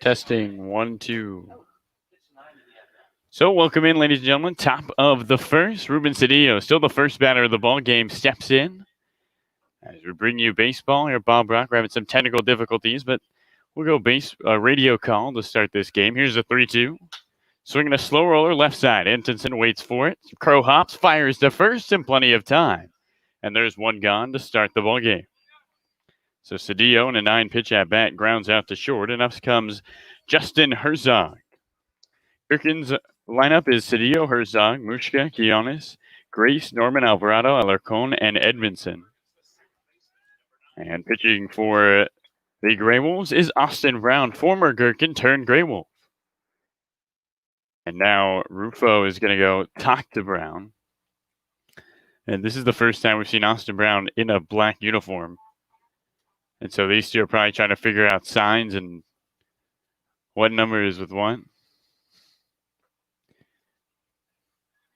Testing 1, 2. So welcome in, ladies and gentlemen. Top of the first, Ruben Cedillo, still the first batter of the ball game, steps in. As we bring you baseball here, Bob Brock. We're having some technical difficulties, but we'll go radio call to start this game. Here's a 3-2. Swinging a slow roller left side. Entenson waits for it. Crow hops, fires to first in plenty of time. And there's one gone to start the ball game. So Cedillo in a 9-pitch at bat grounds out to short, and up comes Justin Herzog. Gherkins lineup is Cedillo, Herzog, Mushka, Quiones, Grace, Norman, Alvarado, Alarcon, and Edmondson. And pitching for the GreyWolves is Austin Brown, former Gherkin turned GreyWolf. And now Rufo is going to go talk to Brown. And this is the first time we've seen Austin Brown in a black uniform. And so these two are probably trying to figure out signs and what number is with what.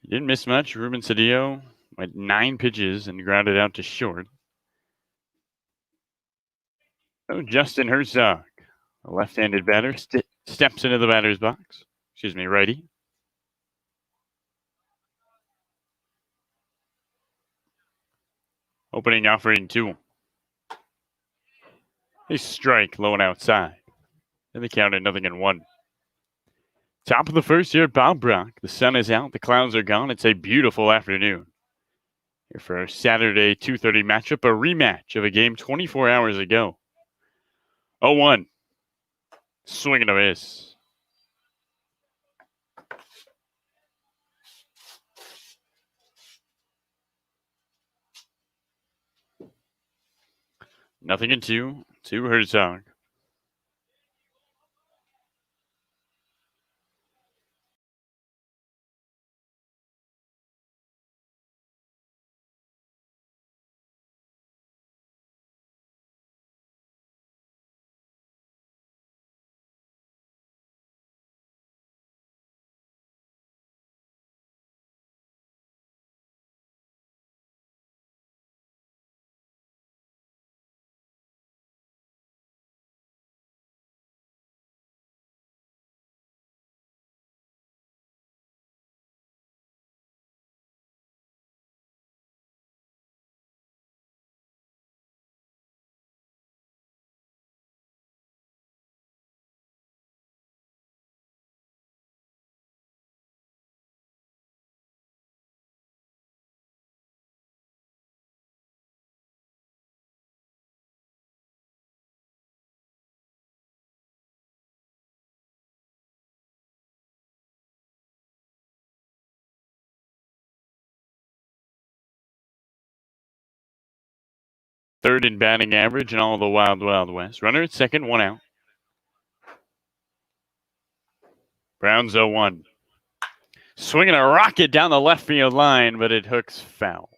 He didn't miss much. Ruben Cedillo went 9 pitches and grounded out to short. So Justin Herzog, a left-handed batter, steps into the batter's box. Righty. Opening offering 2. A strike low and outside. And they count at 0-1. Top of the first here at Bob Brock. The sun is out. The clouds are gone. It's a beautiful afternoon. Here for our Saturday 2:30 matchup, a rematch of a game 24 hours ago. 0-1. Swing and a miss. Nothing in 2 to Herzog. Third in batting average in all the Wild Wild West. Runner at second, 1 out. Browns 0-1. Swinging a rocket down the left field line, but it hooks foul.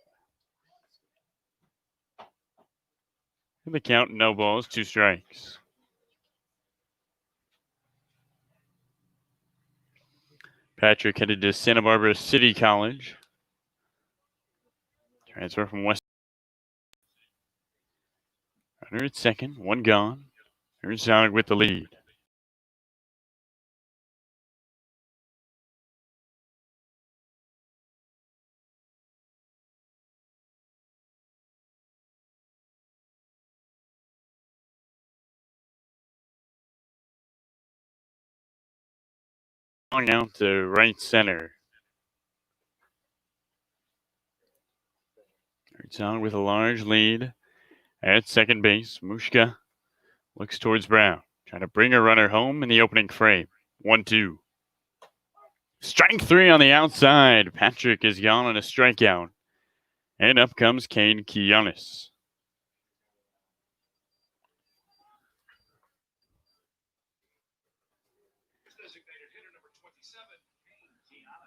In the count, no balls, 2 strikes. Patrick headed to Santa Barbara City College. Transfer from West. Runner at second, 1 gone. Herzog with the lead. Long out to right center. Herzog with a large lead at second base. Mushka looks towards Brown, trying to bring a runner home in the opening frame. 1-2. Strike 3 on the outside. Patrick is gone on a strikeout. And up comes Kane Quiones.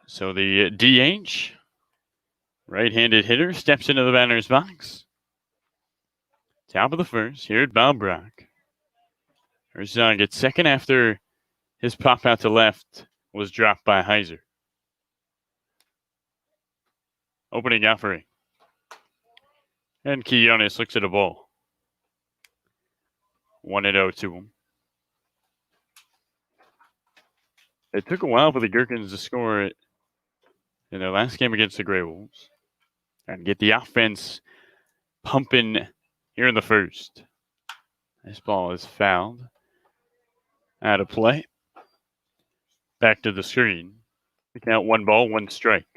So the DH, right-handed hitter, steps into the batter's box. Top of the first here at Bob Brock. Herzog at second after his pop out to left was dropped by Heiser. Opening offering. And Quiones looks at a ball. 1-0 to him. It took a while for the Gherkins to score it in their last game against the GreyWolves and get the offense pumping here in the first. This ball is fouled. Out of play. Back to the screen. We count 1 ball, 1 strike.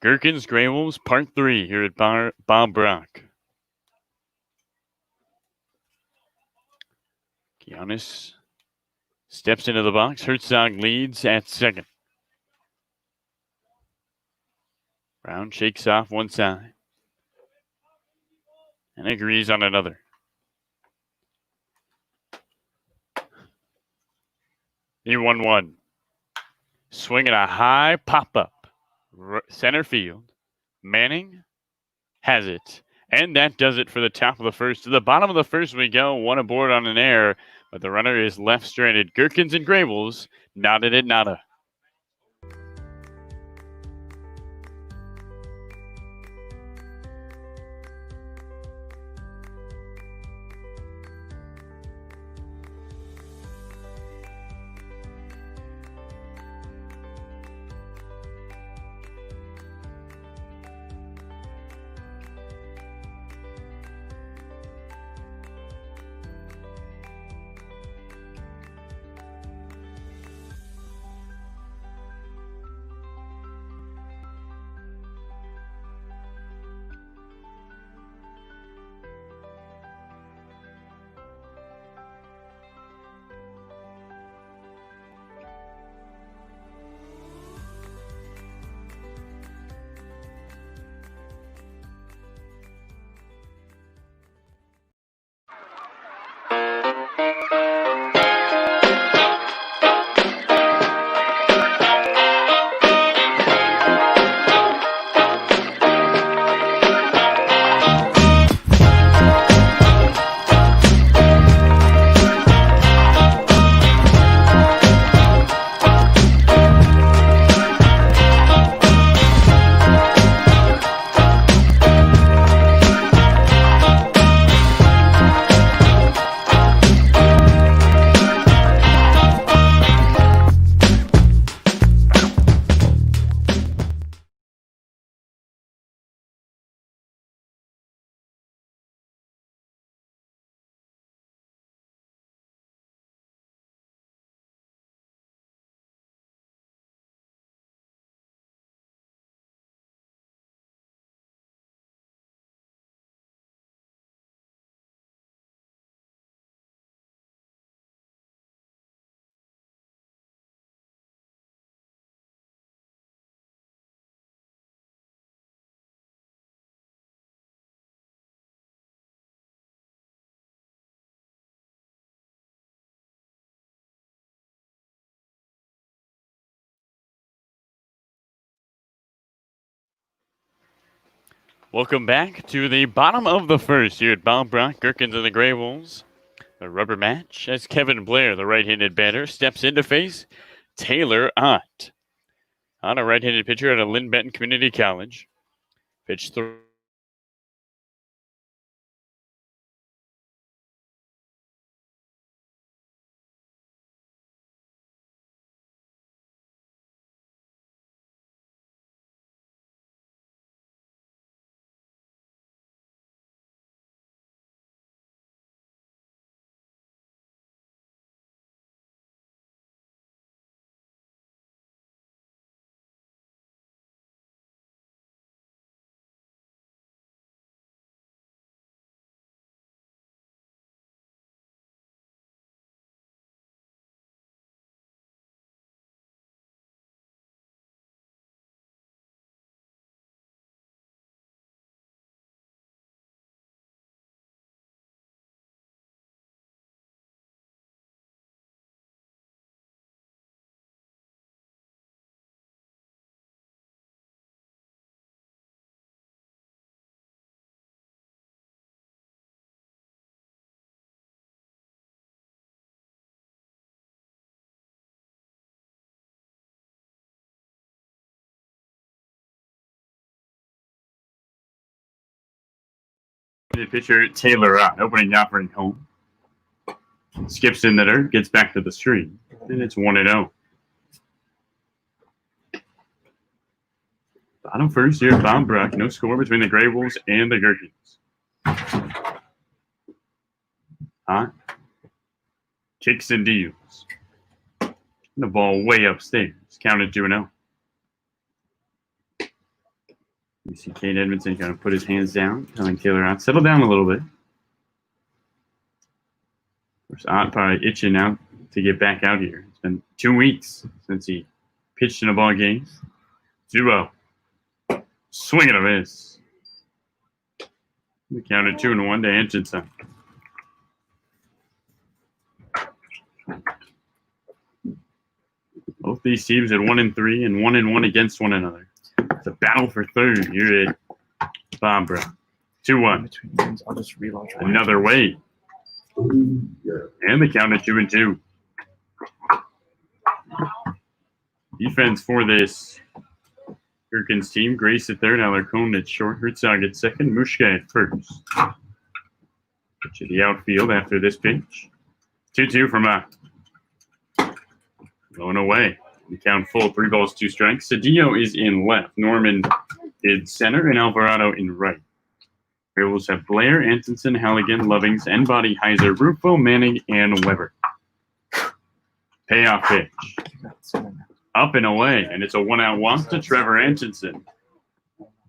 Gherkins, GreyWolves, part 3 here at Bob Brock. Giannis steps into the box. Herzog leads at second. Brown shakes off one side and agrees on another. The 1-1. Swinging a high pop-up. Center field. Manning has it. And that does it for the top of the first. To the bottom of the first we go. 1 aboard on an error, but the runner is left stranded. Gherkins and GreyWolves nodded it nada. Welcome back to the bottom of the first here at Bob Brock. Gherkins and the GreyWolves. The rubber match as Kevin Blair, the right-handed batter, steps in to face Taylor Ott. Ott, a right-handed pitcher at a Lynn Benton Community College. Pitch through. Pitcher Taylor Ott, opening the offering home. Skips in the dirt, gets back to the screen, and it's 1-0. Bottom first here at Bob Brock. No score between the GreyWolves and the Gherkins. Hot. Kicks and deals. The ball way upstairs. Counted 2-0. You see Kate Edmondson kind of put his hands down, telling Taylor Ott, settle down a little bit. Of course, Ott probably itching now to get back out here. It's been 2 weeks since he pitched in a ball game. 2-0. Swing and a miss. We counted 2-1 to Anchinson. Both these teams at 1-3 and 1-1 against one another. It's a battle for third here at Bob Brock. 2-1. I'll just relaunch. Another way. And the count at 2-2. Defense for this Gherkins team. Grace at third, Alarcon at short, Herzog at second, Mushka at first. To the outfield after this pitch. 2-2 from a low and away. The count full, 3 balls, 2 strikes. Cedillo is in left. Norman in center and Alvarado in right. GreyWolves have Blair, Antonsen, Halligan, Lovings, Enbody, Heiser, Rufo, Manning, and Weber. Payoff pitch. Up and away, and it's a 1-out walk to Trevor Antonsen.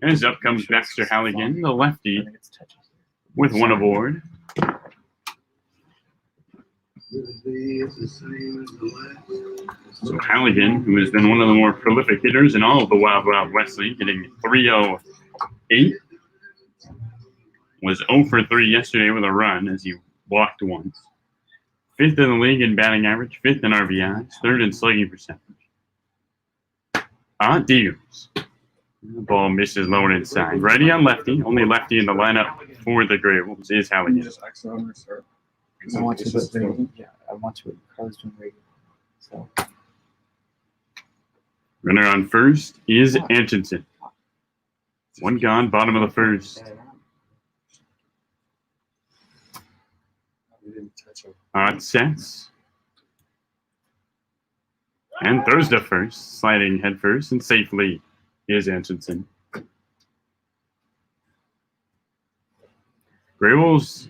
As up comes Baxter Halligan, the lefty, with 1 aboard. So Halligan, who has been one of the more prolific hitters in all of the Wild Wild West League, getting 308, was 0 for 3 yesterday with a run as he walked once. 5th in the league in batting average, 5th in RBIs, 3rd in slugging percentage. Deals. The ball misses low and inside. Righty on lefty. Only lefty in the lineup for the GreyWolves is Halligan. I want to, but yeah, I want to. Carl's doing radio. So. Runner on first is Anchinson. 1 gone, bottom of the first. Sets. And throws to first, sliding head first, and safely is Anchinson. GreyWolves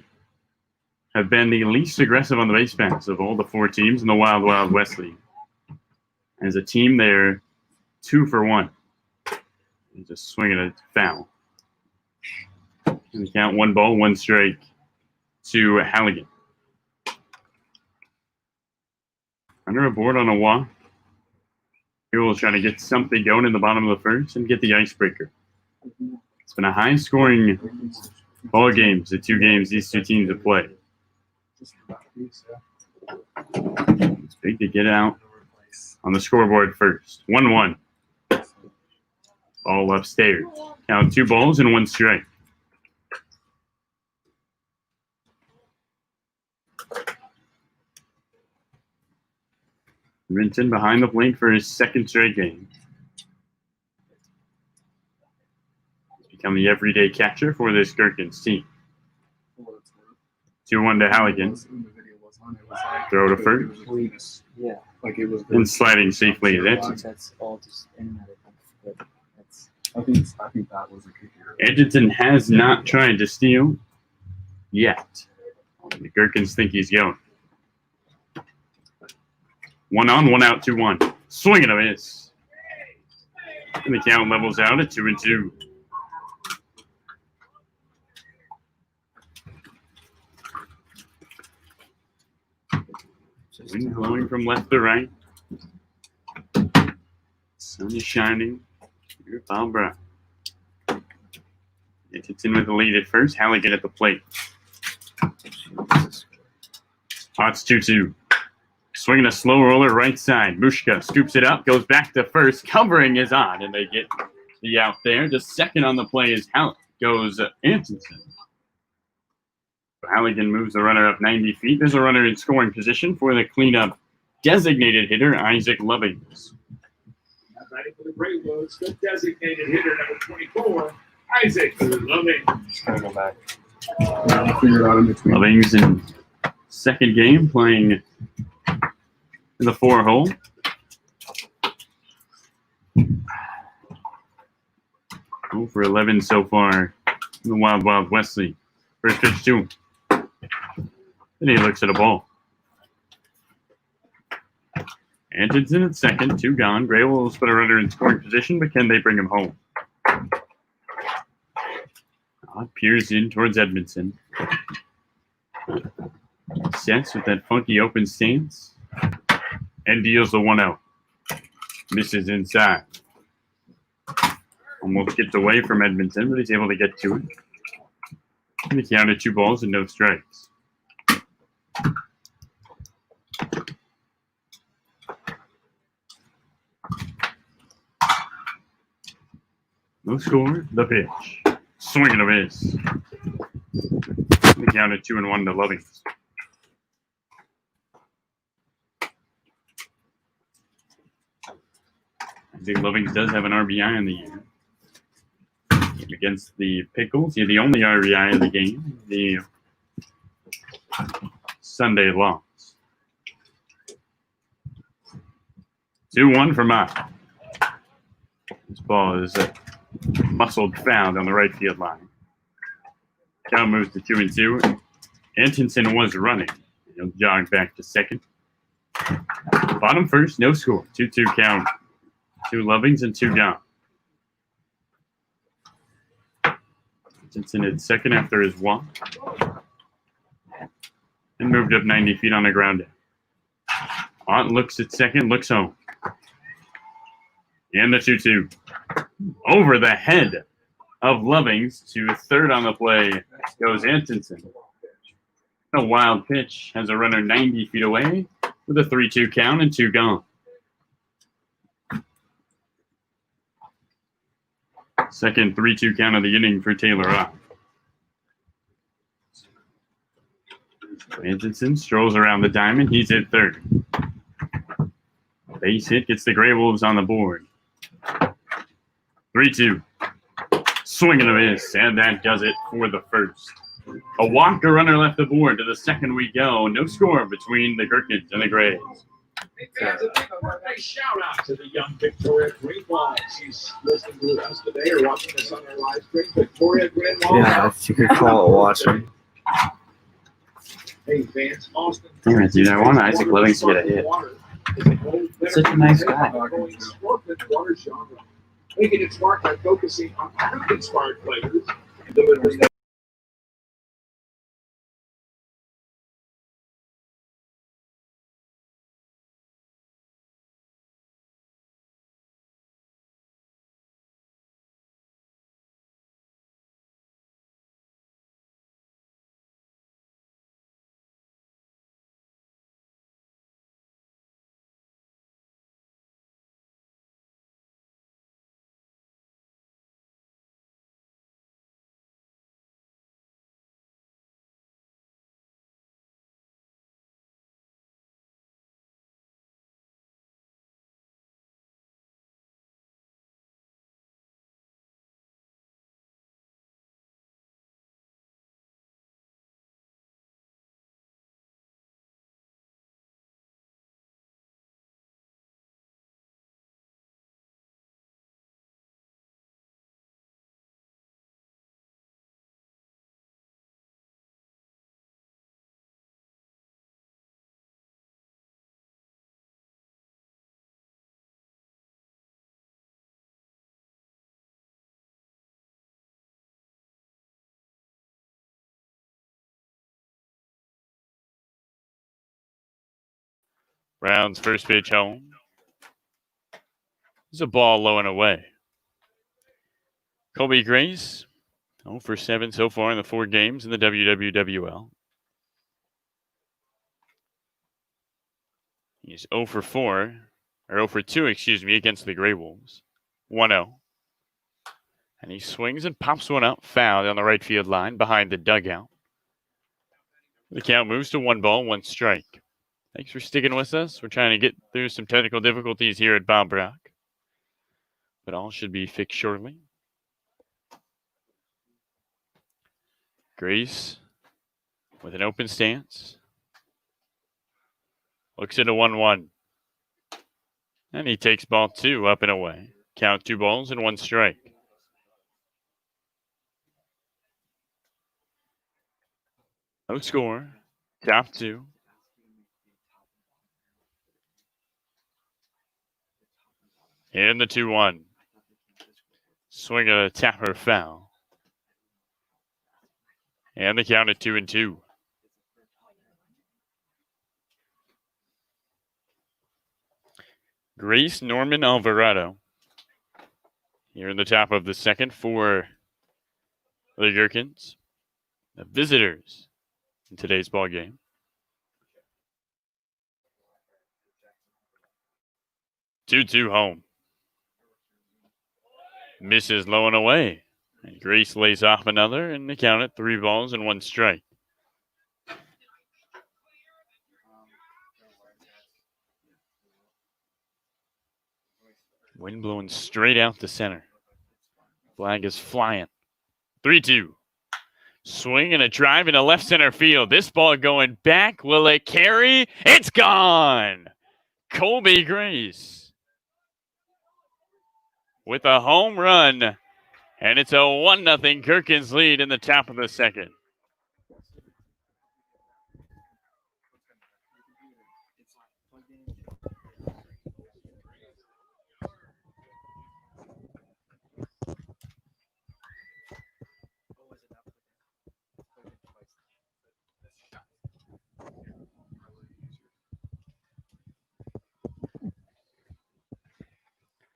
have been the least aggressive on the base paths of all the 4 teams in the Wild Wild West League. As a team, they're 2 for 1. They just swing at a foul. And they count 1 ball, 1 strike to Halligan. Runner aboard on a walk. GreyWolves trying to get something going in the bottom of the first and get the icebreaker. It's been a high-scoring ball games, the 2 games these 2 teams have played. It's big to get out on the scoreboard first. 1-1. Ball upstairs. Count 2 balls and 1 strike. Renton behind the plate for his 2nd straight game. He's become the everyday catcher for this Gherkins team. 2-1 to Halligan. Throw to first. Yeah, like it was. And sliding safely at it. That's all just in that. I think that was a good year. Edgerton has not tried to steal yet. The Gherkins think he's going. 1 on, 1 out, 2-1. Swing and a miss. And the count levels out at 2-2. Wind blowing from left to right. Sun is shining. Here's Bob Brown. It's in with the lead at first. Halligan at the plate. Potts 2-2. Swinging a slow roller right side. Mushka scoops it up, goes back to first. Covering is on, and they get the out there. Just second on the play is goes Antonsen. Halligan moves the runner up 90 feet. There's a runner in scoring position for the cleanup designated hitter, Isaac Lovings. Batting for the GreyWolves, the designated hitter, number 24, Isaac Lovings. Just kind of go back. Figure it out in between. Lovings in second game playing in the 4-hole. For 11 so far in the Wild Wild West League. First pitch to him. Then he looks at a ball. Anderson at second, 2 gone. GreyWolves put a runner in scoring position, but can they bring him home? Peers in towards Edmondson. Sets with that funky open stance. And deals the 1-0. Misses inside. Almost gets away from Edmondson, but he's able to get to it. And he counted 2 balls and no strikes. No score, the pitch. Swing and a miss. He counted 2-1 to Lovings. I think Lovings does have an RBI in the year. Against the Pickles, he had the only RBI in the game. The Sunday loss. 2-1 for Mott. This ball is a muscled foul down the right field line. Count moves to 2-2. Antonsen was running. He'll jog back to second. Bottom first, no score. 2-2 count. 2 Lovings and 2 gone. Antonsen at second after his walk. And moved up 90 feet on the ground. Ott looks at second, looks home. And the 2-2. Over the head of Lovings to third on the play goes Antonsen. A wild pitch has a runner 90 feet away with a 3-2 count and 2 gone. Second 3-2 count of the inning for Taylor Ott. Antonsen strolls around the diamond. He's at third. Base hit gets the GreyWolves on the board. 3-2. Swing and a miss, and that does it for the first. A walk, a runner left the board. To the second we go. No score between the Gherkins and the Greys. Hey fans, a big birthday shout out to the young Victoria GreyWolves. She's listening to us today or watching us on our live stream. Victoria GreyWolves. Yeah, if you could call it watching. Hey fans, Austin. Damn it, dude, I want Isaac Lovings to get a hit. Such a nice guy. Water genre. Making it smart by focusing on inspired players and delivering that. Brown's first pitch home. There's a ball low and away. Colby Grace, 0 for 7 so far in the 4 games in the WWWL. He's 0 for 4, or 0 for 2, against the GreyWolves. 1-0. And he swings and pops one up, foul down the right field line behind the dugout. The count moves to 1 ball, 1 strike. Thanks for sticking with us. We're trying to get through some technical difficulties here at Bob Brock, but all should be fixed shortly. Grace with an open stance. Looks into 1-1. And he takes ball 2 up and away. Count 2 balls and 1 strike. No score. Top 2. And the 2-1. Swing at a tapper foul. And the count at 2-2. Grace Norman Alvarado here in the top of the second for the Gherkins, the visitors in today's ball game. Two home. Misses low and away. And Grace lays off another, and the count at 3 balls and 1 strike. Wind blowing straight out to center. Flag is flying. 3-2. Swing and a drive into left center field. This ball going back. Will it carry? It's gone! Colby Grace with a home run. And it's a 1-0 Gherkins lead in the top of the second.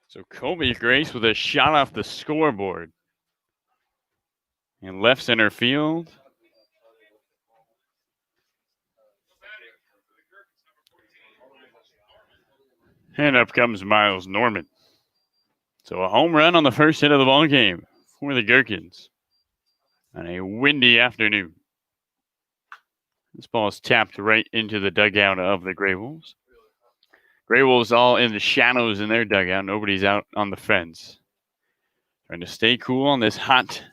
So Colby Grace with a shot off the scoreboard. In left center field. And up comes Miles Norman. So a home run on the first hit of the ball game for the Gherkins on a windy afternoon. This ball is tapped right into the dugout of the GreyWolves. GreyWolves all in the shadows in their dugout. Nobody's out on the fence. Trying to stay cool on this hot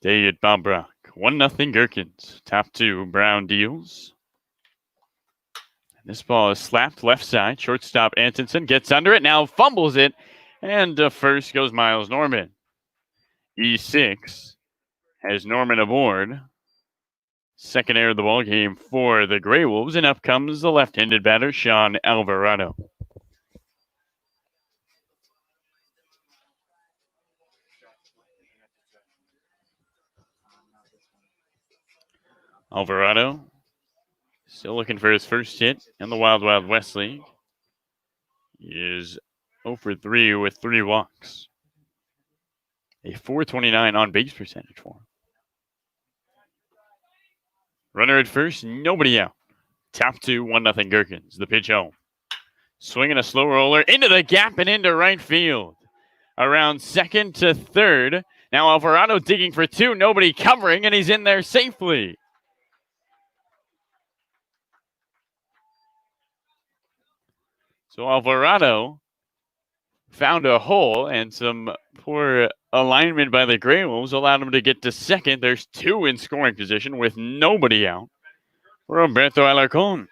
day at Bob Brock. 1-0 Gherkins. Top 2, Brown deals. And this ball is slapped left side. Shortstop Antonsen gets under it. Now fumbles it. And first goes Miles Norman. E6 has Norman aboard. Second error of the ball game for the GreyWolves, and up comes the left-handed batter, Sean Alvarado. Alvarado still looking for his first hit in the Wild Wild West League. He is 0 for 3 with 3 walks. A .429 on-base percentage for him. Runner at first, nobody out. Top 2, 1-0 Gherkins. The pitch home. Swinging a slow roller into the gap and into right field. Around second to third. Now Alvarado digging for 2. Nobody covering, and he's in there safely. So Alvarado found a hole, and some poor alignment by the GreyWolves allowed him to get to second. There's 2 in scoring position with nobody out for Humberto Alarcón.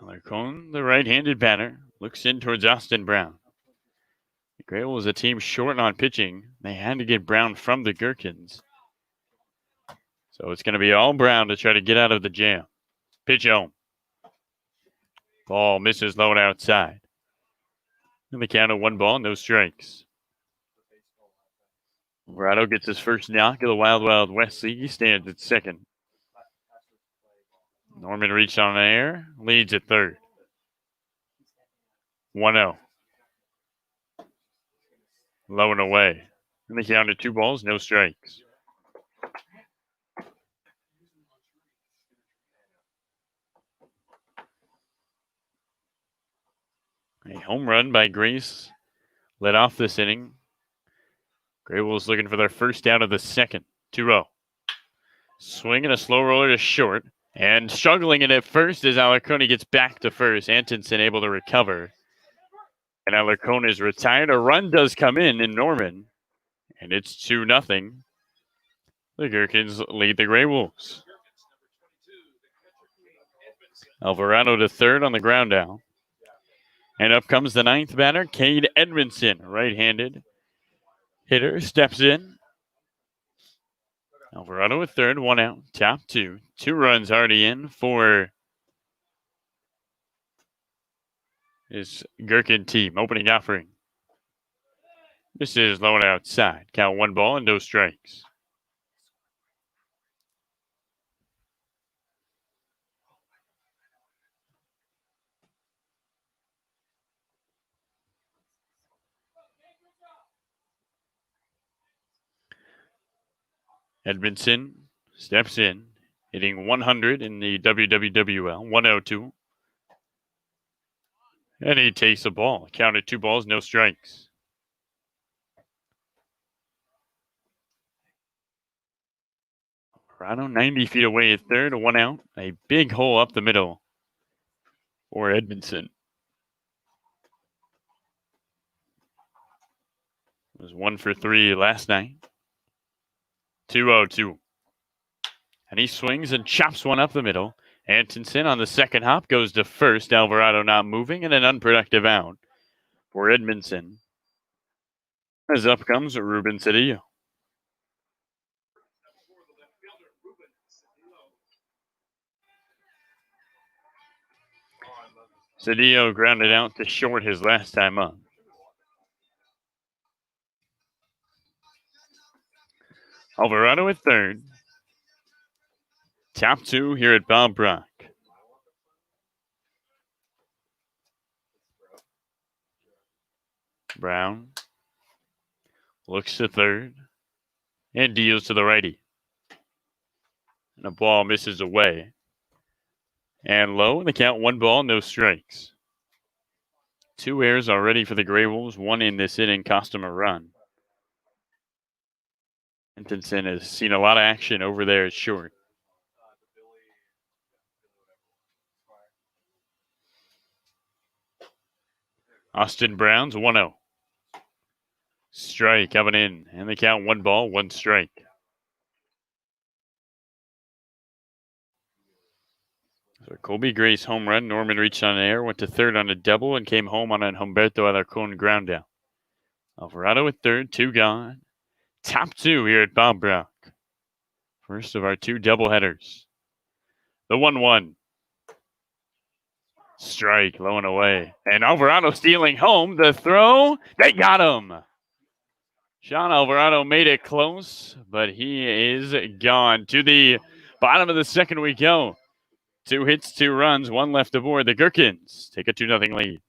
Alarcón, the right-handed batter, looks in towards Austin Brown. The GreyWolves, a team short on pitching. They had to get Brown from the Gherkins. So it's going to be all Brown to try to get out of the jam. Pitch home. Ball misses low and outside. And the count of 1 ball, no strikes. Alvarado gets his first knock of the Wild Wild West League. He stands at second. Norman reached on air, leads at third. 1-0. Low and away. And the count of 2 balls, no strikes. A home run by Grace led off this inning. GreyWolves looking for their first out of the second. 2-0. Swinging a slow roller to short. And struggling in at first as Alarcón gets back to first. Antonsen able to recover. And Alarcón is retired. A run does come in Norman. And it's 2-0. The Gherkins lead the GreyWolves. Alvarado to third on the ground out. And up comes the 9th batter, Cade Edmondson, right-handed hitter, steps in. Alvarado at third, 1 out, top 2. 2 runs already in for his Gherkin team. Opening offering. This is low and outside. Count 1 ball and no strikes. Edmondson steps in, hitting 100 in the WWWL, 102. And he takes the ball. Counted 2 balls, no strikes. Alvarado 90 feet away at third, 1 out. A big hole up the middle for Edmondson. It was 1 for 3 last night. 2-0-2. And he swings and chops one up the middle. Antonsen on the second hop goes to first. Alvarado not moving, and an unproductive out for Edmondson. As up comes Ruben Cedillo. Cedillo grounded out to short his last time up. Alvarado at third. Top 2 here at Bob Brock. Brown looks to third and deals to the righty. And the ball misses away. And low in the count, 1 ball, no strikes. 2 errors already for the GreyWolves. 1 in this inning cost him a run. Antonsen has seen a lot of action over there at short. Austin Brown's 1-0. Strike coming in. And the count, 1 ball, 1 strike. So Colby Gray's home run. Norman reached on air, went to third on a double, and came home on an Humberto Alarcon ground out. Alvarado at third, 2 gone. Top 2 here at Bob Brock. First of our 2 doubleheaders. The 1-1. Strike, low and away. And Alvarado stealing home. The throw, they got him. Sean Alvarado made it close, but he is gone. To the bottom of the second we go. 2 hits, 2 runs, 1 left aboard. The Gherkins take a 2-0 lead.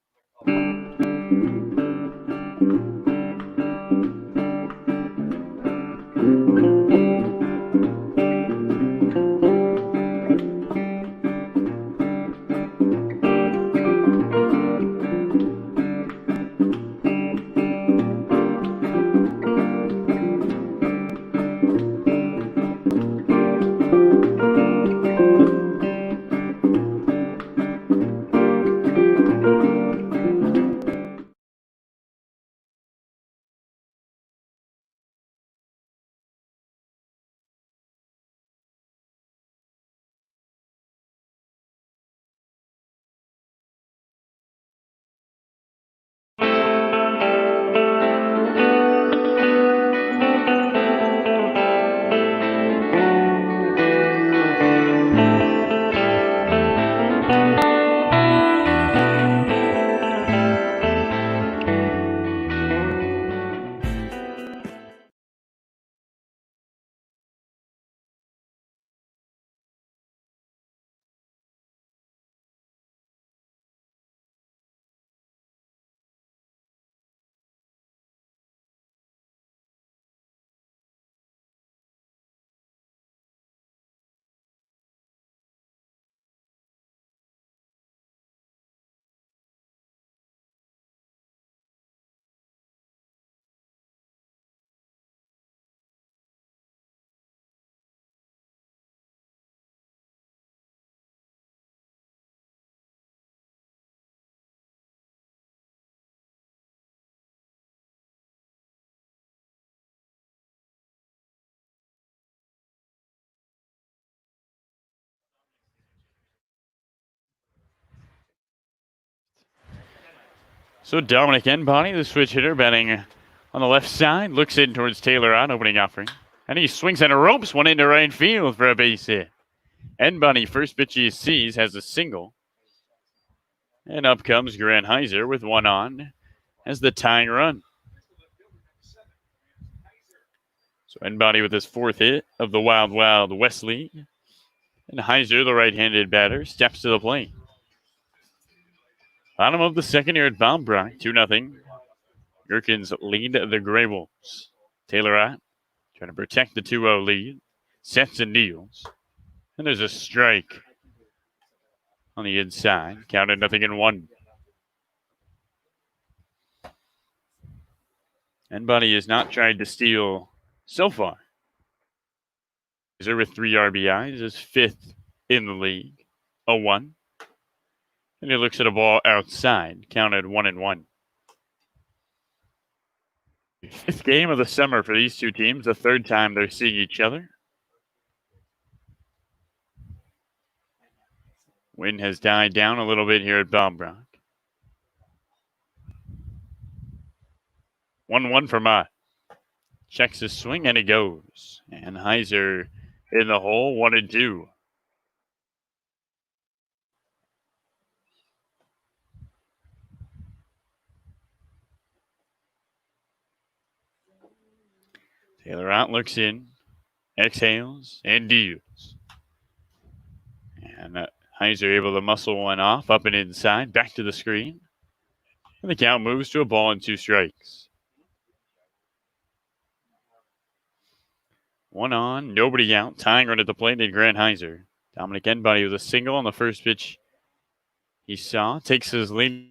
So Dominic Enbody, the switch hitter, batting on the left side, looks in towards Taylor on opening offering. And he swings at a ropes, one into right field for a base hit. Enbody, first pitch he sees, has a single. And up comes Grant Heiser with one on as the tying run. So Enbody with his 4th hit of the Wild Wild West League. And Heiser, the right-handed batter, steps to the plate. Bottom of the second here at Baumbright, 2-0. Gherkins lead the GreyWolves. Taylor out, trying to protect the 2-0 lead. Sets and deals. And there's a strike on the inside. Counted 0-1. Enbody has not tried to steal so far. Heiser with 3 RBIs is 5th in the league. 0-1. And he looks at a ball outside. Counted 1-1. 5th game of the summer for these two teams. The 3rd time they're seeing each other. Wind has died down a little bit here at Baumbright. 1-1 for Mott. Checks his swing and he goes. And Heiser in the hole, 1-2. Taylor out, looks in, exhales, and deals. And Heiser able to muscle one off, up and inside, back to the screen. And the count moves to a ball and 2 strikes. 1 on, nobody out. Tying run at the plate, Grant Heiser. Dominic Enbody with a single on the first pitch he saw. Takes his lead.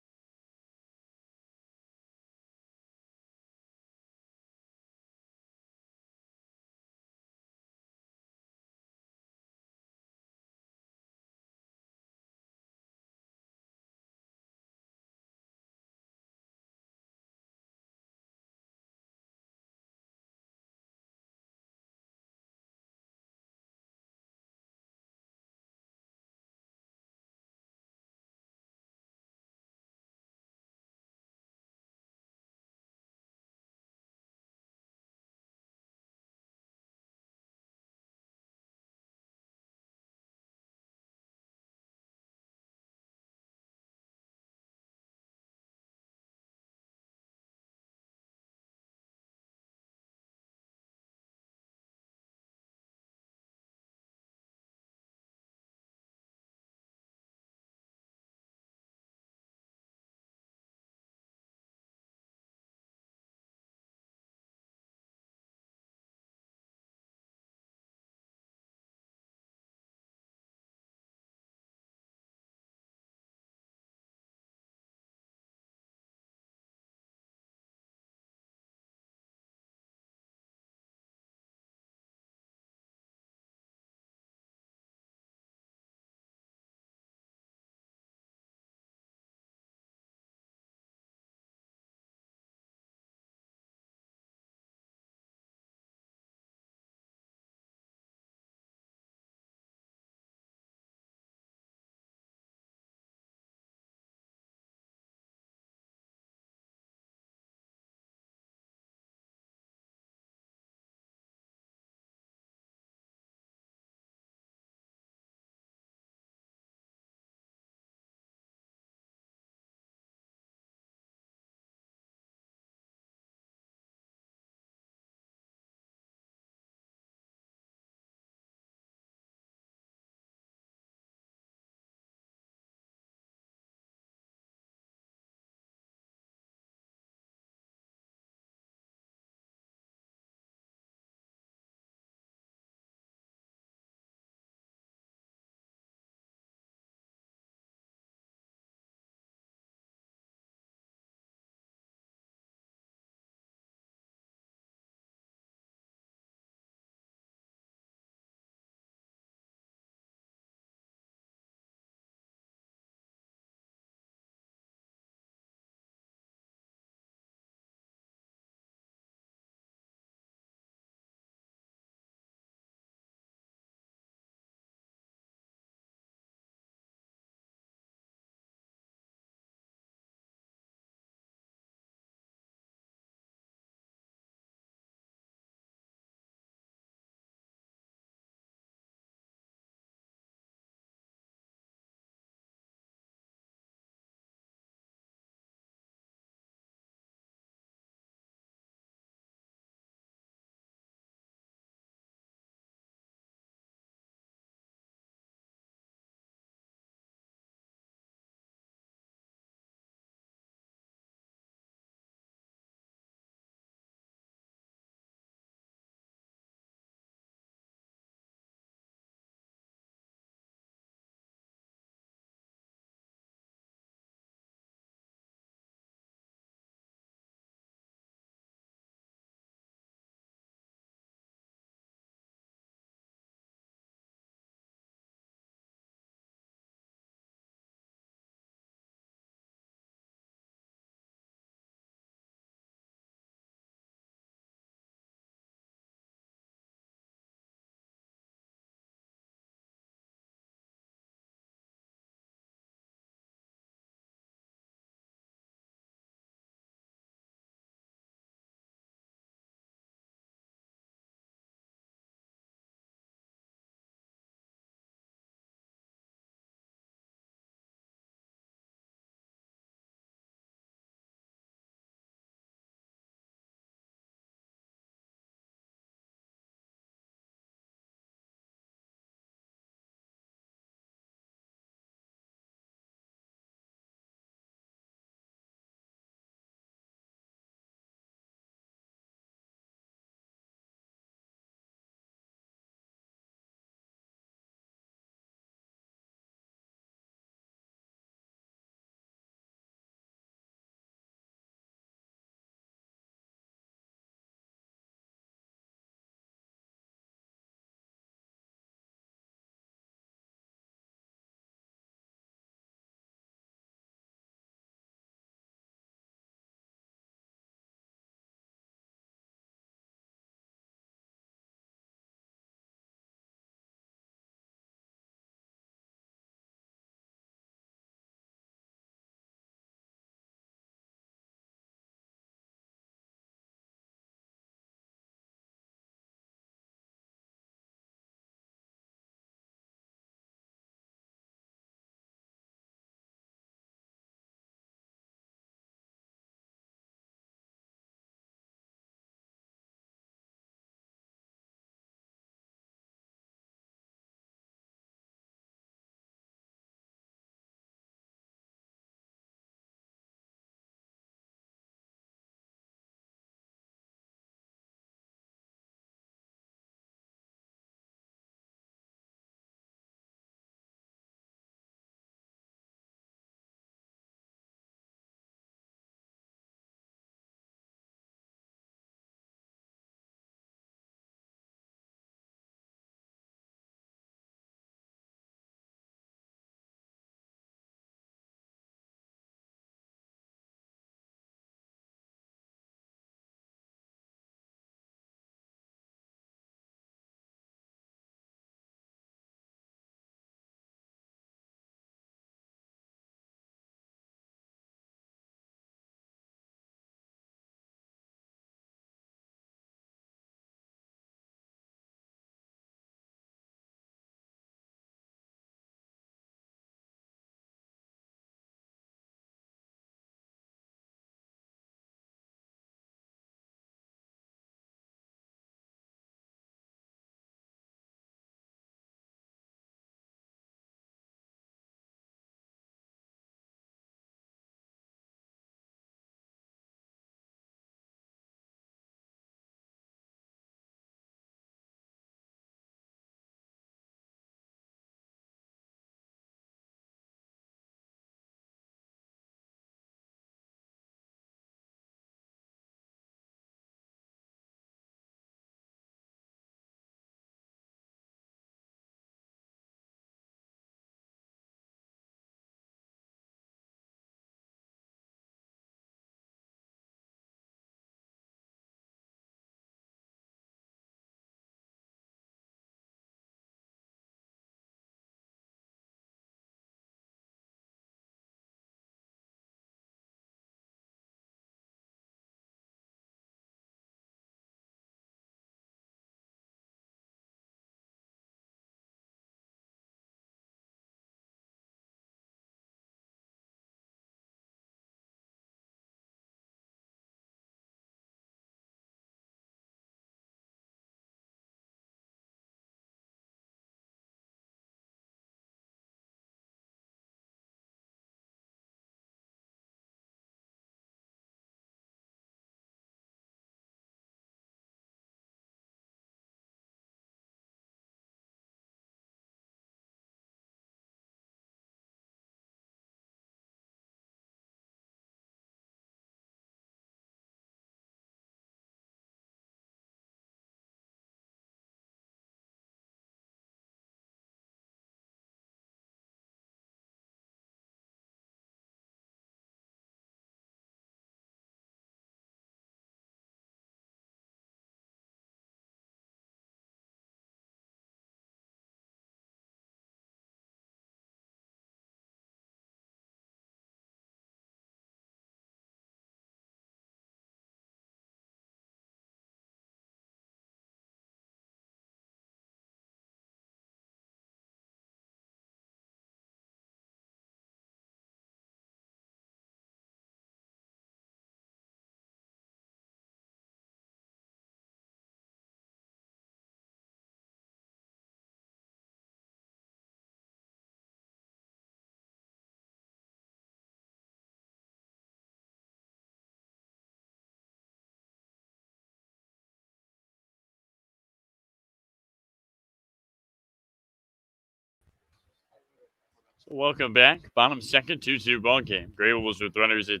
Welcome back. Bottom second, 2-2 ball game. GreyWolves with runners at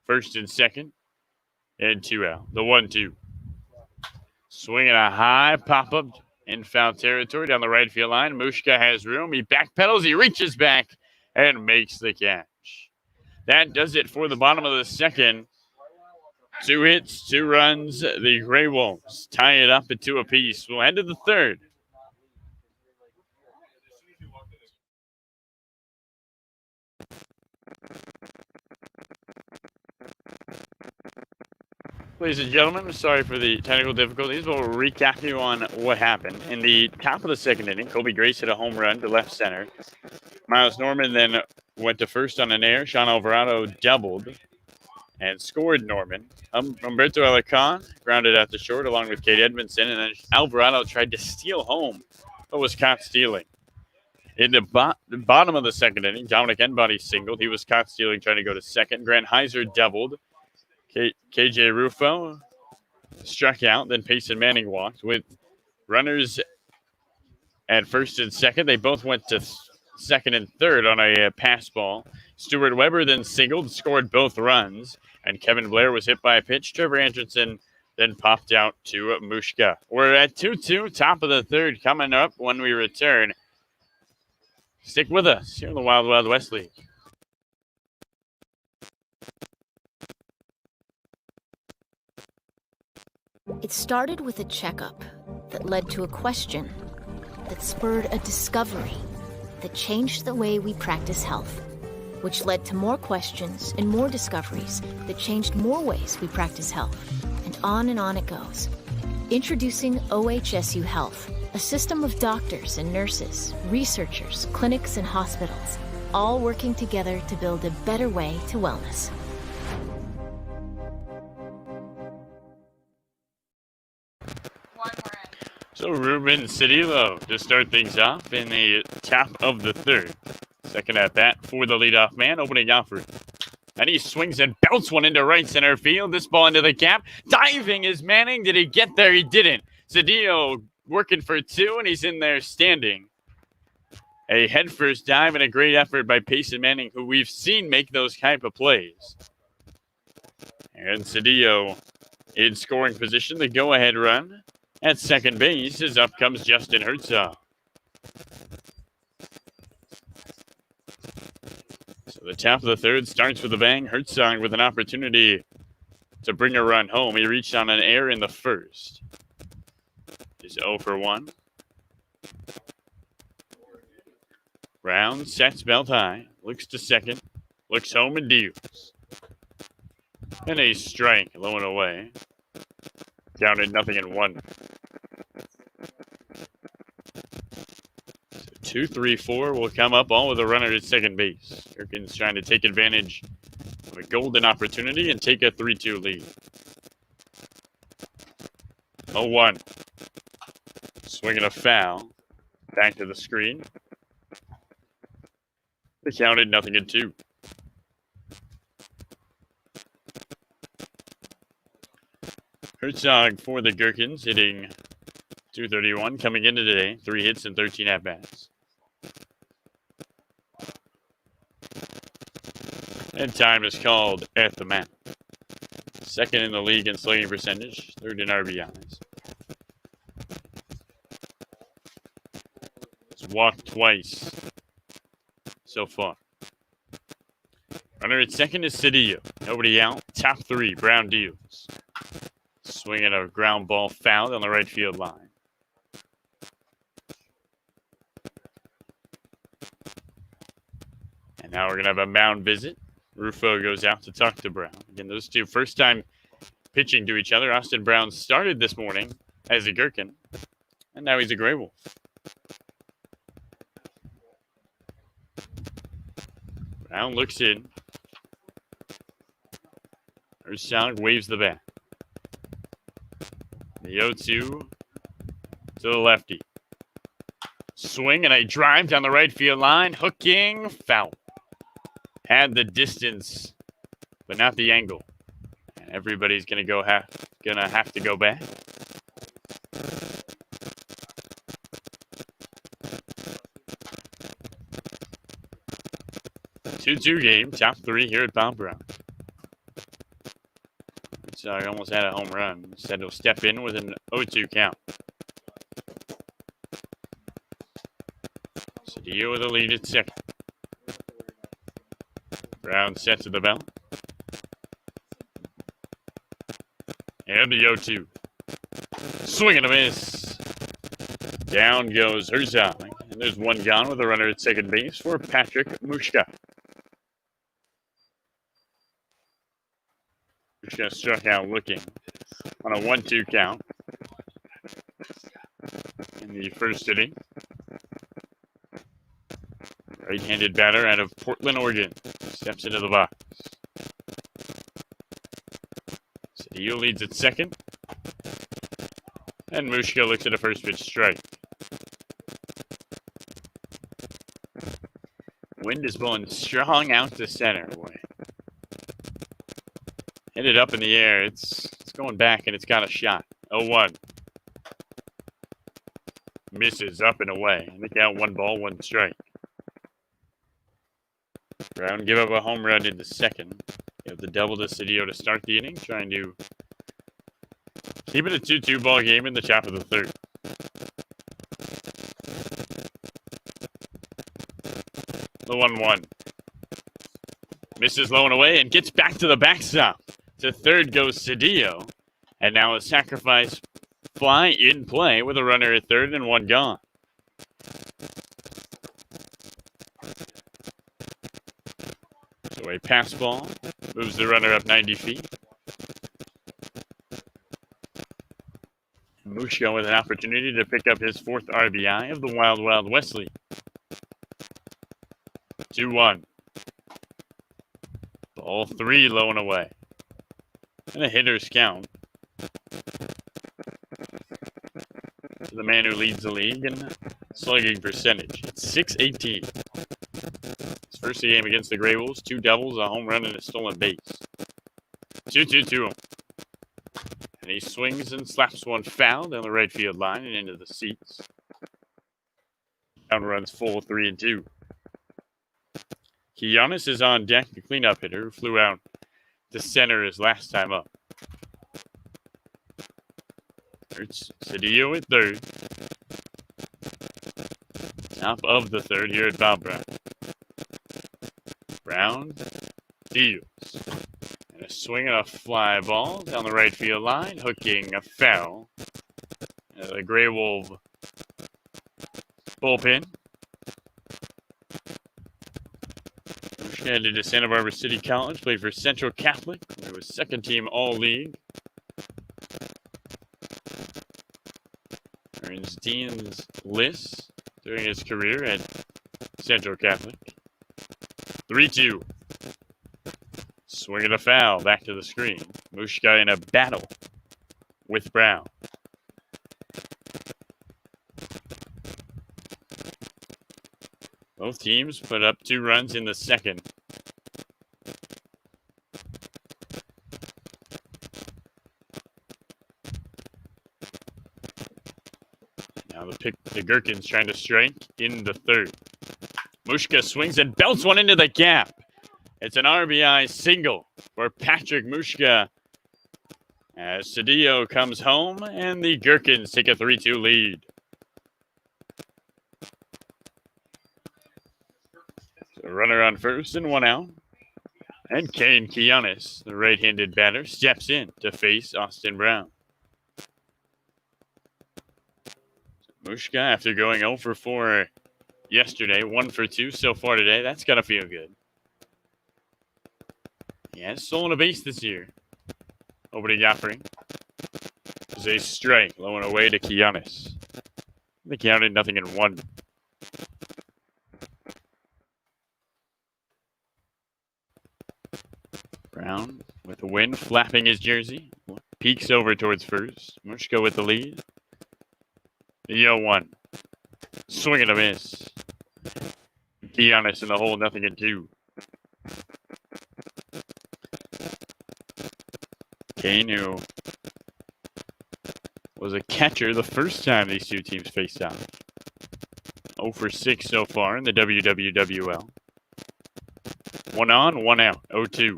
first and second, and 2 out. The 1-2. Swinging a high pop-up in foul territory down the right field line. Mushka has room. He backpedals. He reaches back and makes the catch. That does it for the bottom of the second. 2 hits, 2 runs. The GreyWolves tie it up at 2 apiece. We'll head to the third. Ladies and gentlemen, sorry for the technical difficulties. We'll recap you on what happened. In the top of the second inning, Colby Grace hit a home run to left center. Miles Norman then went to first on an air. Sean Alvarado doubled and scored Norman. Humberto Alarcon grounded out to short along with Kate Edmondson, and then Alvarado tried to steal home, but was caught stealing. In the bottom of the second inning, Dominic Enbody singled. He was caught stealing, trying to go to second. Grant Heiser doubled. KJ Rufo struck out. Then Payson Manning walked. With runners at first and second, they both went to second and third on a pass ball. Stuart Weber then singled, scored both runs, and Kevin Blair was hit by a pitch. Trevor Anderson then popped out to Mushka. We're at 2-2, top of the third, coming up when we return. Stick with us here in the Wild Wild West League. It started with a checkup that led to a question that spurred a discovery that changed the way we practice health, which led to more questions and more discoveries that changed more ways we practice health. And on it goes. Introducing OHSU Health, a system of doctors and nurses, researchers, clinics, and hospitals, all working together to build a better way to wellness. So Ruben Cedillo to start things off in the top of the third. Second at bat for the leadoff man, opening off. And he swings and belts one into right center field. This ball into the gap. Diving is Manning. Did he get there? He didn't. Cedillo working for 2, and he's in there standing. A headfirst dive and a great effort by Payson Manning, who we've seen make those type of plays. And Cedillo in scoring position, the go-ahead run. At second base, as up comes Justin Herzog. So the top of the third starts with a bang. Herzog with an opportunity to bring a run home. He reached on an error in the first. He's 0 for 1. Round sets belt high. Looks to second. Looks home and deals. And a strike, low and away. Counted 0-1. So 2, 3, 4 will come up, all with a runner at second base. Gherkins trying to take advantage of a golden opportunity and take a 3-2 lead. 0-1. Swinging a foul. Back to the screen. They counted 0-2. Herzog for the Gherkins, hitting .231, coming into today. 3 hits and 13 at-bats. And time is called at the mat. Second in the league in slugging percentage, third in RBIs. He's walked twice so far. Runner at second is Cedillo. Nobody out. Top 3, Brown deals. Swinging a ground ball foul down the right field line. And now we're going to have a mound visit. Rufo goes out to talk to Brown. Again, those two first time pitching to each other. Austin Brown started this morning as a Gherkin, and now he's a GreyWolf. Brown looks in. Herzog waves the bat. The 0-2 to the lefty. Swing and a drive down the right field line. Hooking, foul. Had the distance, but not the angle. And everybody's gonna have to go back. 2-2 game, top 3 here at Bob Brown. So I almost had a home run. Instead, he'll step in with an 0-2 count. Cedillo with a lead at second. Brown set to the belt. And the 0-2. Swing and a miss. Down goes Herzog. And there's one gone with a runner at second base for Patrick Mushka. Mushka struck out looking on a 1-2 count in the first inning. Right-handed batter out of Portland, Oregon. Steps into the box. Cedillo leads at second. And Mushka looks at a first pitch strike. Wind is blowing strong out to center. Boy. Hit it up in the air. It's going back and it's got a shot. 0-1. Misses up and away. Look out, 1 ball, 1 strike. Brown give up a home run in the second. Give the double to Cedillo to start the inning, trying to keep it a 2-2 ball game in the top of the third. The 1-1. Misses low and away and gets back to the backstop. To third goes Cedillo. And now a sacrifice fly in play with a runner at third and 1 gone. So a pass ball moves the runner up 90 feet. Mushka with an opportunity to pick up his 4th RBI of the Wild Wild West League. 2-1. Ball 3 low and away. And a hitter's count. To the man who leads the league in slugging percentage. It's .618. His first game against the GreyWolves, 2 doubles, a home run, and a stolen base. 2-2-2. And he swings and slaps one foul down the right field line and into the seats. Down runs full, 3-2. Giannis is on deck, the cleanup hitter, who flew out to center his last time up. There's Cedillo at third. Top of the third here at Bob Brown. Brown deals. And a swing and a fly ball down the right field line, hooking a foul. The GreyWolves bullpen. Headed to Santa Barbara City College, played for Central Catholic. He was second team All-League. Earns Dean's list during his career at Central Catholic. 3-2. Swing and a foul back to the screen. Mushka in a battle with Brown. Both teams put up 2 runs in the second. Now the Gherkins trying to strike in the third. Mushka swings and belts one into the gap. It's an RBI single for Patrick Mushka as Cedillo comes home and the Gherkins take a 3-2 lead. So runner on first and 1 out. And Kane Giannis, the right-handed batter, steps in to face Austin Brown. Mushka, after going 0 for 4 yesterday, 1 for 2 so far today, that's got to feel good. He has stolen a base this year. Opening offering is a strike, low and away to Giannis. They counted 0-1. Brown with the wind flapping his jersey. Peeks over towards first. Mushka with the lead. The 0-1. Swing and a miss. Giannis in the hole, 0-2. Kane, who was a catcher the first time these two teams faced off. 0 for 6 so far in the WWWL. One on, one out. 0-2.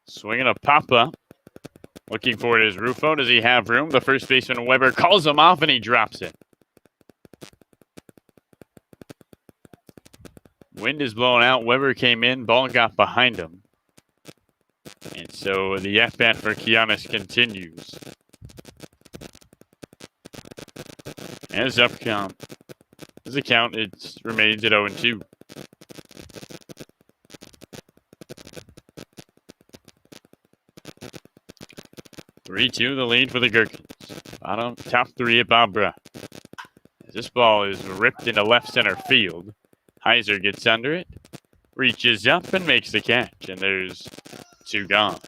Swinging a pop-up. Looking for it is Rufo. Does he have room? The first baseman, Weber, calls him off and he drops it. Wind is blowing out. Weber came in. Ball got behind him. And so the at-bat for Giannis continues. As up count. As a count, it remains at 0-2. Three-two, the lead for the Gherkins. Top three at Barbara. This ball is ripped into left center field. Heiser gets under it, reaches up and makes the catch, and there's two gone.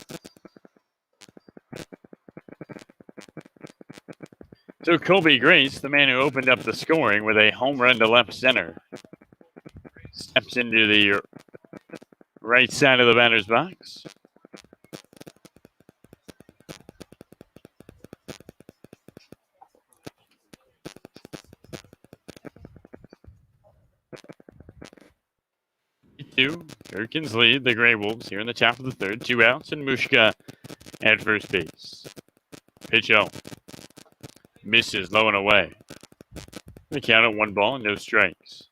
So Colby Grace, the man who opened up the scoring with a home run to left center, steps into the right side of the batter's box. Gherkins lead the GreyWolves here in the top of the third. 2 outs, and Mushka at first base. Pitch out. Misses low and away. The count at 1 ball and no strikes.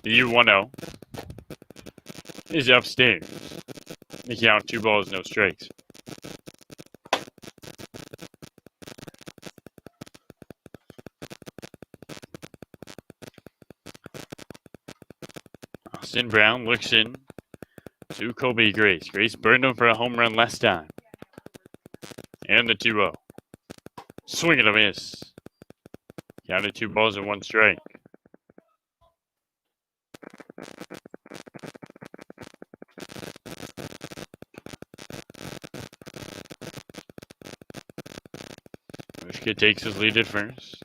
The U1-0 is upstairs. The count 2 balls, no strikes. Austin Brown looks in to Colby Grace. Grace burned him for a home run last time. And the 2-0. Swing and a miss. Counted 2 balls and 1 strike. Mushka takes his lead at first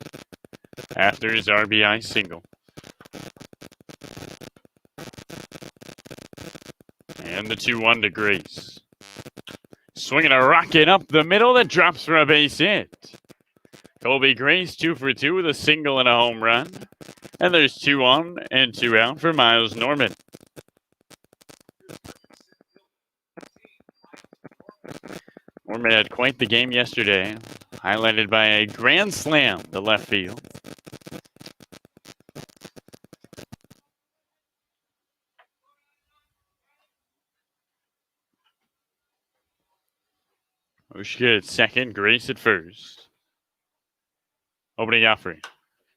after his RBI single. And the 2-1 to Grace. Swinging a rocket up the middle that drops for a base hit. Colby Grace 2 for 2 with a single and a home run. And there's 2 on and 2 out for Miles Norman. Norman had quite the game yesterday, highlighted by a grand slam to left field. Mushka at second, Grace at first. Opening offering.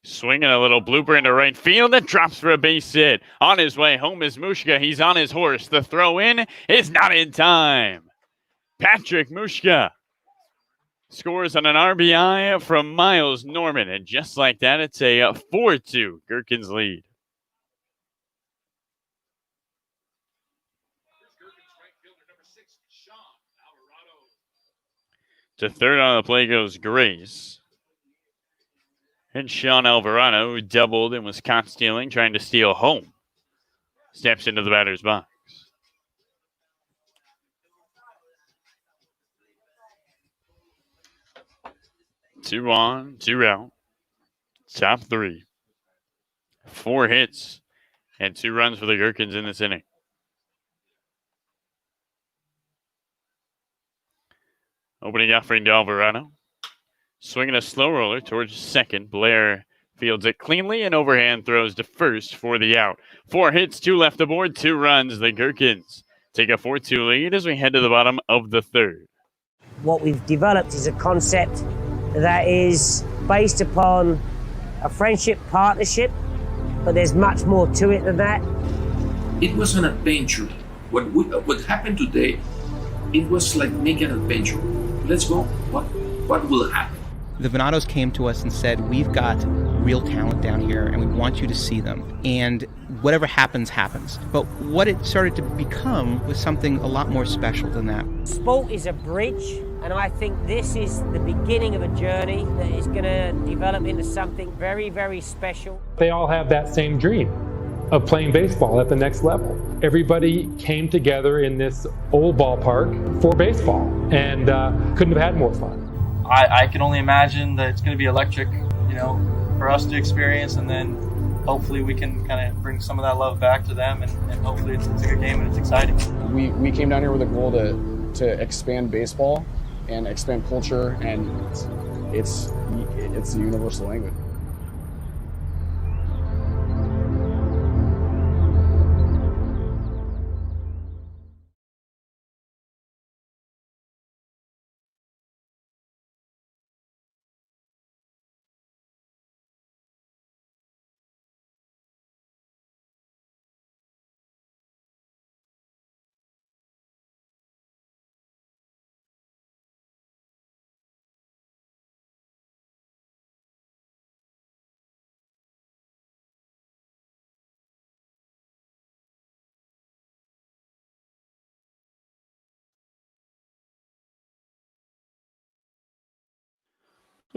Swinging a little blooper into right field that drops for a base hit. On his way home is Mushka. He's on his horse. The throw in is not in time. Patrick Mushka scores on an RBI from Miles Norman. And just like that, it's a 4-2 Gherkins lead. To third on the play goes Grace. And Sean Alvarado, who doubled and was caught stealing, trying to steal home, steps into the batter's box. Two on, 2 out. Top 3. 4 hits and 2 runs for the Gherkins in this inning. Opening offering to Alvarado. Swinging a slow roller towards second. Blair fields it cleanly and overhand throws to first for the out. 4 hits, 2 left aboard, 2 runs. The Gherkins take a 4-2 lead as we head to the bottom of the third. What we've developed is a concept that is based upon a friendship partnership, but there's much more to it than that. It was an adventure. What happened today, it was like making an adventure. Let's go. What will happen? The Venados came to us and said, we've got real talent down here and we want you to see them. And whatever happens, happens. But what it started to become was something a lot more special than that. Sport is a bridge, and I think this is the beginning of a journey that is going to develop into something very, very special. They all have that same dream. of playing baseball at the next level. Everybody came together in this old ballpark for baseball, and couldn't have had more fun. I can only imagine that it's going to be electric, for us to experience, and then hopefully we can kind of bring some of that love back to them, and hopefully it's a good game and it's exciting. We came down here with a goal to expand baseball and expand culture, and it's a universal language.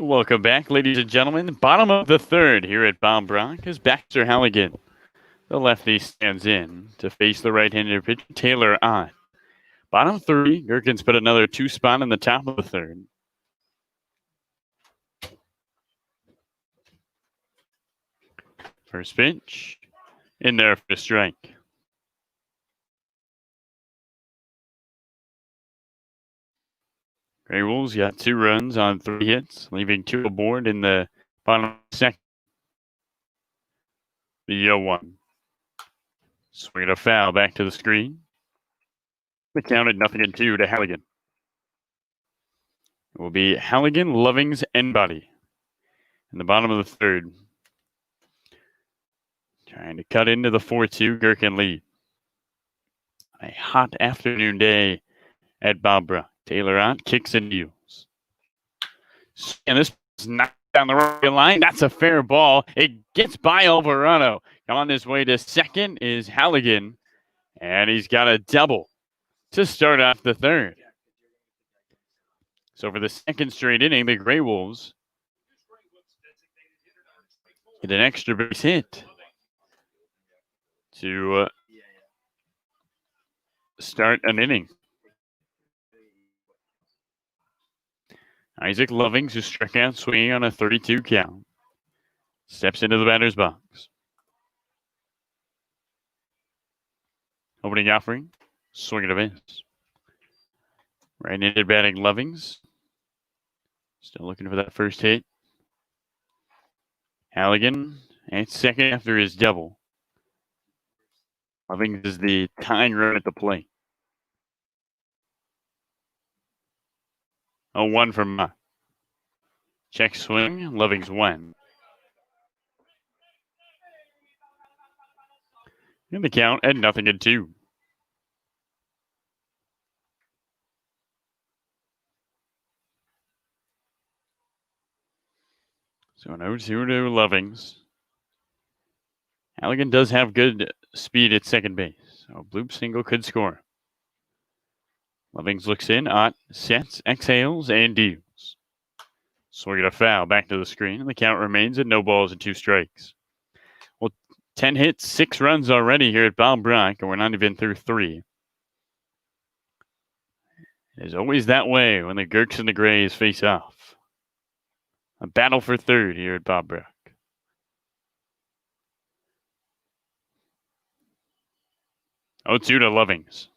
Welcome back, ladies and gentlemen. Bottom of the third here at Bob Brock as Baxter Halligan, the lefty, stands in to face the right-handed pitcher Taylor Ott. Bottom three, Gherkins put another 2 spot in the top of the third. First pitch, in there for a strike. GreyWolves got 2 runs on 3 hits, leaving 2 aboard in the bottom of the second. The 0-1. Swing a foul back to the screen. The count at 0-2 to Halligan. It will be Halligan, Lovings, and Buddy in the bottom of the third. Trying to cut into the 4-2 Gherkin lead. A hot afternoon day at Bob Brock. Taylor Ott kicks and deals. And this is knocked down the right line. That's a fair ball. It gets by Alvarado. On his way to second is Halligan. And he's got a double to start off the third. So for the second straight inning, the GreyWolves get an extra base hit to start an inning. Isaac Lovings, who struck out swinging on a 32 count, steps into the batter's box. Opening offering, swing and a miss. Right-handed batting Lovings. Still looking for that first hit. Halligan at second after his double. Lovings is the tying run at the plate. 0-1 from Mott. Check swing, Lovings 1. And the count at 0-2. So an 0-2 to Lovings. Halligan does have good speed at second base. So a bloop single could score. Lovings looks in, Ott sets, exhales, and deals. Swing a foul back to the screen, and the count remains at 0 balls and 2 strikes. Well, 10 hits, 6 runs already here at Bob Brock, and we're not even through 3. It is always that way when the Gherks and the Greys face off. A battle for third here at Bob Brock. 0-2 to Lovings.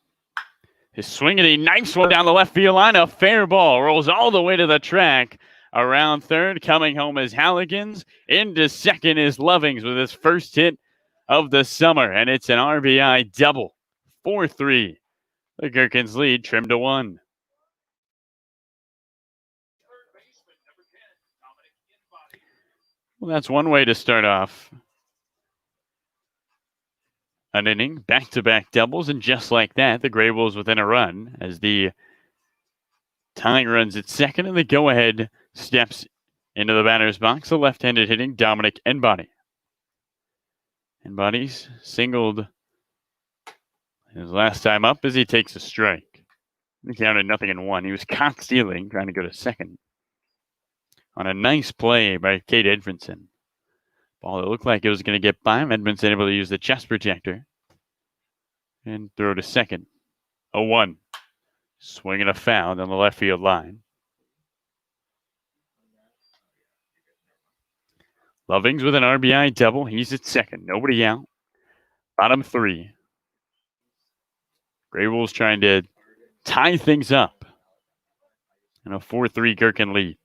His swing and a nice one down the left field line. A fair ball rolls all the way to the track. Around third, coming home is Halligans. Into second is Lovings with his first hit of the summer. And it's an RBI double. 4-3. The Gherkins lead trimmed to 1. Well, that's one way to start off an inning, back-to-back doubles, and just like that, the GreyWolves within a run as the tying runs at second, and the go-ahead steps into the batter's box. The left-handed hitting Dominic Embody. Embody's singled his last time up as he takes a strike. He counted 0-1. He was caught stealing, trying to go to second on a nice play by Kate Edfrinson. Ball that looked like it was going to get by him. Edmondson able to use the chest protector and throw to second. 0-1. Swing and a foul down the left field line. Lovings with an RBI double. He's at second. Nobody out. Bottom 3. GreyWolves trying to tie things up in a 4-3 Gherkin lead.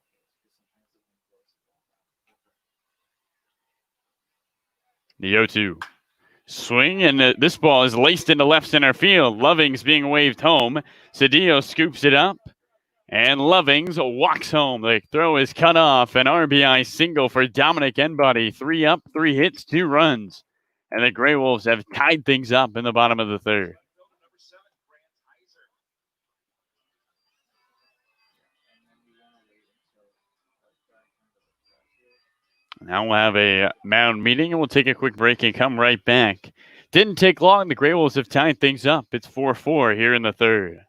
The 0-2. Swing, and this ball is laced into left center field. Lovings being waved home. Cedillo scoops it up, and Lovings walks home. The throw is cut off. An RBI single for Dominic Enbody. 3 up, 3 hits, 2 runs. And the GreyWolves have tied things up in the bottom of the 3rd. Now we'll have a mound meeting, and we'll take a quick break and come right back. Didn't take long. The GreyWolves have tied things up. It's 4-4 here in the 3rd.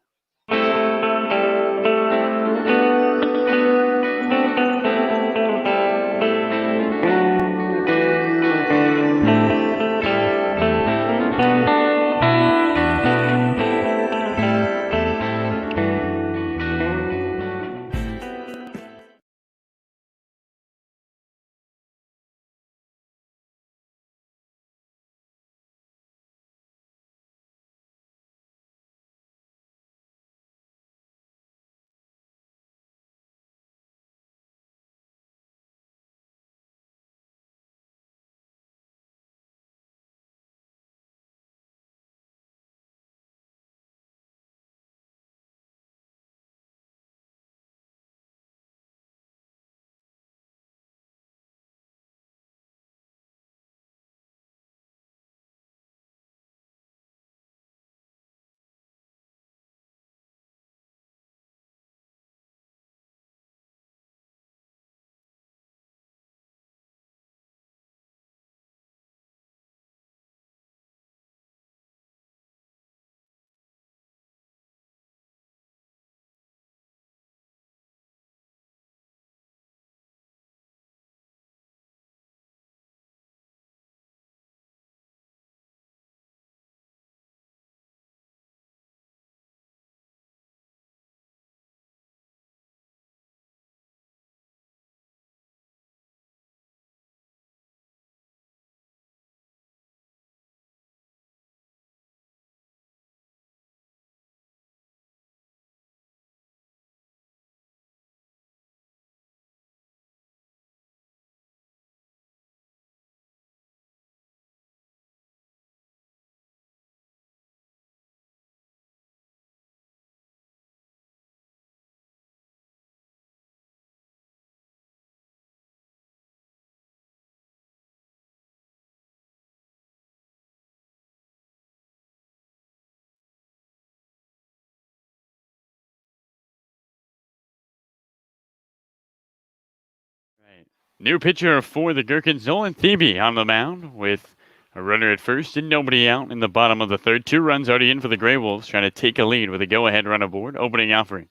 New pitcher for the Gherkins, Nolan Thebe on the mound with a runner at first and nobody out in the bottom of the 3rd. 2 runs already in for the GreyWolves, trying to take a lead with a go-ahead run aboard. Opening offering.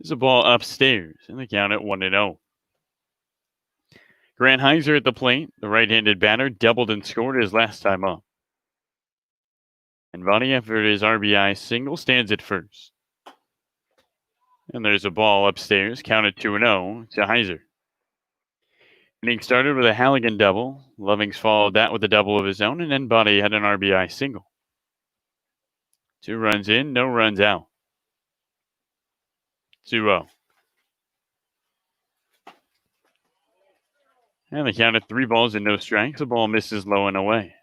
There's a ball upstairs, and the count at 1-0. Grant Heiser at the plate. The right-handed batter doubled and scored his last time up. And Bonnie, after his RBI single, stands at first. And there's a ball upstairs, counted 2-0 to Heiser. Inning started with a Halligan double. Lovings followed that with a double of his own, and then Buddy had an RBI single. 2 runs in, no runs out. 2-0. And the count at 3 balls and no strikes. The ball misses low and away.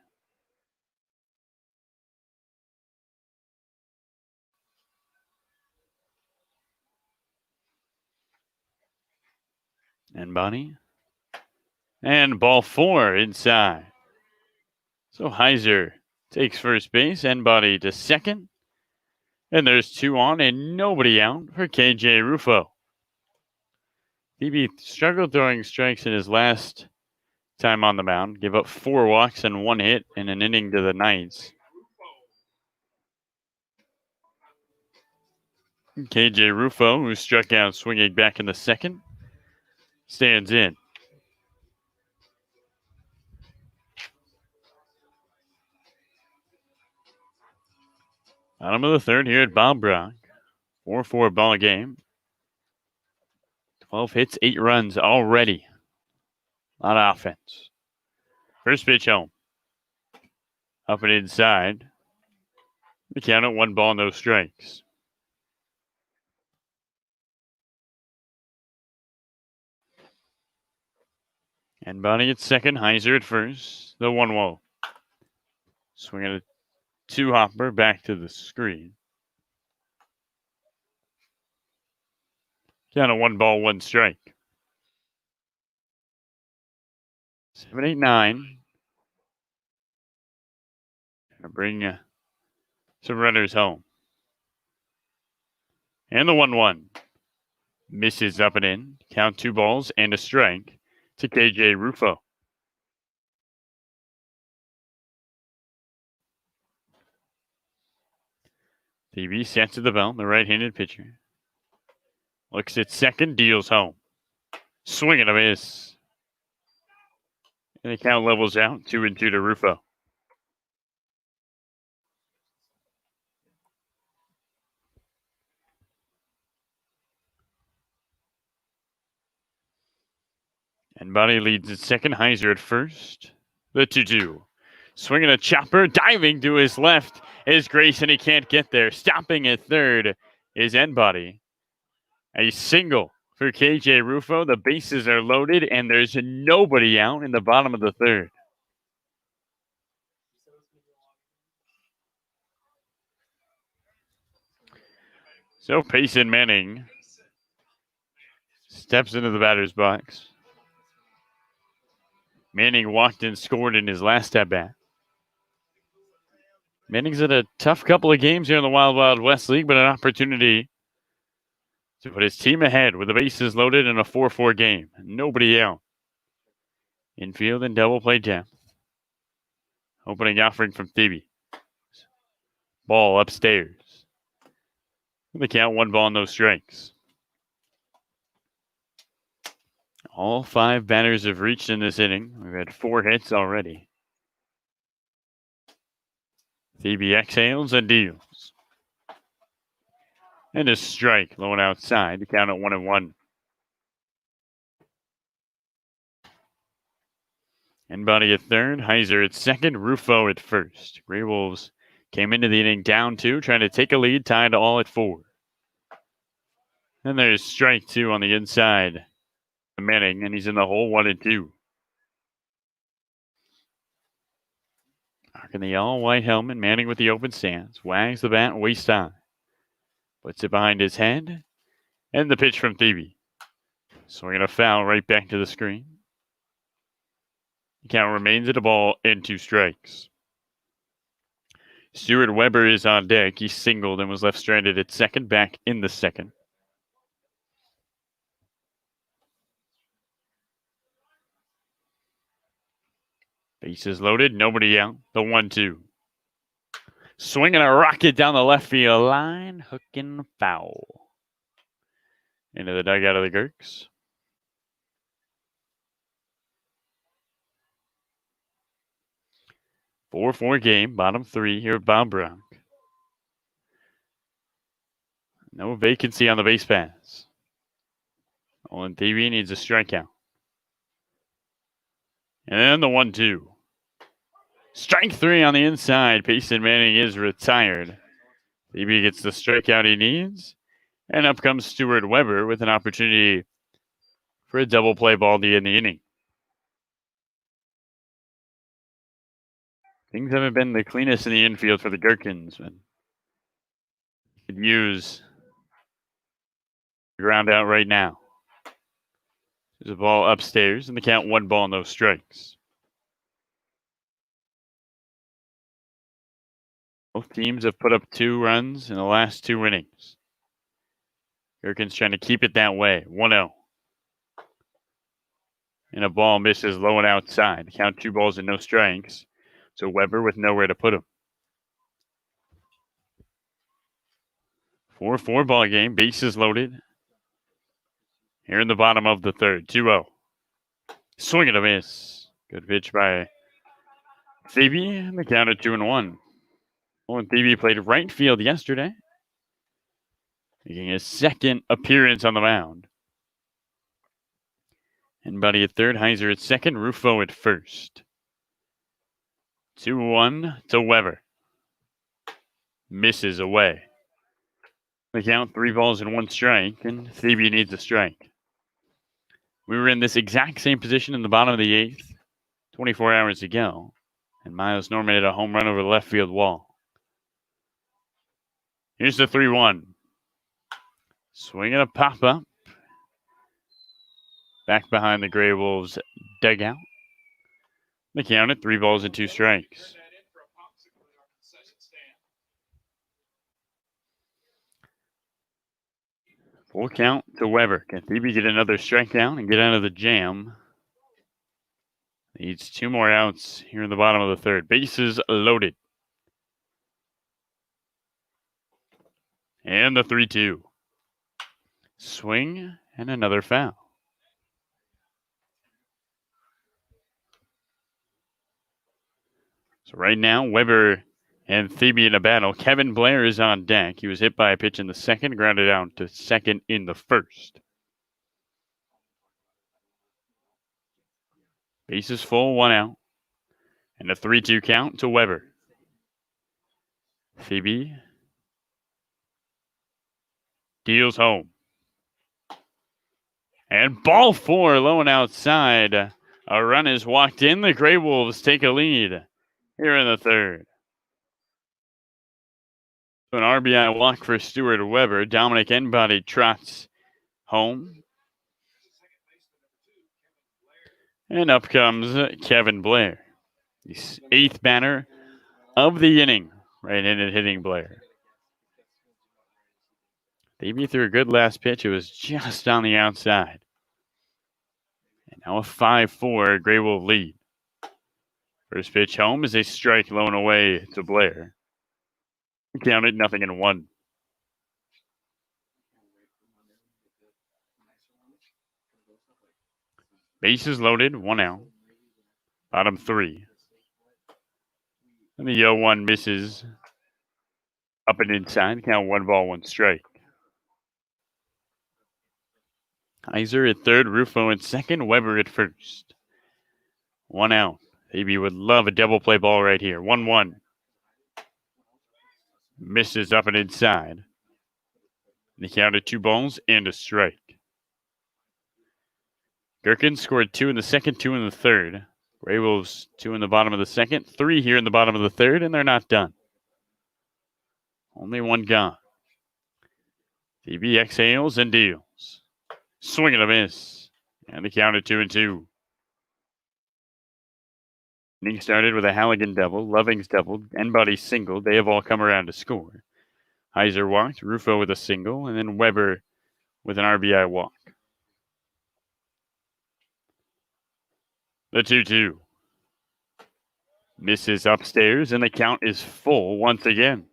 And Bonnie. And ball 4 inside. So Heiser takes first base, and Buddy to second. And there's 2 on and nobody out for KJ Rufo. Thebe struggled throwing strikes in his last time on the mound. Gave up 4 walks and 1 hit in an inning to the Knights. KJ Rufo, who struck out swinging back in the 2nd, stands in. Bottom of the third here at Bob Brock. 4-4 ball game. 12 hits, 8 runs already. A lot of offense. First pitch home. Up and inside. The count at 1 ball, no strikes. And Bonnie at second, Heiser at first. The 1-1. Swinging a 2-hopper back to the screen. Count at 1 ball, 1 strike. 7, 8, 9. Gonna bring some runners home. And the 1-1. Misses up and in. Count 2 balls and a strike to KJ Rufo. TV sets to the belt, the right-handed pitcher. Looks at second, deals home. Swing and a miss. And the count levels out, 2-2 to Rufo. And Bonnie leads at second, Heiser at first. The 2-2. Swinging a chopper, diving to his left is Grayson. He can't get there. Stopping at third is Enbody. A single for KJ Rufo. The bases are loaded, and there's nobody out in the bottom of the third. So Payson Manning steps into the batter's box. Manning walked and scored in his last at-bat. Manning's had a tough couple of games here in the Wild Wild West League, but an opportunity to put his team ahead with the bases loaded in a 4-4 game. Nobody out. Infield and double play depth. Opening offering from Thebe. Ball upstairs. The count, 1 ball, no strikes. All 5 batters have reached in this inning. We've had 4 hits already. Thebe exhales and deals. And a strike, low and outside. The count at 1-1. Enbody at third, Heiser at second, Rufo at first. GreyWolves came into the inning down 2, trying to take a lead, tied all at 4. And there's strike 2 on the inside. Manning, and he's in the hole, 1-2. Rocking the all-white helmet, Manning with the open stance. Wags the bat, waist high. Puts it behind his head. And the pitch from Thebe. Swinging a foul right back to the screen. The count remains at a ball and 2 strikes. Stuart Weber is on deck. He singled and was left stranded at second, back in the second. Bases loaded, nobody out. The 1-2. Swinging a rocket down the left field line. Hooking foul. Into the dugout of the Gherkins. A 4-4 game, bottom 3 here at Bob Brock. No vacancy on the base pass. Olin Thebe needs a strikeout. And then the 1-2. Strike 3 on the inside. Payson Manning is retired. Thebe gets the strikeout he needs. And up comes Stuart Weber with an opportunity for a double play ball to end the inning. Things haven't been the cleanest in the infield for the Gherkins. But could use the ground out right now. There's a ball upstairs, and the count 1 ball, no strikes. Both teams have put up 2 runs in the last 2 innings. Gherkins trying to keep it that way. 1-0. And a ball misses low and outside. Count 2 balls and no strikes. So Weber with nowhere to put him. 4-4 ball game. Bases loaded. Here in the bottom of the third. 2-0. Swing and a miss. Good pitch by Thebe. And the count at 2-1. Owen Thebe played right field yesterday, making his second appearance on the mound. And Buddy at third, Heiser at second, Rufo at first. 2-1 to Weber. Misses away. The count, 3 balls and 1 strike, and Thebe needs a strike. We were in this exact same position in the bottom of the 8th 24 hours ago, and Miles Norman hit a home run over the left field wall. Here's the 3-1. Swing and a pop-up. Back behind the GreyWolves dugout. The count at 3 balls and 2 strikes. Full count to Weber. Can Thebe get another strikeout and get out of the jam? Needs 2 more outs here in the bottom of the 3rd. Bases loaded. And the 3-2. Swing and another foul. So right now, Weber and Thebe in a battle. Kevin Blair is on deck. He was hit by a pitch in the 2nd, grounded out to 2nd in the 1st. Bases full, 1 out. And a 3-2 count to Weber. Thebe deals home. And ball 4, low and outside. A run is walked in. The GreyWolves take a lead here in the 3rd. An RBI walk for Stuart Weber. Dominic Enbody trots home. And up comes Kevin Blair. The 8th batter of the inning. Right-handed hitting Blair. Thebe threw a good last pitch. It was just on the outside. And now a 5-4 GreyWolf lead. First pitch home is a strike low and away to Blair. Counted 0-1. Bases loaded, 1 out. Bottom 3. And the 0-1 misses up and inside. Count 1 ball, 1 strike. Heiser at 3rd, Rufo at 2nd, Weber at 1st. 1 out. Thebe would love a double play ball right here. 1-1. Misses up and inside. The count at 2 balls and a strike. Gherkins scored 2 in the 2nd, 2 in the 3rd. GreyWolves 2 in the bottom of the 2nd, 3 here in the bottom of the 3rd, and they're not done. Only 1 gone. Thebe exhales and deals. Swing and a miss. And the count at 2-2. Inning started with a Halligan double, Lovings double, Enbody single. They have all come around to score. Heiser walked, Rufo with a single, and then Weber with an RBI walk. The 2-2. Misses upstairs, and the count is full once again.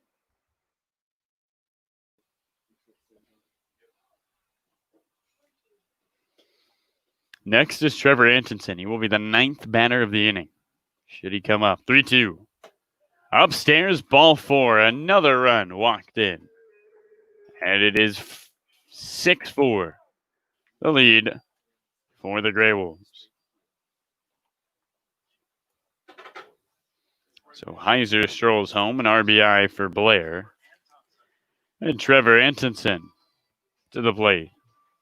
Next is Trevor Antonsen. He will be the 9th batter of the inning. Should he come up? 3-2. Upstairs, ball 4. Another run walked in. And it is 6-4. The lead for the GreyWolves. So Heiser strolls home, an RBI for Blair. And Trevor Antonsen to the plate.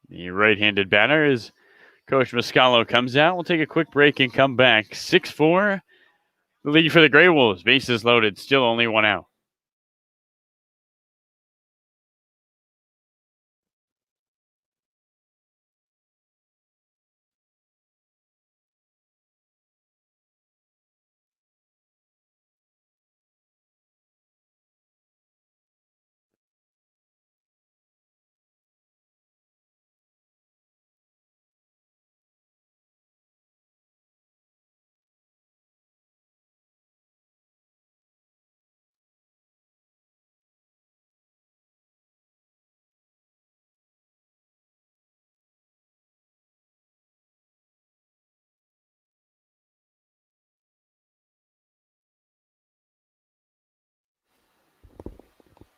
The right-handed batter is Coach Muscalo comes out. We'll take a quick break and come back. 6-4. The lead for the GreyWolves. Bases loaded. Still only 1 out.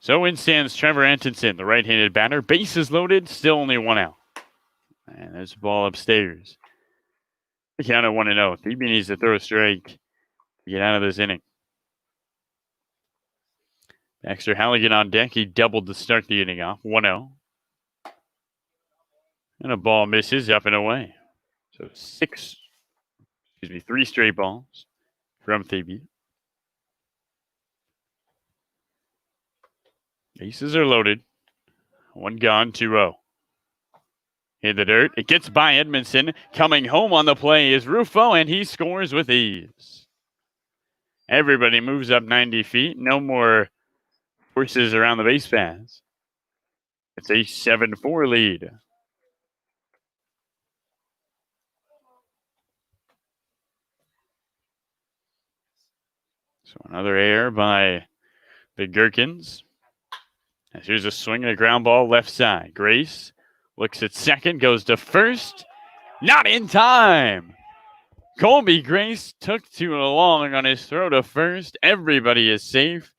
So in stands Trevor Antonsen, the right-handed batter. Bases loaded, still only 1 out. And there's a ball upstairs. The count at 1-0. Thebe needs to throw a strike to get out of this inning. Baxter Halligan on deck. He doubled to start the inning off. 1-0. And a ball misses up and away. So 3 straight balls from Thebe. Bases are loaded. 1 gone, 2-0. Hit the dirt. It gets by Edmondson. Coming home on the play is Rufo, and he scores with ease. Everybody moves up 90 feet. No more forces around the base paths. It's a 7-4 lead. So another error by the Gherkins. As here's a swing and a ground ball left side. Grace looks at second, goes to first. Not in time. Colby Grace took too long on his throw to first. Everybody is safe.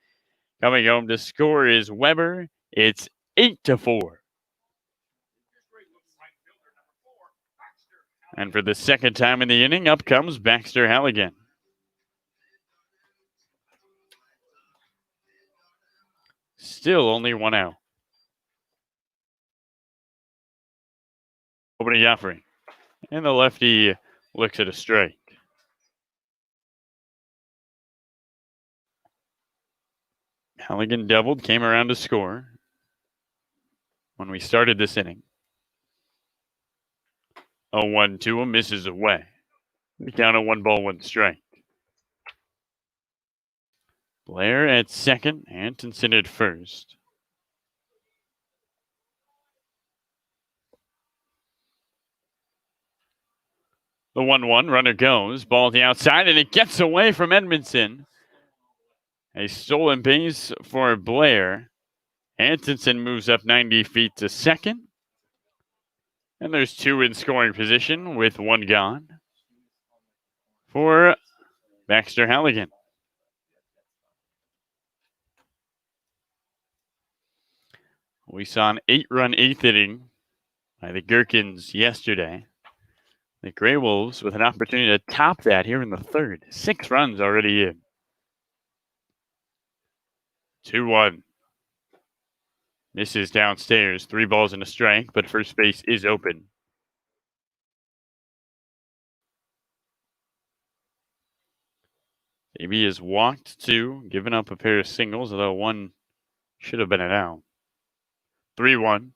Coming home to score is Weber. It's 8-4. And for the second time in the inning, up comes Baxter Halligan. Still only 1 out. Opening offering. And the lefty looks at a strike. Halligan doubled, came around to score when we started this inning. 0-1 to him, misses away. We down to 1 ball, 1 strike. Blair at second, Antonsen at first. The 1-1, runner goes, ball to the outside, and it gets away from Edmondson. A stolen base for Blair. Antonsen moves up 90 feet to second. And there's 2 in scoring position with 1 gone for Baxter Halligan. We saw an 8-run 8th inning by the Gherkins yesterday. The GreyWolves with an opportunity to top that here in the 3rd. 6 runs already in. 2-1. Misses downstairs. 3 balls and a strike, but first base is open. Maybe has walked 2, given up a pair of singles, although 1 should have been an out. 3-1.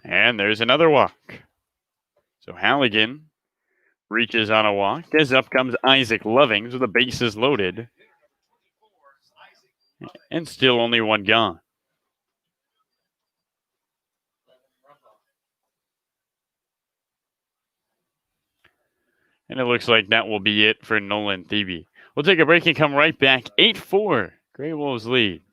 And there's another walk. So Halligan reaches on a walk. As up comes Isaac Lovings with the bases loaded. And still only 1 gone. And it looks like that will be it for Nolan Thebe. We'll take a break and come right back. 8-4. GreyWolves lead.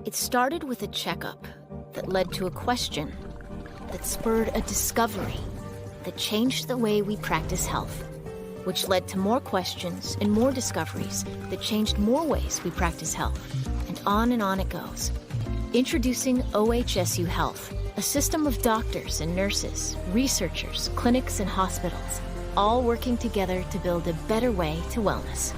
It started with a checkup that led to a question that spurred a discovery that changed the way we practice health, which led to more questions and more discoveries that changed more ways we practice health. And on it goes. Introducing OHSU Health, a system of doctors and nurses, researchers, clinics, and hospitals, all working together to build a better way to wellness.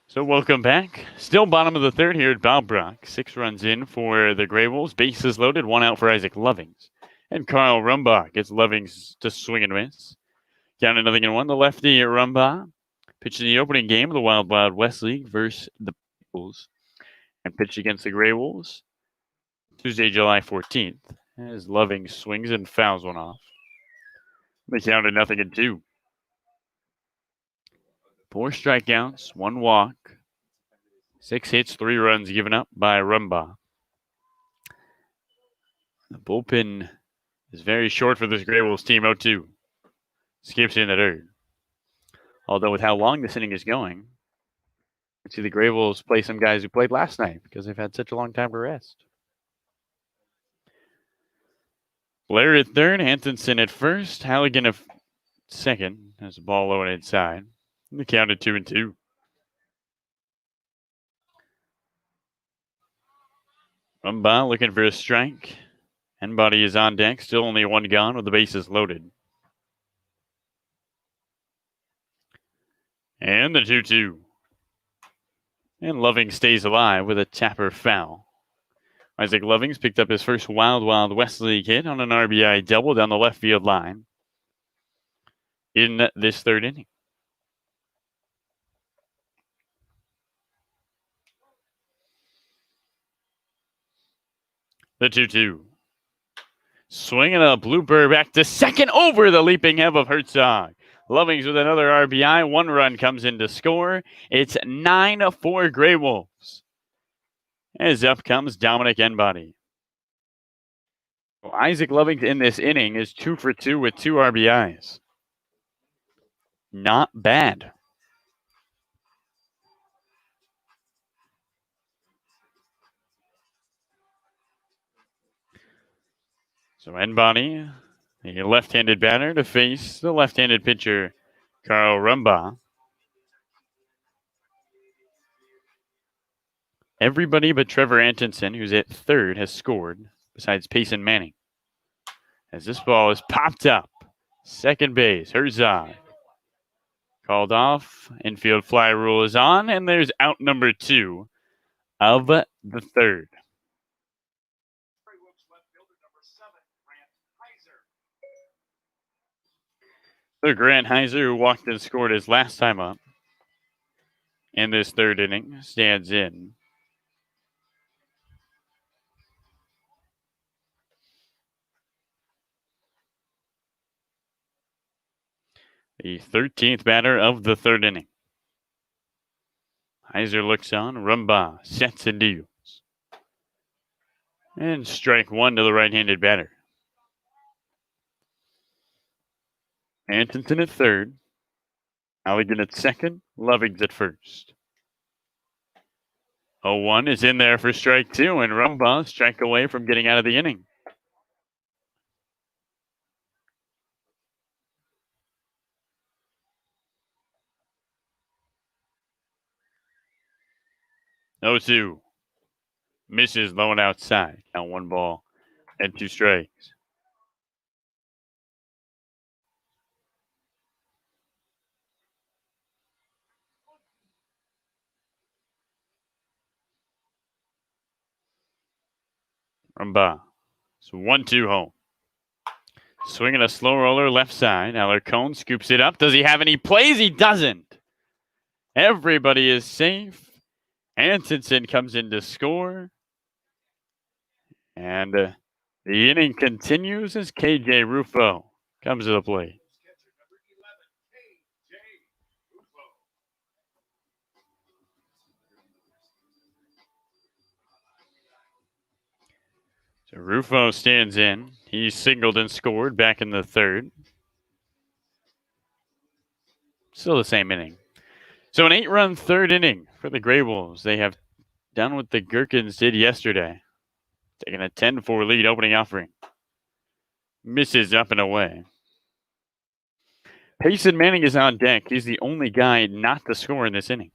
So welcome back. Still bottom of the third here at Bob Brock. 6 runs in for the GreyWolves. Bases loaded. 1 out for Isaac Lovings. And Carl Rumbaugh gets Lovings to swing and miss. Down to 0-1. The lefty Rumbaugh pitched in the opening game of the Wild Wild West League versus the Bulls. And pitched against the GreyWolves Tuesday, July 14th. As Lovings swings and fouls one off. They count to 0-2. 4 strikeouts, 1 walk, 6 hits, 3 runs given up by Rumbaugh. The bullpen is very short for this GreyWolves team. 0-2. Skips in the dirt. Although with how long this inning is going, let's see the GreyWolves play some guys who played last night because they've had such a long time to rest. Blair at third, Hansenson at first, Halligan at second. There's a ball low and inside. And the count at 2-2. Rumbaugh looking for a strike. Enbody is on deck. Still only 1 gone with the bases loaded. And the 2-2. And Loving stays alive with a tapper foul. Isaac Lovings picked up his first Wild Wild West League hit on an RBI double down the left field line in this third inning. The 2-2. Swinging a blooper back to second over the leaping head of Herzog. Lovings with another RBI. 1 run comes in to score. It's 9-4 GreyWolves. As up comes Dominic Enbody. Well, Isaac Lovings in this inning is 2 for 2 with 2 RBIs. Not bad. So Enbody, the left-handed batter, to face the left-handed pitcher, Carl Rumbaugh. Everybody but Trevor Antonsen, who's at third, has scored, besides Payson Manning. As this ball is popped up. Second base, Herzog. Called off. Infield fly rule is on, and there's out number 2 of the third. So Grant Heiser, who walked and scored his last time up in this third inning, stands in. The 13th batter of the third inning. Heiser looks on. Rumbaugh sets and deals. And strike 1 to the right-handed batter. Antonsen at third. Halligan at second. Lovings at first. 0-1 is in there for strike 2, and Rumbaugh strike away from getting out of the inning. No 2. Misses low and outside. Count 1 ball and 2 strikes. Rumbaugh. So 1-2 home. Swinging a slow roller left side. Alarcon scoops it up. Does he have any plays? He doesn't. Everybody is safe. Antonsen comes in to score. And the inning continues as KJ Rufo comes to the plate. So Rufo stands in. He singled and scored back in the third. Still the same inning. So an 8-run third inning for the GreyWolves. They have done what the Gherkins did yesterday. Taking a 10-4 lead opening offering. Misses up and away. Payson Manning is on deck. He's the only guy not to score in this inning.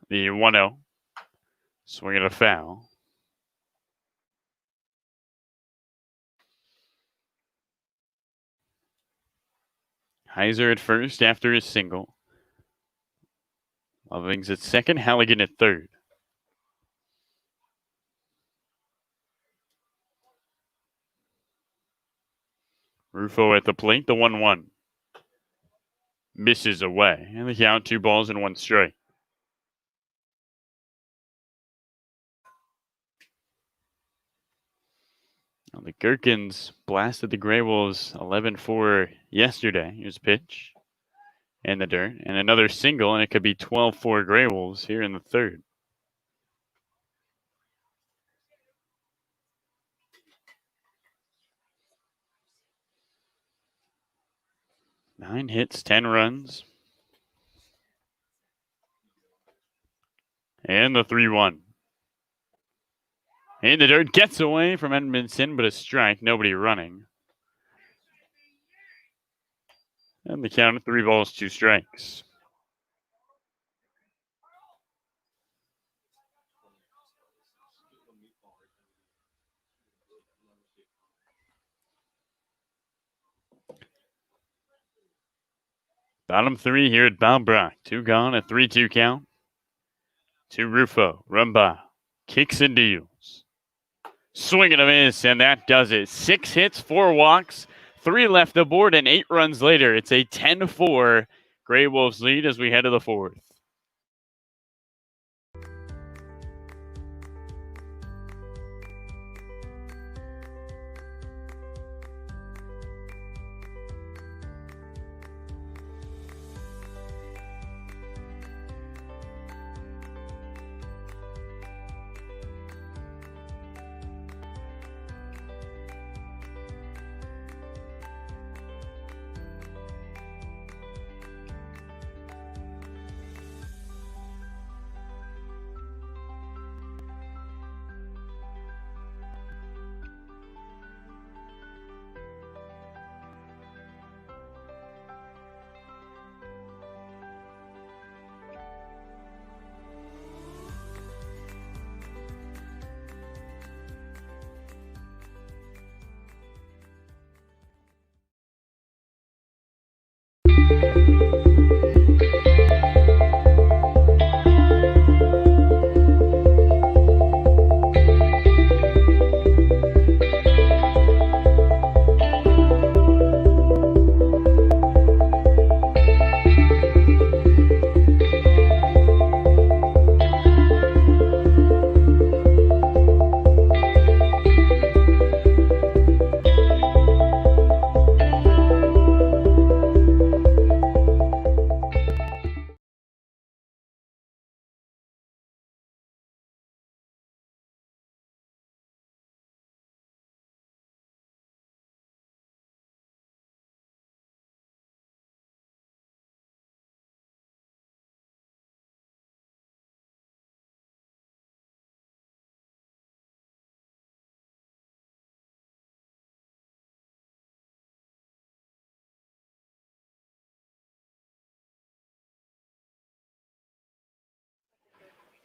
The 1-0. Swing and a foul. Heiser at first after his single. Loving's at second. Halligan at third. Rufo at the plate. The 1-1. Misses away. And the count 2 balls and 1 strike. Now the Gherkins blasted the GreyWolves 11-4 yesterday. Here's a pitch. And the dirt. And another single, and it could be 12-4 GreyWolves here in the third. Nine hits, 10 runs. And the 3-1. And the dirt gets away from Edmondson, but a strike. Nobody running. And the count of 3 balls, 2 strikes. Bottom 3 here at Bob Brock. 2 gone, a 3-2 count. To Rufo. Rumba. Kicks and deals. Swing and a miss, and that does it. 6 hits, 4 walks, 3 left the board, and 8 runs later. It's a 10-4 GreyWolves lead as we head to the 4th.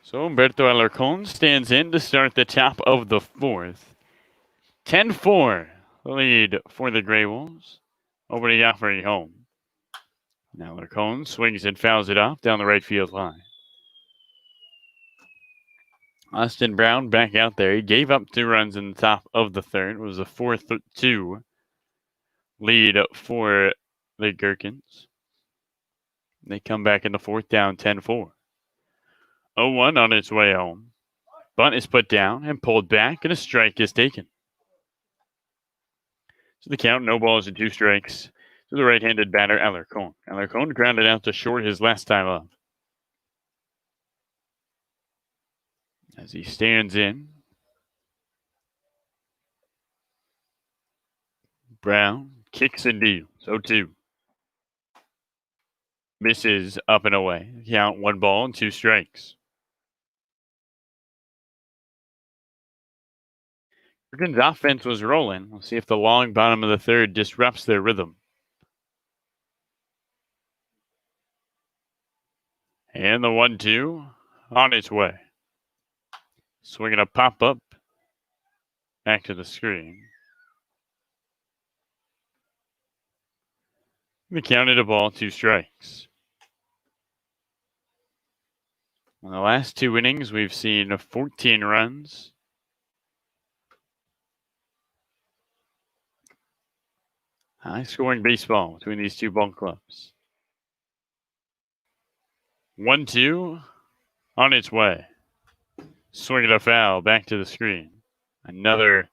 So Humberto Alarcón stands in to start the top of the 4th. 10-4 lead for the GreyWolves. Opening offering home. Now Alarcón swings and fouls it off down the right field line. Austin Brown back out there. He gave up 2 runs in the top of the 3rd. It was a 4-2 lead for the Gherkins. They come back in the 4th down 10-4. 0-1 on its way home. Bunt is put down and pulled back, and a strike is taken. So the count, no balls and 2 strikes to the right-handed batter, Alarcón. Alarcón grounded out to short his last time up. As he stands in. Brown kicks and deals. 0-2. Misses up and away. Count 1 ball and 2 strikes. Gherkins' offense was rolling. We'll see if the long bottom of the third disrupts their rhythm. And the 1-2 on its way. Swinging a pop-up back to the screen. We counted a ball, 2 strikes. In the last 2 innings, we've seen 14 runs. High-scoring baseball between these two ball clubs. 1-2 on its way. Swinging a foul back to the screen. Another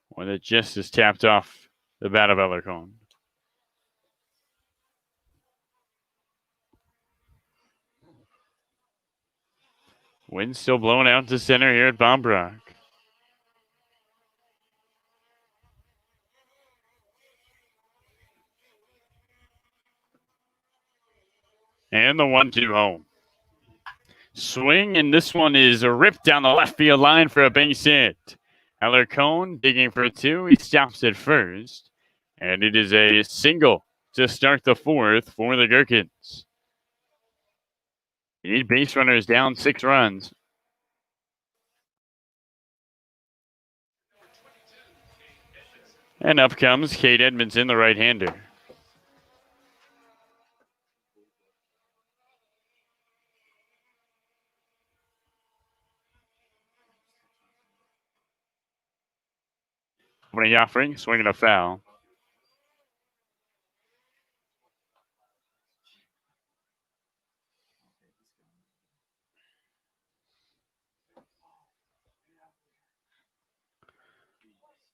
one that just is tapped off the bat of Gherkins. Wind still blowing out to center here at Bombrock. And the 1-2 home. Swing, and this one is ripped down the left field line for a base hit. Gherkins digging for 2. He stops at first. And it is a single to start the 4th for the Gherkins. You need base runners down 6 runs. And up comes Kate Edmondson, the right-hander. Opening offering, swinging a foul.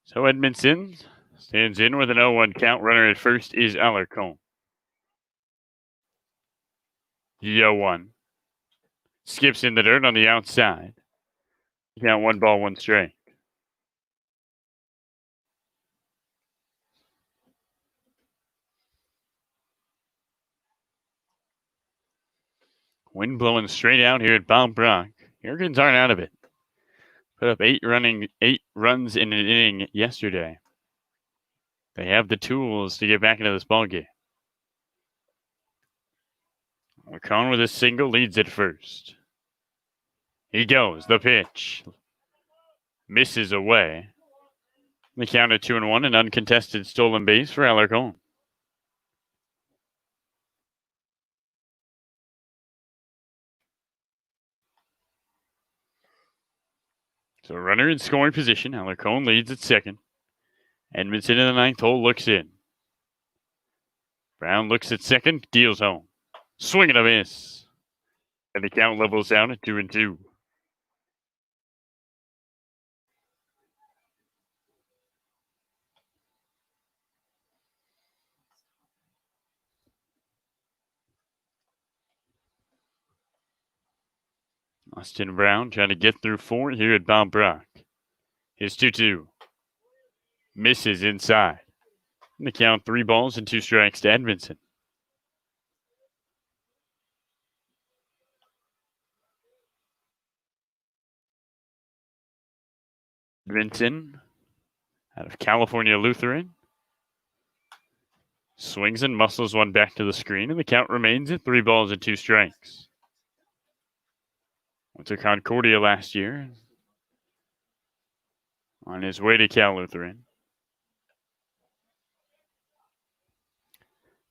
So Edmondson stands in with an 0-1 count. Runner at first is Gherkins. The 0-1. Skips in the dirt on the outside. Count 1 ball, 1 strike. Wind blowing straight out here at Bombrock. Gherkins aren't out of it. Put up 8 runs in an inning yesterday. They have the tools to get back into this ballgame. Gherkins with a single leads at first. He goes. The pitch. Misses away. The count at 2-1, an uncontested stolen base for Gherkins. So runner in scoring position. Gherkins leads at second. Edmondson in the 9th hole looks in. Brown looks at second, deals home. Swing and a miss. And the count levels out at 2-2. Austin Brown trying to get through 4 here at Bombrock. Here's 2-2. Misses inside. And the count 3 balls and 2 strikes to Edmondson. Edmondson out of California Lutheran. Swings and muscles one back to the screen, and the count remains at 3 balls and 2 strikes. Went to Concordia last year. On his way to Cal Lutheran.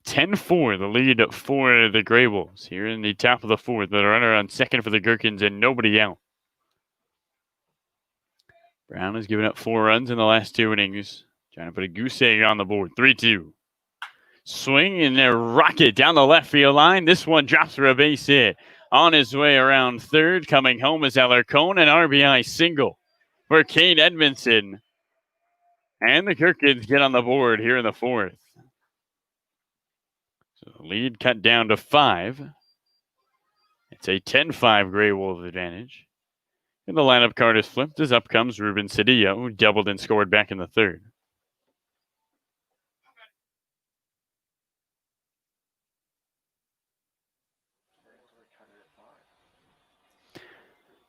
10-4, the lead for the GreyWolves here in the top of the 4th. The runner on second for the Gherkins and nobody out. Brown has given up 4 runs in the last 2 innings. Trying to put a goose egg on the board. 3-2. Swing and a rocket down the left field line. This one drops for a base hit. On his way around third, coming home is Gherkins, an RBI single for Kate Edmondson. And the Gherkins get on the board here in the 4th. So the lead cut down to 5. It's a 10-5 GreyWolves advantage. And the lineup card is flipped as up comes Ruben Cedillo, who doubled and scored back in the 3rd.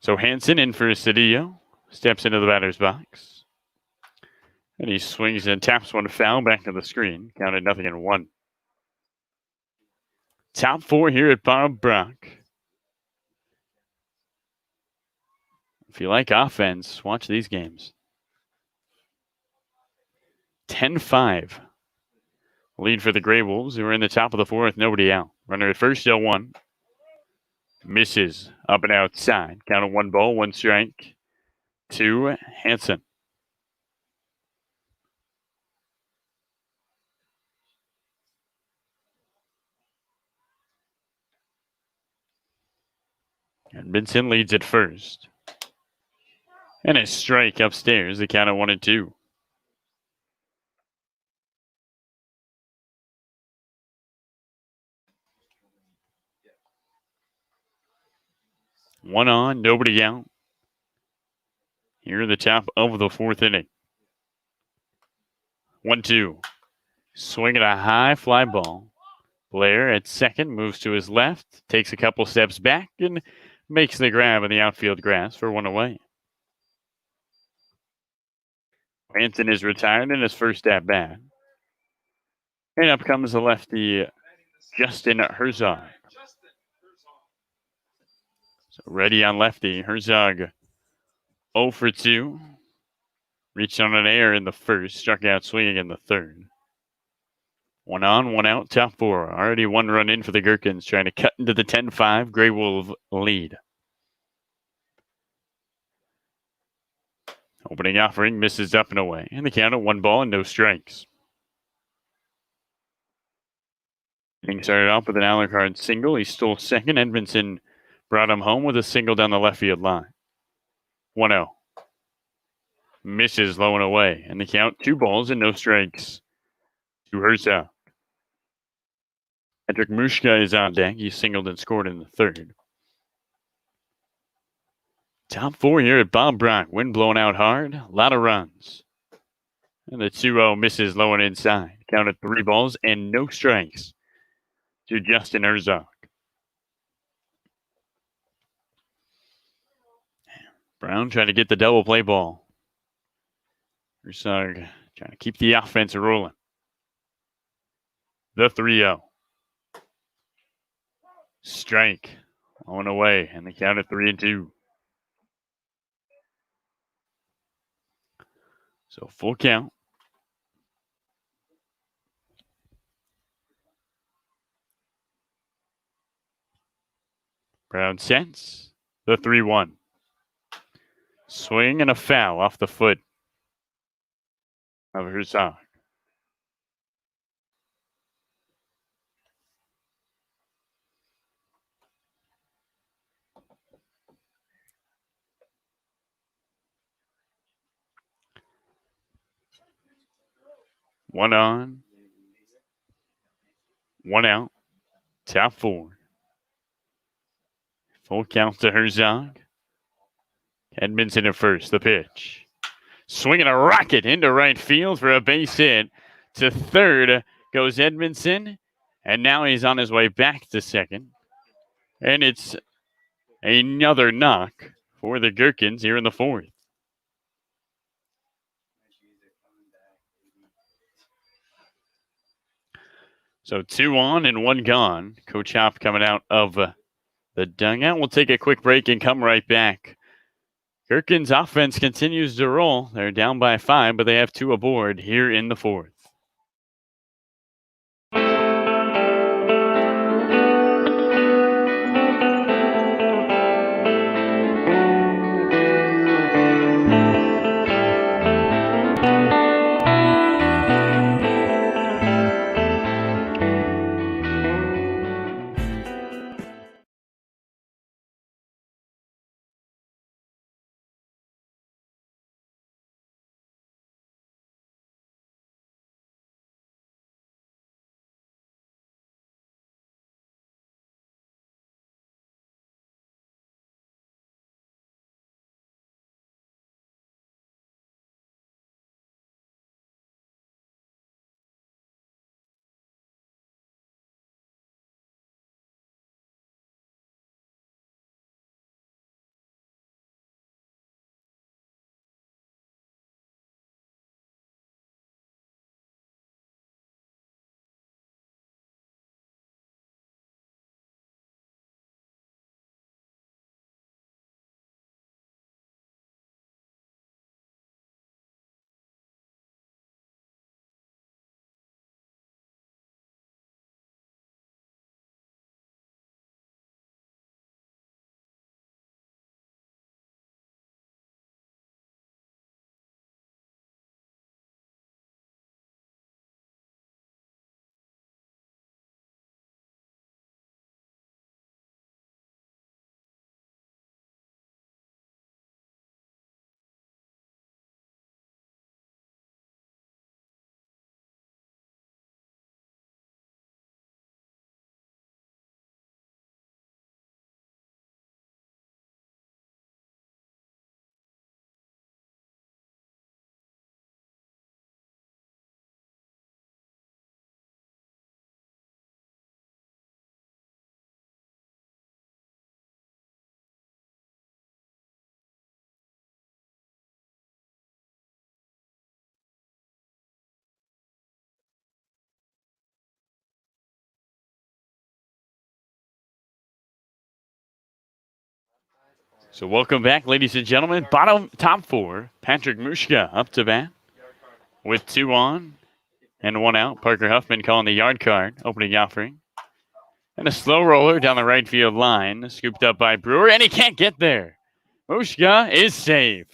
So Hansen in for Cedillo. Steps into the batter's box. And he swings and taps one foul back to the screen. Counted 0-1. Top 4 here at Bob Brock. If you like offense, watch these games. 10-5. Lead for the GreyWolves, who are in the top of the 4th, nobody out. Runner at first, 0-1. Misses up and outside. Count of 1 ball, 1 strike to Hansen. And Benson leads at first. And a strike upstairs. The count of 1-2. One on, nobody out. Here at the top of the 4th inning. 1-2. Swinging a high fly ball. Blair at second moves to his left, takes a couple steps back, and makes the grab in the outfield grass for 1 away. Hansen is retired in his first at bat. And up comes the lefty, Justin Herzog. So ready on lefty. Herzog 0 for 2. Reached on an error in the first, struck out swinging in the third. 1 on, 1 out, top 4. Already 1 run in for the Gherkins, trying to cut into the 10-5 GreyWolves lead. Opening offering misses up and away. And the count at 1 ball and no strikes. Inning started off with an Alucard single. He stole second. Edmondson brought him home with a single down the left field line. 1-0. Misses low and away. And the count 2 balls and no strikes to Herzog. Patrick Mushka is on deck. He singled and scored in the third. Top 4 here at Bob Brock. Wind blowing out hard. A lot of runs. And the 2-0 misses low and inside. Counted 3 balls and no strikes to Justin Herzog. Brown trying to get the double play ball. Herzog trying to keep the offense rolling. The 3-0. Strike. On away. And the count at 3-2. So full count. Brown sets. The 3-1. Swing and a foul off the foot of Herzog. One on. 1 out. Top 4. Full count to Herzog. Edmondson at first. The pitch. Swinging a rocket into right field for a base hit. To third goes Edmondson. And now he's on his way back to second. And it's another knock for the Gherkins here in the 4th. So 2 on and 1 gone. Coach Hopp coming out of the dugout. We'll take a quick break and come right back. Gherkins offense continues to roll. They're down by 5, but they have 2 aboard here in the 4th. So welcome back, ladies and gentlemen. Top 4, Patrick Mushka up to bat with 2 on and 1 out. Parker Huffman calling the yard card, opening offering. And a slow roller down the right field line, scooped up by Brewer, and he can't get there. Mushka is safe.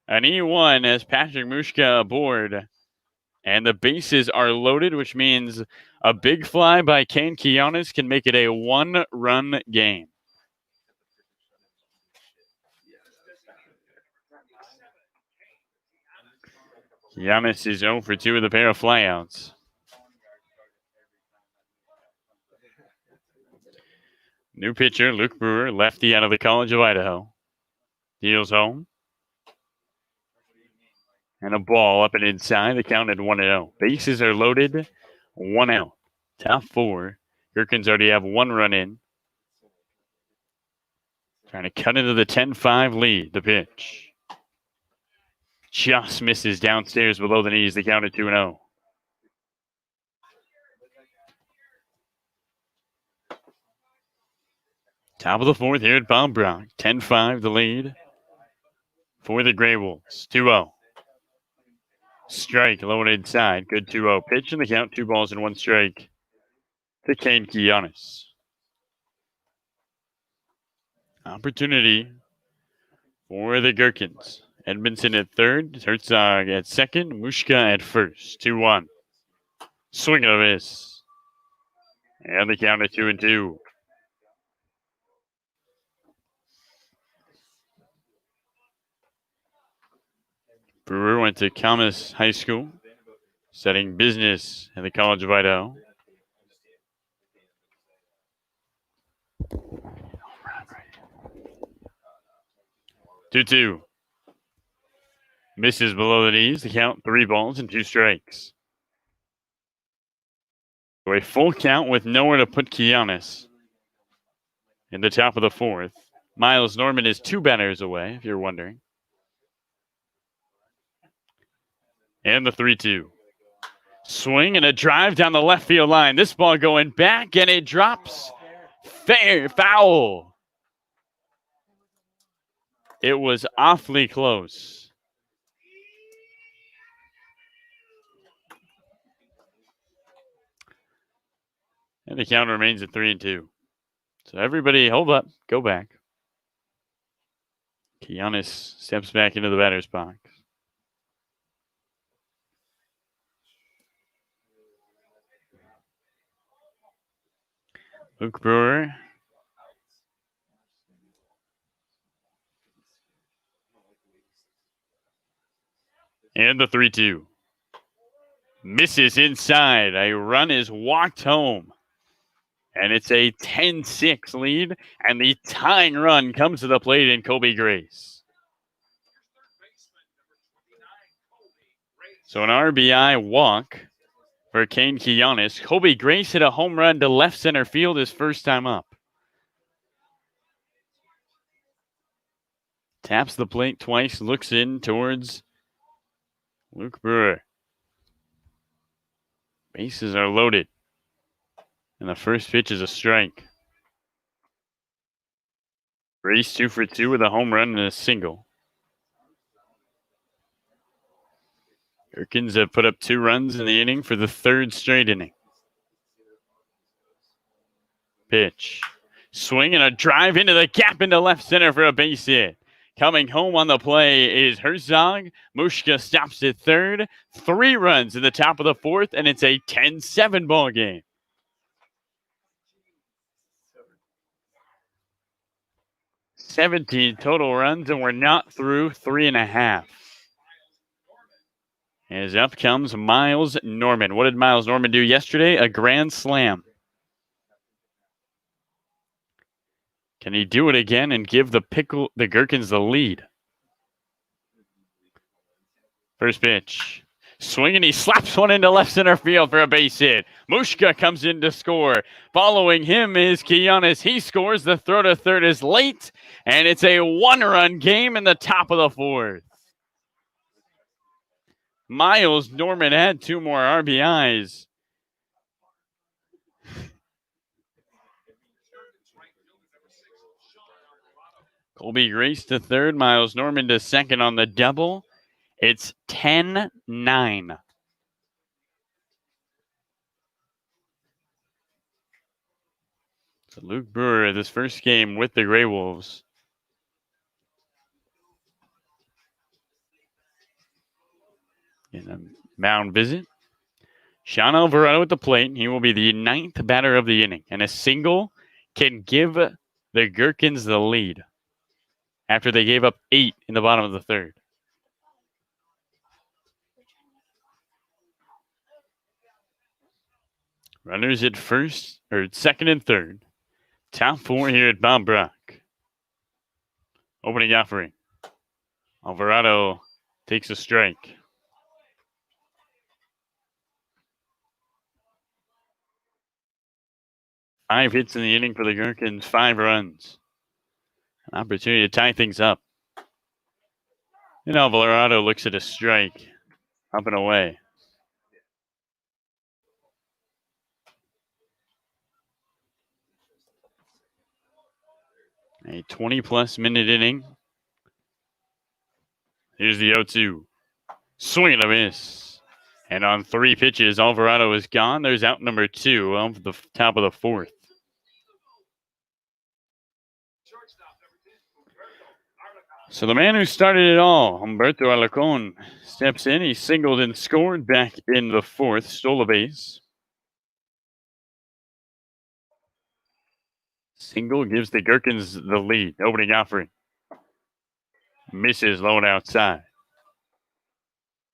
An E1 as Patrick Mushka aboard. And the bases are loaded, which means a big fly by Kane Quiñones can make it a 1-run game. Quiñones is 0 for 2 with a pair of flyouts. New pitcher, Luke Brewer, lefty out of the College of Idaho. Deals home. And a ball up and inside. The count at 1-0. Bases are loaded. 1 out. Top 4. Gherkins already have 1 run in. Trying to cut into the 10-5 lead. The pitch. Just misses downstairs below the knees. The count at 2-0. Top of the 4th here at Bob Brown. 10-5 the lead for the GreyWolves. 2-0. Strike low and inside. Good 2-0 pitch in the count. 2 balls and 1 strike to Kane Quiñones. Opportunity for the Gherkins. Edmondson at third. Herzog at second. Mushka at first. 2-1. Swing and a miss. And the count at 2-2. Brewer went to Camas High School, studying business at the College of Idaho. Two. Misses below the knees. The count 3 balls and 2 strikes. So a full count with nowhere to put Quiñones in the top of the 4th. Miles Norman is 2 batters away, if you're wondering. And the 3-2. Swing and a drive down the left field line. This ball going back, and it drops foul. It was awfully close. And the count remains at 3-2. So everybody hold up, go back. Quiñones steps back into the batter's box. Luke Brewer. And the 3-2. Misses inside. A run is walked home. And it's a 10-6 lead. And the tying run comes to the plate in Colby Grace. So an RBI walk for Kane Quiñones. Colby Grace hit a home run to left center field his first time up. Taps the plate twice, looks in towards Luke Brewer. Bases are loaded. And the first pitch is a strike. Grace 2 for 2 with a home run and a single. Gherkins have put up 2 runs in the inning for the 3rd straight inning. Pitch. Swing and a drive into the gap into left center for a base hit. Coming home on the play is Herzog. Mushka stops at 3rd. 3 runs in the top of the 4th, and it's a 10-7 ball game. $17 total runs, and we're not through 3.5. As up comes Miles Norman. What did Miles Norman do yesterday? A grand slam. Can he do it again and give the Gherkins the lead? First pitch. Swing and he slaps one into left center field for a base hit. Mushka comes in to score. Following him is Quiñones. He scores. The throw to 3rd is late, and it's a 1-run game in the top of the 4th. Miles Norman had 2 more RBIs. Colby Grace to third. Miles Norman to second on the double. It's 10-9. So Luke Brewer, this first game with the GreyWolves. In a mound visit. Sean Alvarado at the plate. He will be the 9th batter of the inning. And a single can give the Gherkins the lead after they gave up 8 in the bottom of the third. Runners at first, or second and third. Top 4 here at Bob Brock. Opening offering. Alvarado takes a strike. Five hits in the inning for the Gherkins, 5 runs. An opportunity to tie things up. And Alvarado looks at a strike, up and away. A 20-plus minute inning. Here's the 0-2. Swing and a miss. And on 3 pitches, Alvarado is gone. There's out number 2 of the top of the 4th. So the man who started it all, Humberto Alarcon, steps in. He singled and scored back in the 4th, stole a base. Single gives the Gherkins the lead. Opening offering. Misses low and outside.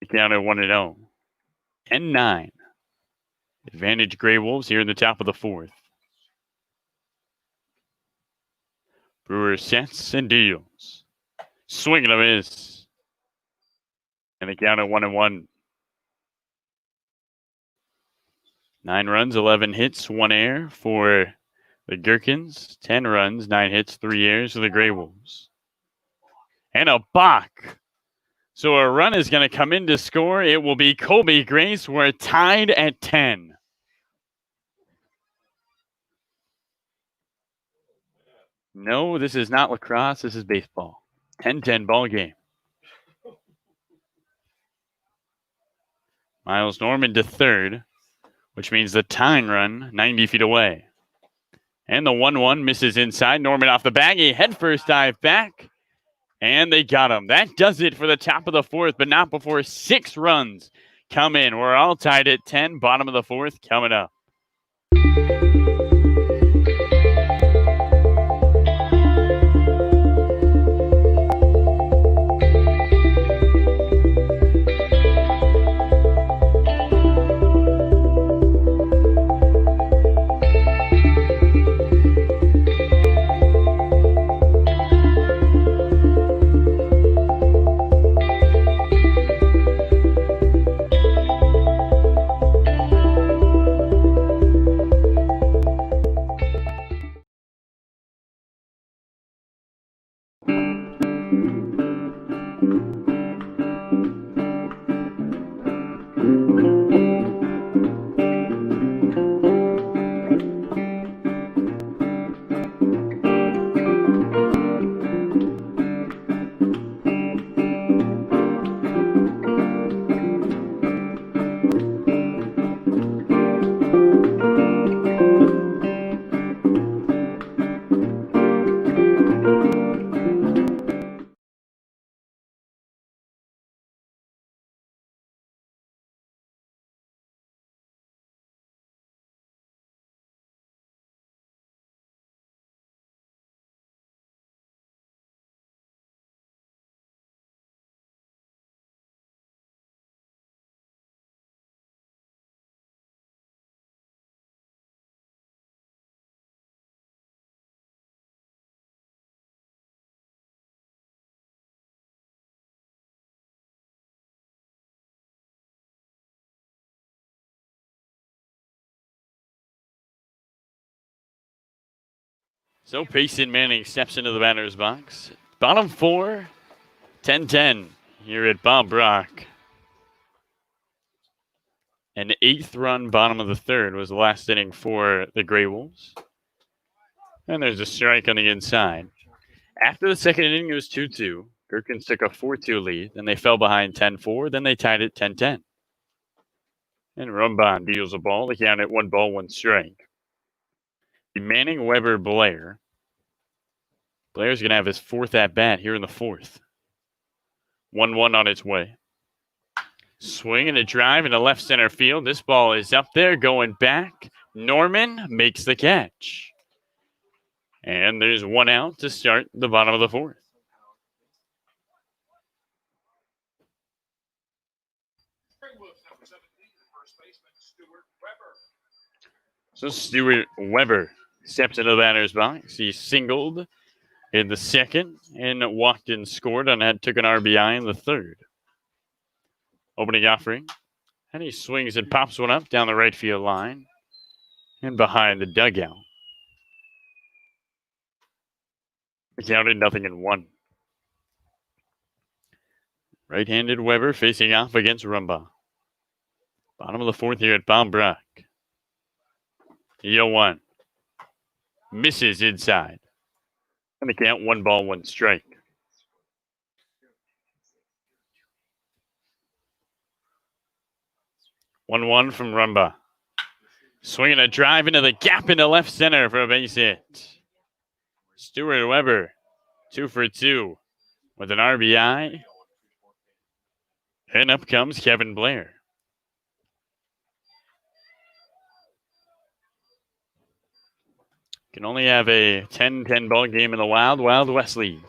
The count at 1-0. 10-9. Advantage GreyWolves here in the top of the 4th. Brewer sets and deals. Swing and a miss. And the count at 1-1. 9 runs, 11 hits, 1 error for the Gherkins. 10 runs, 9 hits, 3 errors for the GreyWolves. And a balk. So a run is going to come in to score. It will be Colby Grace. We're tied at 10. No, this is not lacrosse. This is baseball. 10-10 ball game. Miles Norman to third, which means the tying run 90 feet away. And the 1-1 misses inside. Norman off the bag. A headfirst dive back. And they got him. That does it for the top of the 4th, but not before 6 runs come in. We're all tied at 10. Bottom of the 4th coming up. So Payson Manning steps into the batter's box. Bottom 4, 10-10 here at Bob Brock. An 8th run bottom of the 3rd was the last inning for the GreyWolves. And there's a strike on the inside. After the second inning, it was 2-2. Gherkins took a 4-2 lead. Then they fell behind 10-4. Then they tied it 10-10. And Rumban deals a ball. They count it 1 ball, 1 strike. Manning, Weber, Blair. Blair's going to have his 4th at-bat here in the 4th. 1-1 on its way. Swing and a drive into left center field. This ball is up there, going back. Norman makes the catch. And there's 1 out to start the bottom of the 4th. So Stuart Weber steps into the batter's box. He singled in the 2nd and walked and scored and took an RBI in the 3rd. Opening offering. And he swings and pops one up down the right field line and behind the dugout. Counted 0-1. Right-handed Weber facing off against Rumba. Bottom of the 4th here at Bombrock. 0-1. Misses inside. And the count 1 ball, 1 strike. One from Rumba. Swinging a drive into the gap into left center for a base hit. Stuart Weber, 2 for 2 with an RBI. And up comes Kevin Blair. Can only have a 10-10 ball game in the Wild West League.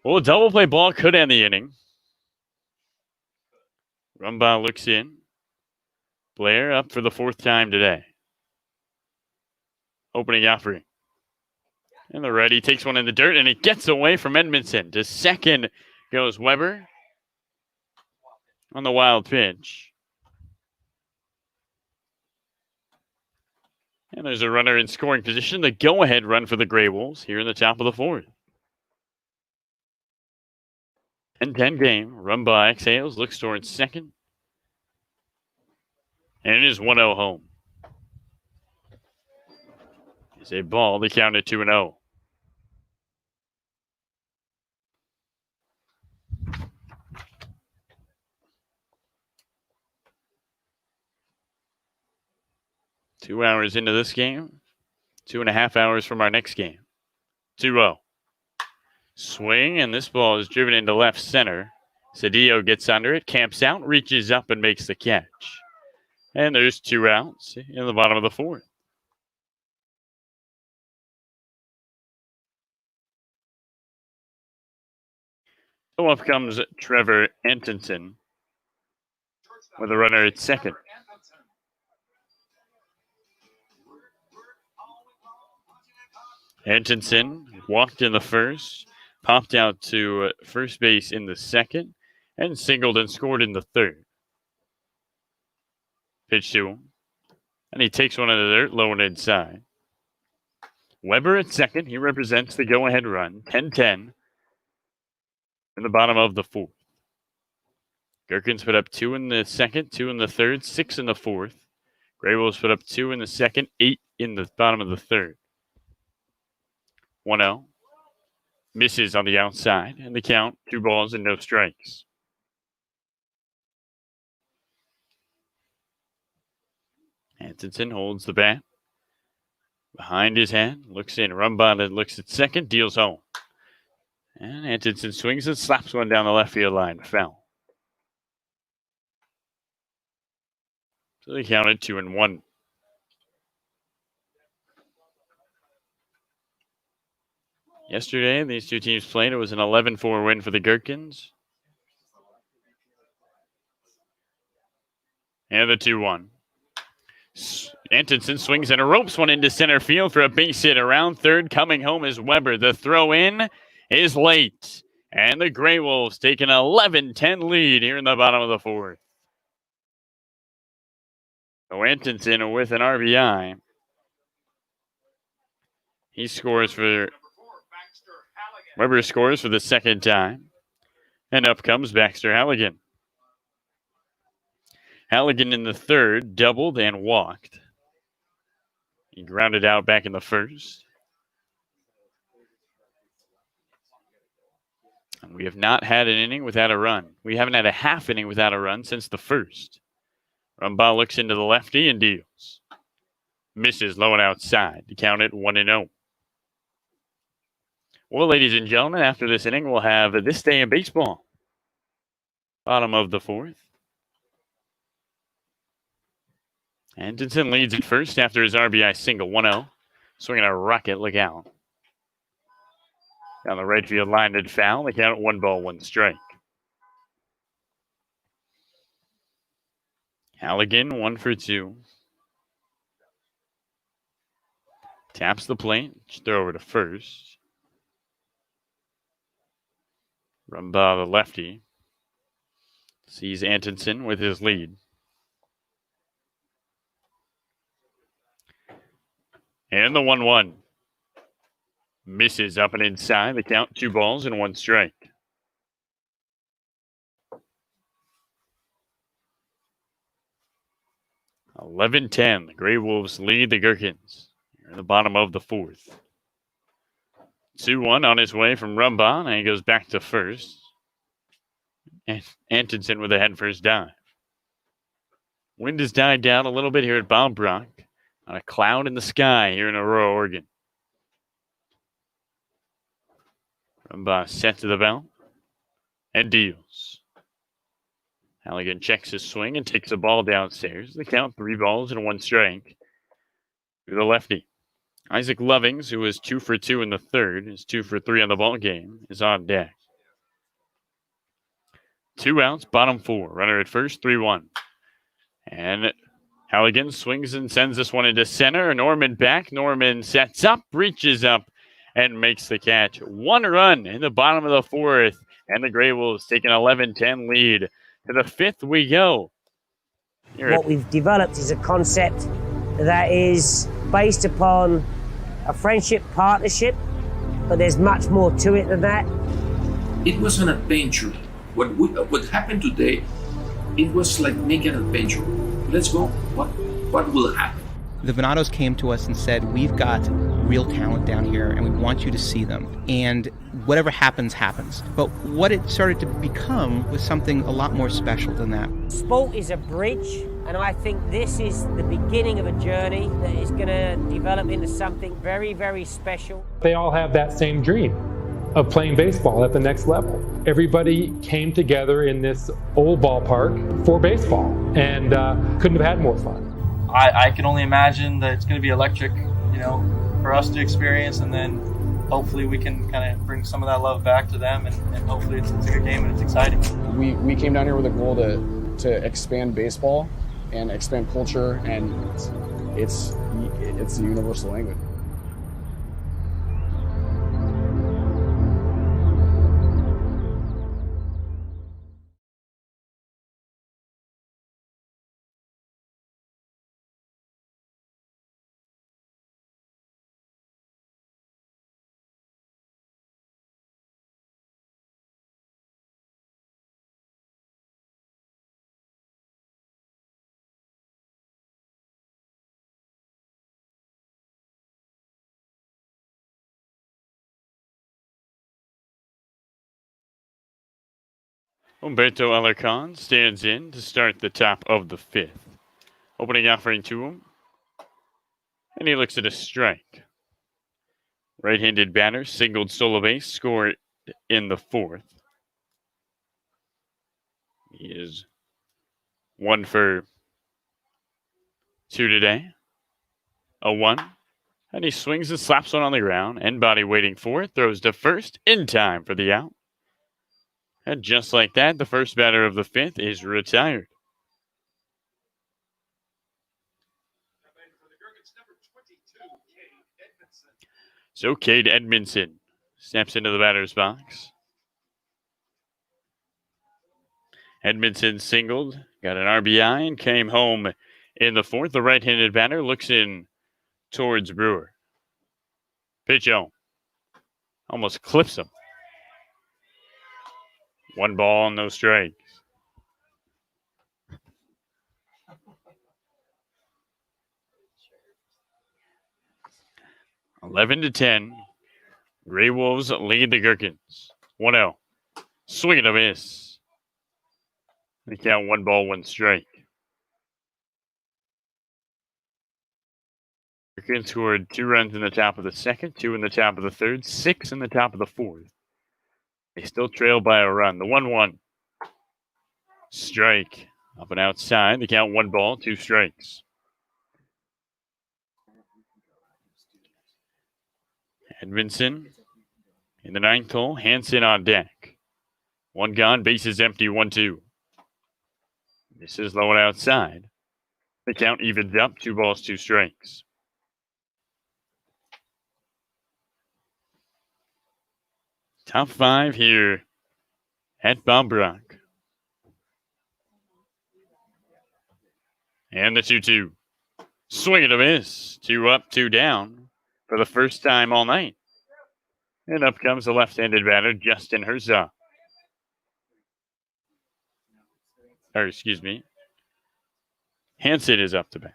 Well, a double play ball could end the inning. Rumba looks in. Blair up for the 4th time today. Opening offering. And the righty takes one in the dirt, and it gets away from Edmondson. To second goes Weber on the wild pitch. And there's a runner in scoring position. The go-ahead run for the GreyWolves here in the top of the 4th. 10-10 game. Rumba exhales, looks towards second. And it is 1-0 home. It's a ball. They count it 2-0. Two hours into this game. 2.5 hours from our next game. 2-0. Swing, and this ball is driven into left center. Cedillo gets under it, camps out, reaches up, and makes the catch. And there's 2 outs in the bottom of the 4th. So up comes Trevor Antonsen with a runner at second. Antonsen walked in the 1st, popped out to first base in the 2nd, and singled and scored in the 3rd. Pitch to him, and he takes one in the dirt, low and inside. Weber at second. He represents the go-ahead run, 10-10, in the bottom of the 4th. Gherkins put up 2 in the 2nd, 2 in the 3rd, 6 in the 4th. GreyWolves put up 2 in the 2nd, 8 in the bottom of the 3rd. 1-0. Misses on the outside, and the count 2 balls and no strikes. Antonsen holds the bat behind his head, looks in. Rumba looks at second, deals home. And Antonsen swings and slaps one down the left field line. Foul. So they counted 2-1. Yesterday, these two teams played. It was an 11-4 win for the Gherkins. And the 2-1. Antonsen swings and ropes one into center field for a base hit. Around third, coming home is Weber. The throw in is late. And the GreyWolves take an 11-10 lead here in the bottom of the 4th. So Antonsen with an RBI. He scores for... Weber scores for the 2nd time. And up comes Baxter Halligan. Halligan in the 3rd doubled and walked. He grounded out back in the 1st. And we have not had an inning without a run. We haven't had a half inning without a run since the first. Rumbaugh looks into the lefty and deals. Misses low and outside to count it 1-0. Well, ladies and gentlemen, after this inning, we'll have This Day in Baseball. Bottom of the fourth. Anderson leads at first after his RBI single, 1-0. Swinging a rocket, look out. Down the right field line did foul. They count it 1-1 strike. Halligan, 1 for 2. Taps the plate. Throw over to first. Rumbaugh, the lefty, sees Antonsen with his lead. And the 1-1. Misses up and inside. They count 2 balls and 1 strike. (11-10). The GreyWolves lead the Gherkins. They're in the bottom of the fourth. 2-1 on his way from Rumbaugh, and he goes back to first. And Antonsen with a head first dive. Wind has died down a little bit here at Bob Brock. Not a cloud in the sky here in Aurora, Oregon. Rumbaugh set to the belt and deals. Halligan checks his swing and takes the ball downstairs. They count 3 balls and 1 strike to the lefty. Isaac Lovings, who was 2 for 2 in the third, is 2 for 3 on the ball game, is on deck. 2 outs, bottom 4. Runner at first, 3-1. And Halligan swings and sends this one into center. Norman back. Norman sets up, reaches up, and makes the catch. 1 run in the bottom of the fourth. And the GreyWolves take an 11-10 lead. To the 5th we go. What we've developed is a concept that is based upon a friendship partnership, but there's much more to it than that. It was an adventure. What happened today, it was like making an adventure. Let's go. What will happen? The Venados came to us and said, we've got real talent down here and we want you to see them. And whatever happens, happens. But what it started to become was something a lot more special than that. Sport is a bridge, and I think this is the beginning of a journey that is going to develop into something very, very special. They all have that same dream of playing baseball at the next level. Everybody came together in this old ballpark for baseball and couldn't have had more fun. I can only imagine that it's going to be electric, for us to experience, and then hopefully we can kind of bring some of that love back to them, and hopefully it's a good game and it's exciting. We came down here with a goal to expand baseball and expand culture, and it's the universal language. Humberto Alarcon stands in to start the top of the 5th. Opening offering to him. And he looks at a strike. Right-handed batter, singled solo base, scored in the 4th. He is 1 for 2 today. A 1. And he swings and slaps one on the ground. End body waiting for it. Throws to first in time for the out. And just like that, the first batter of the 5th is retired. So Cade Edmondson steps into the batter's box. Edmondson singled, got an RBI, and came home in the 4th. The right-handed batter looks in towards Brewer. Pitch on. Almost clips him. 1 ball, no strikes. (11-10). GreyWolves lead the Gherkins. 1-0. Swing and a miss. They count 1 ball, 1 strike. Gherkins scored 2 runs in the top of the second, 2 in the top of the third, 6 in the top of the fourth. They still trail by a run. The 1-1. Strike. Up and outside. They count 1 ball, 2 strikes. Edmondson in the 9th hole. Hansen on deck. 1 gone. Bases empty. 1-2. This is low and outside. The count evens up. 2 balls, 2 strikes. Top 5 here at Bob Brock. And the 2-2. Swing and a miss. 2 up, 2 down for the first time all night. And up comes the left-handed batter, Justin Herzog. Or, excuse me. Hansen is up to bat.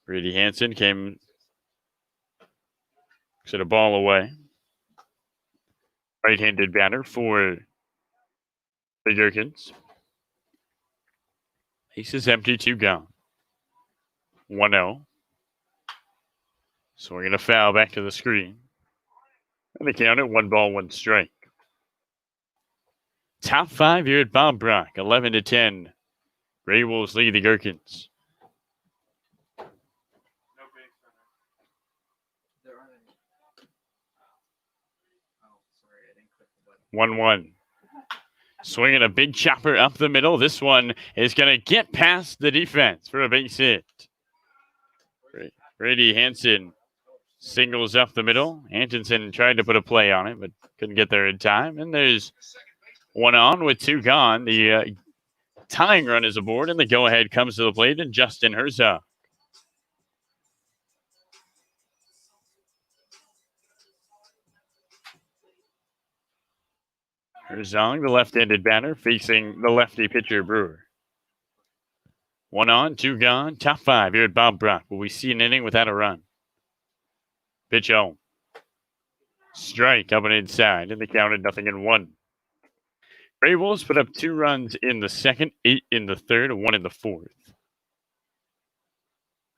Brady Hansen set a ball away. Right-handed batter for the Gherkins. Bases empty, 2 gone. 1-0. So we're going to foul back to the screen. And they count it 1 ball, 1 strike. Top 5 here at Bob Brock, 11-10. GreyWolves lead the Gherkins. 1-1. Swinging a big chopper up the middle. This one is going to get past the defense for a base hit. Brady Hansen singles up the middle. Antonsen tried to put a play on it, but couldn't get there in time. And there's 1 on with 2 gone. The tying run is aboard, and the go-ahead comes to the plate, and Justin Herzog. Herzog, the left-handed batter, facing the lefty pitcher, Brewer. 1 on, 2 gone. Top 5 here at Bob Brock. Will we see an inning without a run? Pitch home. Strike up and inside, and they counted 0-1. GreyWolves put up 2 runs in the second, 8 in the third, and 1 in the fourth.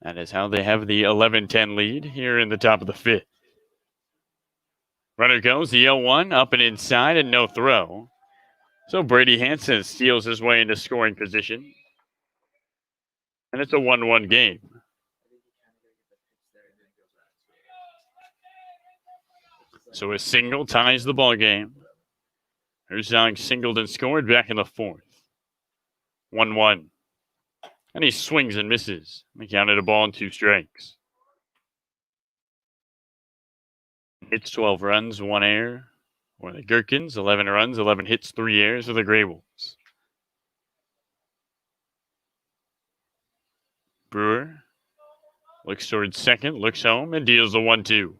That is how they have the 11-10 lead here in the top of the 5th. Runner goes, the 0-1, up and inside, and no throw. So Brady Hansen steals his way into scoring position. And it's a 1-1 game. So a single ties the ball game. Herzog singled and scored back in the 4th. 1-1. And he swings and misses. They counted a ball and 2 strikes. Hits 12 runs, 1 error. For the Gherkins, 11 runs, 11 hits, 3 errors for the GreyWolves. Brewer looks towards second, looks home, and deals the 1-2.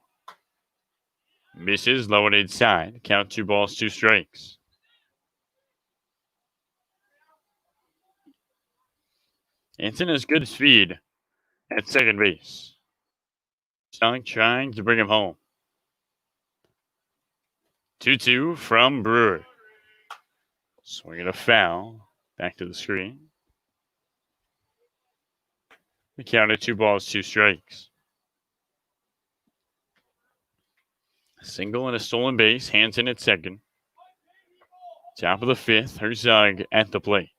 Misses, low and inside. Count 2 balls, 2 strikes. Hansen has good speed at second base. Song trying to bring him home. 2-2 from Brewer. Swinging a foul. Back to the screen. We counted 2 balls, 2 strikes. A single and a stolen base. Hansen at second. Top of the 5th. Herzog at the plate.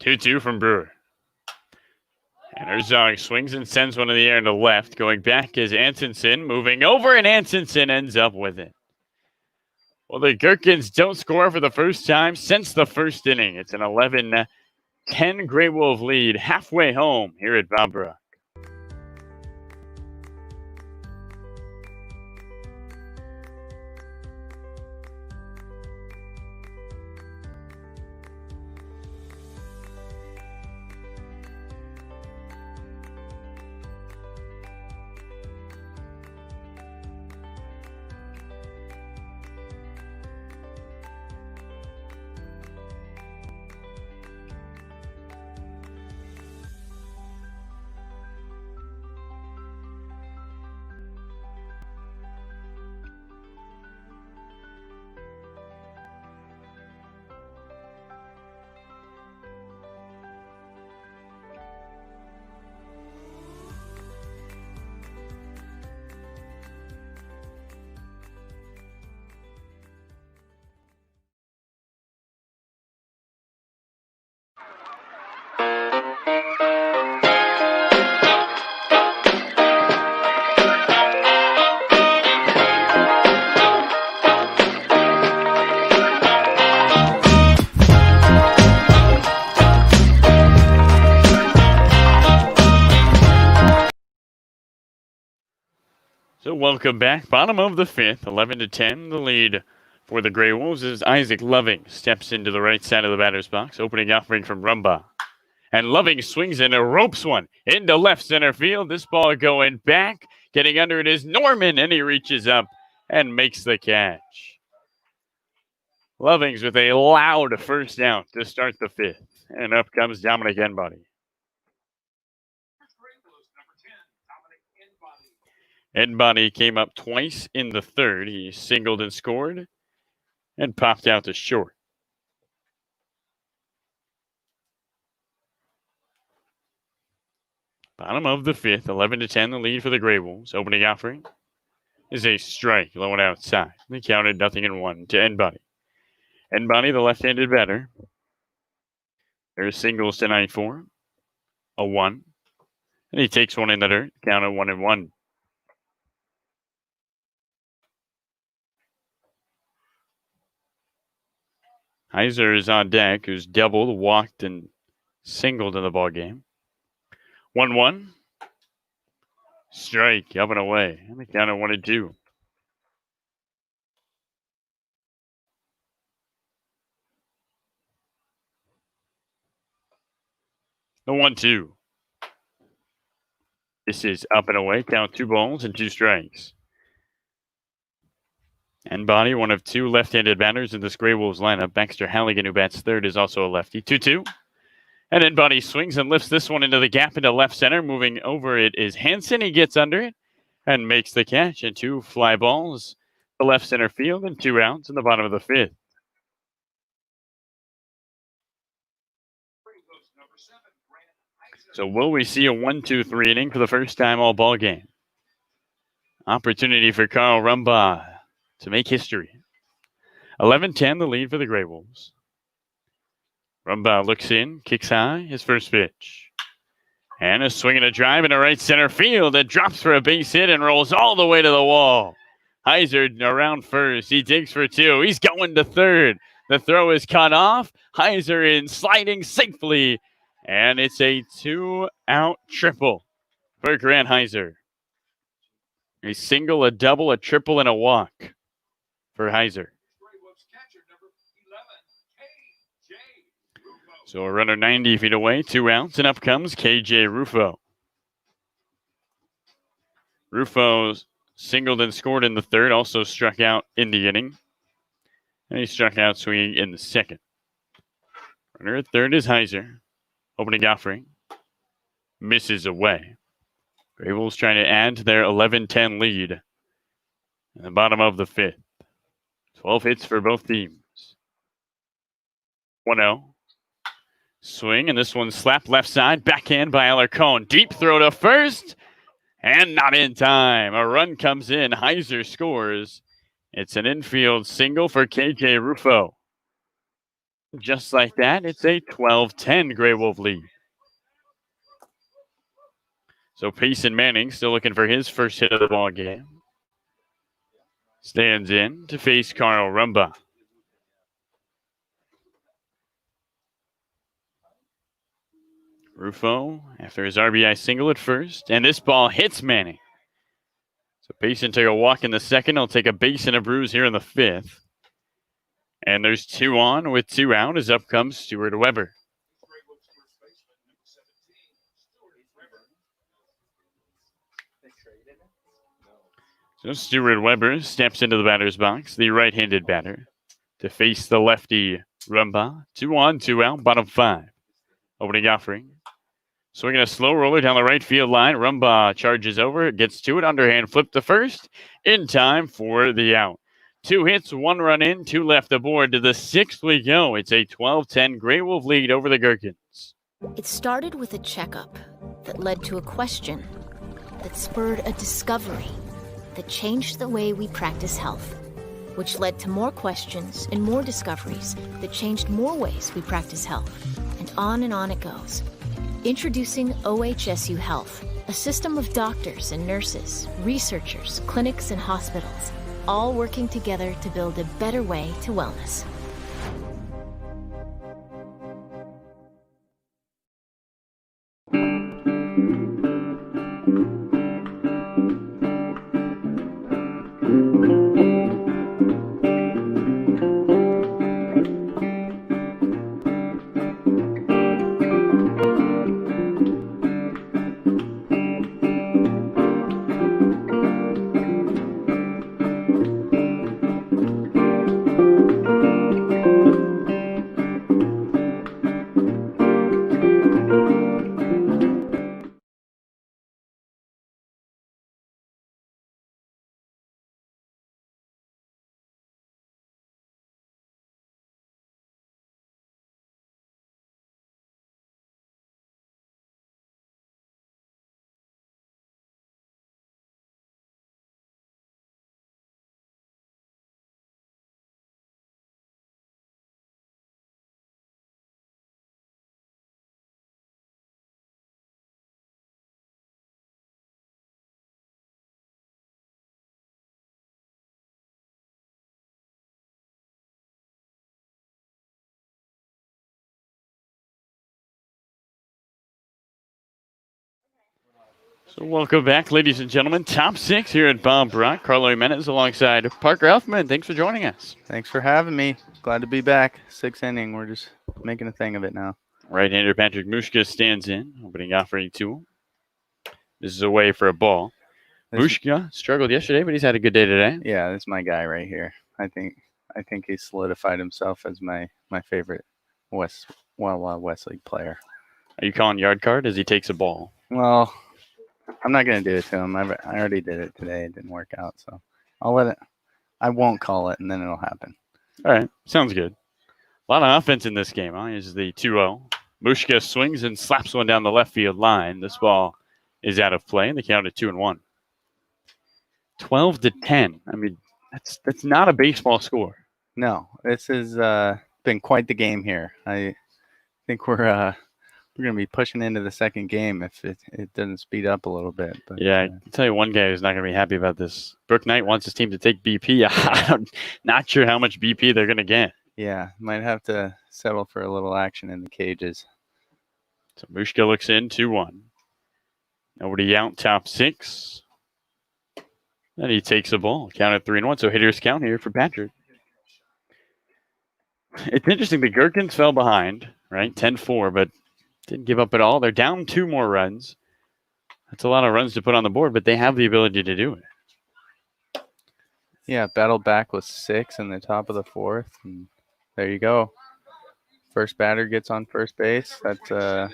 2-2 from Brewer. And Herzog swings and sends one in the air to left. Going back is Antonsen. Moving over, and Antonsen ends up with it. Well, the Gherkins don't score for the first time since the first inning. It's an 11-10 GreyWolf lead halfway home here at Bob Brock. So welcome back. Bottom of the fifth, 11-10. The lead for the GreyWolves as Isaac Loving steps into the right side of the batter's box, opening offering from Rumba. And Loving swings in and ropes one into left center field. This ball going back. Getting under it is Norman, and he reaches up and makes the catch. Lovings with a loud first out to start the fifth. And up comes Dominic Enbody. Enbody came up twice in the third. He singled and scored and popped out to short. Bottom of the fifth, 11-10, the lead for the GreyWolves. Opening offering is a strike, low and outside. They counted 0-1 to Enbody. Enbody, the left-handed batter. There's singles tonight for him. A 1. And he takes one in the dirt, count at 1-1. Heiser is on deck, who's doubled, walked, and singled in the ball game. 1-1. Strike, up and away. And they count at 1-2. The 1-2. This is up and away. Count 2 balls and 2 strikes. Enbody, one of 2 left-handed batters in this GreyWolves lineup. Baxter Halligan, who bats third, is also a lefty. 2-2. And Enbody swings and lifts this one into the gap into left center. Moving over it is Hansen. He gets under it and makes the catch. And 2 fly balls to left center field and 2 outs in the bottom of the fifth. So will we see a 1-2-3 inning for the first time all ball game? Opportunity for Carl Rumba to make history. 11-10, the lead for the GreyWolves. Rumba looks in, kicks high, his first pitch. And a swing and a drive into right center field. It drops for a base hit and rolls all the way to the wall. Heiser around first. He digs for 2. He's going to third. The throw is cut off. Heiser in, sliding safely. And it's a 2-out triple for Grant Heiser. A single, a double, a triple, and a walk for Heiser. So a runner 90 feet away, 2 outs, and up comes KJ Rufo. Rufo singled and scored in the third, also struck out in the inning. And he struck out swinging in the second. Runner at third is Heiser. Opening offering. Misses away. GreyWolves trying to add to their 11-10 lead. In the bottom of the fifth. 12 hits for both teams. 1-0. Swing, and this one slapped left side. Backhand by Alarcon. Deep throw to first. And not in time. A run comes in. Heiser scores. It's an infield single for KJ Rufo. Just like that, it's a 12-10 GreyWolf lead. So Payson Manning still looking for his first hit of the ball game. Stands in to face Carl Rumba. Rufo after his RBI single at first, and this ball hits Manning. So Payson took a walk in the second. He'll take a base and a bruise here in the fifth. And there's 2 on with 2 out as up comes Stuart Weber. So Stuart Weber steps into the batter's box, the right-handed batter, to face the lefty Rumba. 2 on, 2 out, bottom 5. Opening offering. Swinging a slow roller down the right field line. Rumba charges over, gets to it, underhand flip to first, in time for the out. 2 hits, 1 run in, 2 left aboard. To the 6th we go. It's a 12-10 GreyWolf lead over the Gherkins. It started with a checkup that led to a question that spurred a discovery that changed the way we practice health, which led to more questions and more discoveries that changed more ways we practice health. And on it goes. Introducing OHSU Health, a system of doctors and nurses, researchers, clinics, and hospitals, all working together to build a better way to wellness. So welcome back, ladies and gentlemen. Top 6 here at Bob Brock. Carlo Jimenez alongside Parker Elfman. Thanks for joining us. Thanks for having me. Glad to be back. 6th inning. We're just making a thing of it now. Right-hander Patrick Mushka stands in, opening offering to him. This is away for a ball. Mushka struggled yesterday, but he's had a good day today. Yeah, this is my guy right here. I think he solidified himself as my favorite West League player. Are you calling yard card as he takes a ball? Well, I'm not going to do it to him. I already did it today. It didn't work out, so I'll let it. I won't call it, and then it'll happen. All right, sounds good. A lot of offense in this game. Huh? Here's the 2-0. Mushka swings and slaps one down the left field line. This ball is out of play, and the count at 2-1. 12-10. I mean, that's not a baseball score. No, this has been quite the game here. I think we're going to be pushing into the second game if it doesn't speed up a little bit. But, yeah, I can tell you one guy who's not going to be happy about this. Brooke Knight wants his team to take BP. I'm not sure how much BP they're going to get. Yeah, might have to settle for a little action in the cages. So Mushka looks in, 2-1. Nobody out, top 6. Then he takes the ball. Count at 3-1. So hitters count here for Patrick. It's interesting. The Gherkins fell behind, right? 10-4, but didn't give up at all. They're down 2 more runs. That's a lot of runs to put on the board, but they have the ability to do it. Yeah, battled back with 6 in the top of the 4th. And there you go. First batter gets on first base. That's a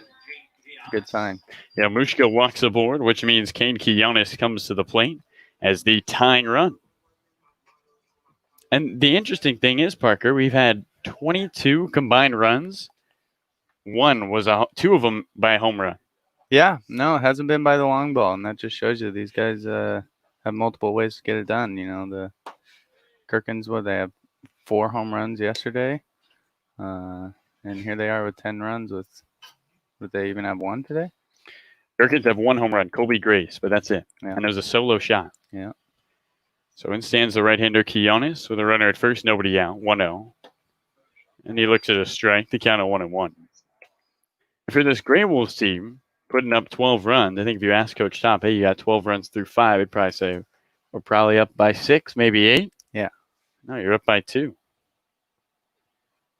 good sign. Yeah, Mushka walks aboard, which means Kane Quillones comes to the plate as the tying run. And the interesting thing is, Parker, we've had 22 combined runs. 1 was 2 of them by a home run. Yeah, no, it hasn't been by the long ball, and that just shows you these guys have multiple ways to get it done. You know, the Gherkins, they have 4 home runs yesterday, and here they are with 10 runs. Would they even have 1 today? Gherkins have 1 home run, Colby Grace, but that's it. Yeah. And it was a solo shot. Yeah. So in stands the right-hander Quillones with a runner at first, nobody out, 1-0. And he looks at a strike, the count of 1-1. For this GreyWolves team, putting up 12 runs, I think if you ask Coach Top, hey, you got 12 runs through 5, he'd probably say, we're probably up by 6, maybe 8. Yeah. No, you're up by 2.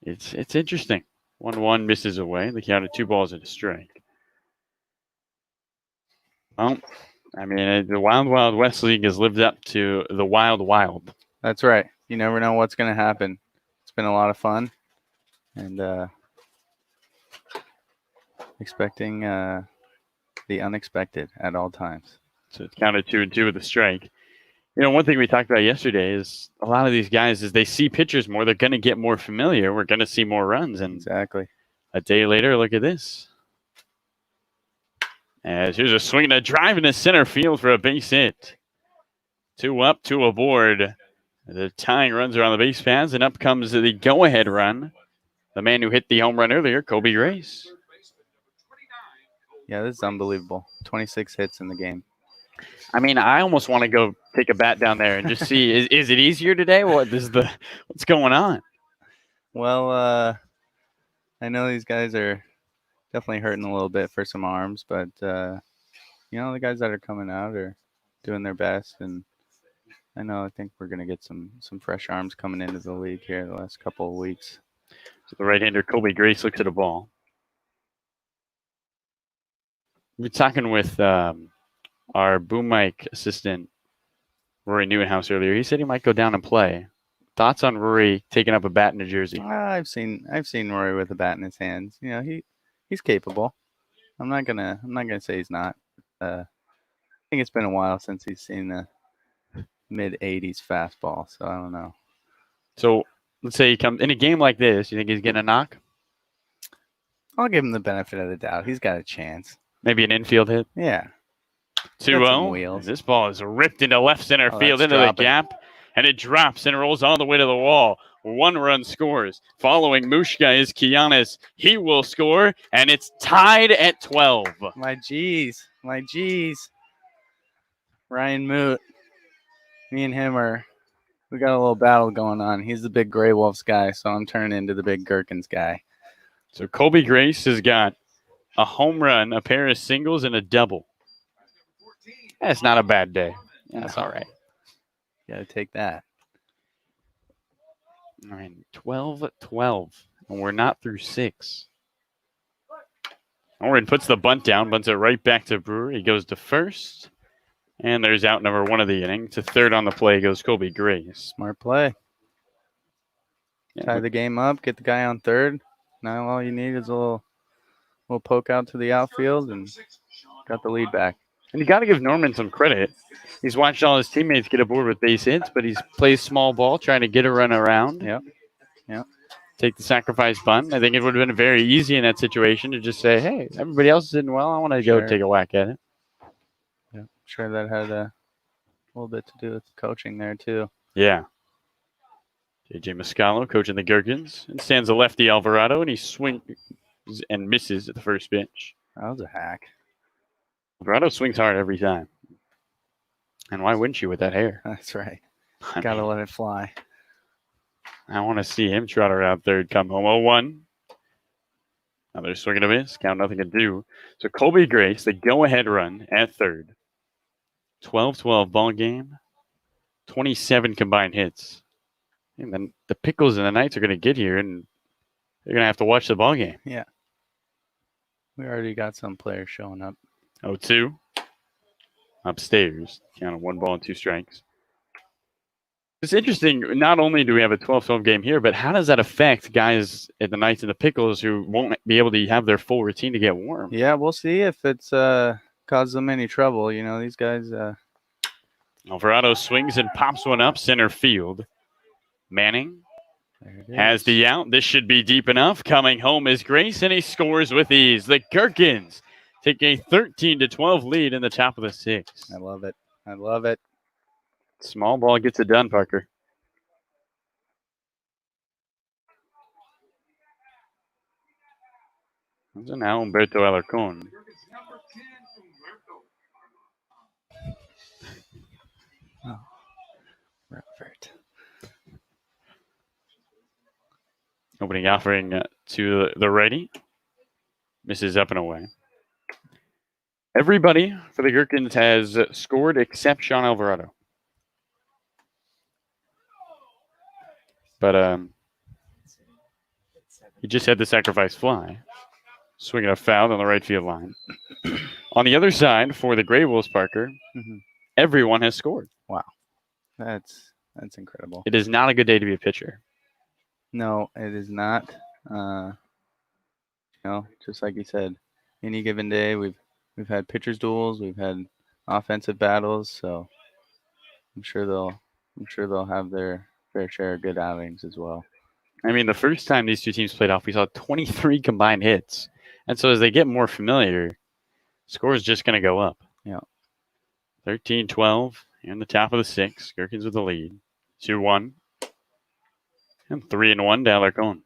It's interesting. 1-1 misses away. The count of 2 balls and a strike. Well, I mean, the Wild Wild West League has lived up to the Wild Wild. That's right. You never know what's going to happen. It's been a lot of fun, and expecting the unexpected at all times. So it's counted 2-2 with a strike. You know, one thing we talked about yesterday is a lot of these guys, as they see pitchers more, they're going to get more familiar. We're going to see more runs. And exactly. A day later, look at this. As here's a swing and a drive into center field for a base hit. 2 up, 2 aboard. The tying runs are on the base paths, and up comes the go-ahead run. The man who hit the home run earlier, Colby Grace. Yeah, this is unbelievable. 26 hits in the game. I mean, I almost want to go take a bat down there and just see, is it easier today? What's going on? Well, I know these guys are definitely hurting a little bit for some arms, but, you know, the guys that are coming out are doing their best, and I think we're gonna get some fresh arms coming into the league here the last couple of weeks. So the right-hander Colby Grace looks at a ball. We were talking with our boom mic assistant, Rory Newenhouse, earlier. He said he might go down and play. Thoughts on Rory taking up a bat in New Jersey? I've seen Rory with a bat in his hands. You know, he's capable. I'm not gonna say he's not. I think it's been a while since he's seen the mid-80s fastball, so I don't know. So let's say he comes in a game like this. You think he's getting a knock? I'll give him the benefit of the doubt. He's got a chance. Maybe an infield hit? Yeah. 2-0. This ball is ripped into left center field, into dropping. the gap, and it drops and rolls all the way to the wall. 1 run scores. Following Mushka is Kianis. He will score, and it's tied at 12. My G's. Ryan Moot. Me and him we got a little battle going on. He's the big GreyWolves guy, so I'm turning into the big Gherkins guy. So Colby Grace has got a home run, a pair of singles, and a double. That's not a bad day. That's all right. Got to take that. All right, 12-12, and we're not through 6. Oren puts the bunt down, bunts it right back to Brewer. He goes to first, and there's out number 1 of the inning. To third on the play goes Colby Grace. Smart play. Yeah, Tie the game up, get the guy on third. Now all you need is a little poke out to the outfield, and got the lead back. And you got to give Norman some credit. He's watched all his teammates get aboard with base hits, but he's plays small ball, trying to get a run around. Yep. Take the sacrifice bunt. I think it would have been very easy in that situation to just say, hey, everybody else is doing well. I want to go take a whack at it. Yeah, I'm sure that had a little bit to do with coaching there, too. Yeah. JJ Muscalo coaching the Gherkins, and stands a lefty Alvarado, and he swings and misses at the first pitch. That was a hack. Alvarado swings hard every time. And why wouldn't you with that hair? That's right. Got to let it fly. I want to see him trot around third, come home 0-1. Another swing and a miss. Count nothing to do. So Colby Grace, the go-ahead run at third. 12-12 ball game. 27 combined hits. And then the Pickles and the Knights are going to get here, and they're going to have to watch the ball game. Yeah. We already got some players showing up. 0-2. Upstairs. Count of 1 ball and 2 strikes. It's interesting. Not only do we have a 12-12 game here, but how does that affect guys at the Knights and the Pickles who won't be able to have their full routine to get warm? Yeah, we'll see if it's caused them any trouble. You know, these guys. Alvarado swings and pops one up center field. Manning has the out. This should be deep enough. Coming home is Grace, and he scores with ease. The Gherkins take a 13-12 lead in the top of the 6th. I love it. Small ball gets it done, Parker. So now Humberto Alarcón. Oh, Robert. Opening offering to the righty. Misses up and away. Everybody for the Gherkins has scored except Sean Alvarado. But he just had the sacrifice fly. Swinging a foul on the right field line. On the other side, for the GreyWolves, Parker, everyone has scored. Wow. That's incredible. It is not a good day to be a pitcher. No, it is not. You know, just like you said, any given day, we've had pitchers duels, we've had offensive battles, so I'm sure they'll have their fair share of good outings as well. I mean, the first time these two teams played off, we saw 23 combined hits. And so as they get more familiar, score is just going to go up. Yeah. 13-12 in the top of the 6th. Gherkins with the lead. 2-1. And 3-1 to Alarcón.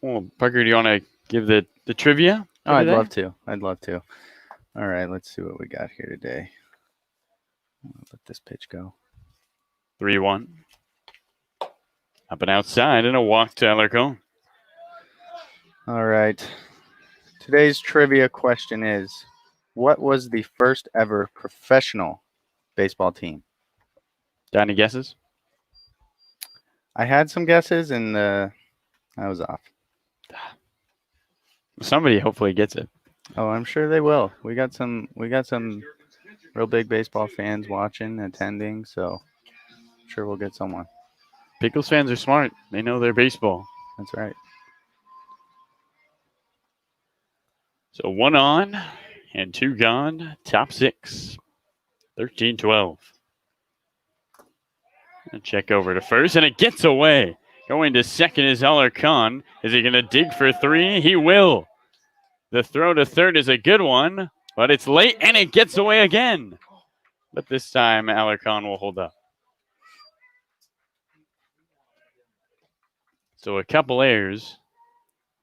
Well, Parker, do you want to give the trivia? Oh, I'd love to. All right, let's see what we got here today. Let this pitch go. 3-1. Up and outside, and a walk to Alarcón. All right. Today's trivia question is, What was the first ever professional baseball team? Got any guesses? I had some guesses, and I was off. Somebody hopefully gets it. Oh, I'm sure they will. We got some real big baseball fans watching, attending, so I'm sure we'll get someone. Pickles fans are smart. They know their baseball. That's right. So 1 on and 2 gone. Top 6. 13-12. And check over to first, and it gets away. Going to second is Alarcon. Is he going to dig for 3? He will. The throw to third is a good one, but it's late, and it gets away again. But this time, Alarcon will hold up. So a couple errors.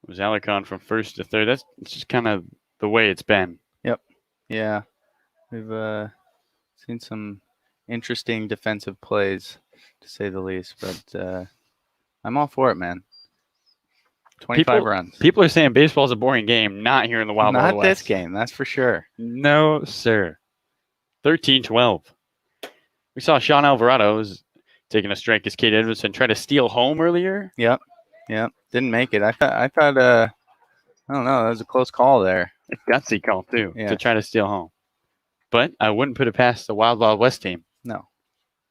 It was Alarcon from first to third. That's just kind of the way it's been. Yep. Yeah. We've seen some interesting defensive plays, to say the least, but I'm all for it, man. 25 runs. People are saying baseball's a boring game. Not here in the Wild Wild Not West. this game, that's for sure. No, sir. 13-12. We saw Sean Alvarado was taking a strike as Kate Edmondson tried to steal home earlier. Yep. Didn't make it. I thought I don't know, that was a close call there. A gutsy call too Yeah. to try to steal home. But I wouldn't put it past the Wild Wild West team. No.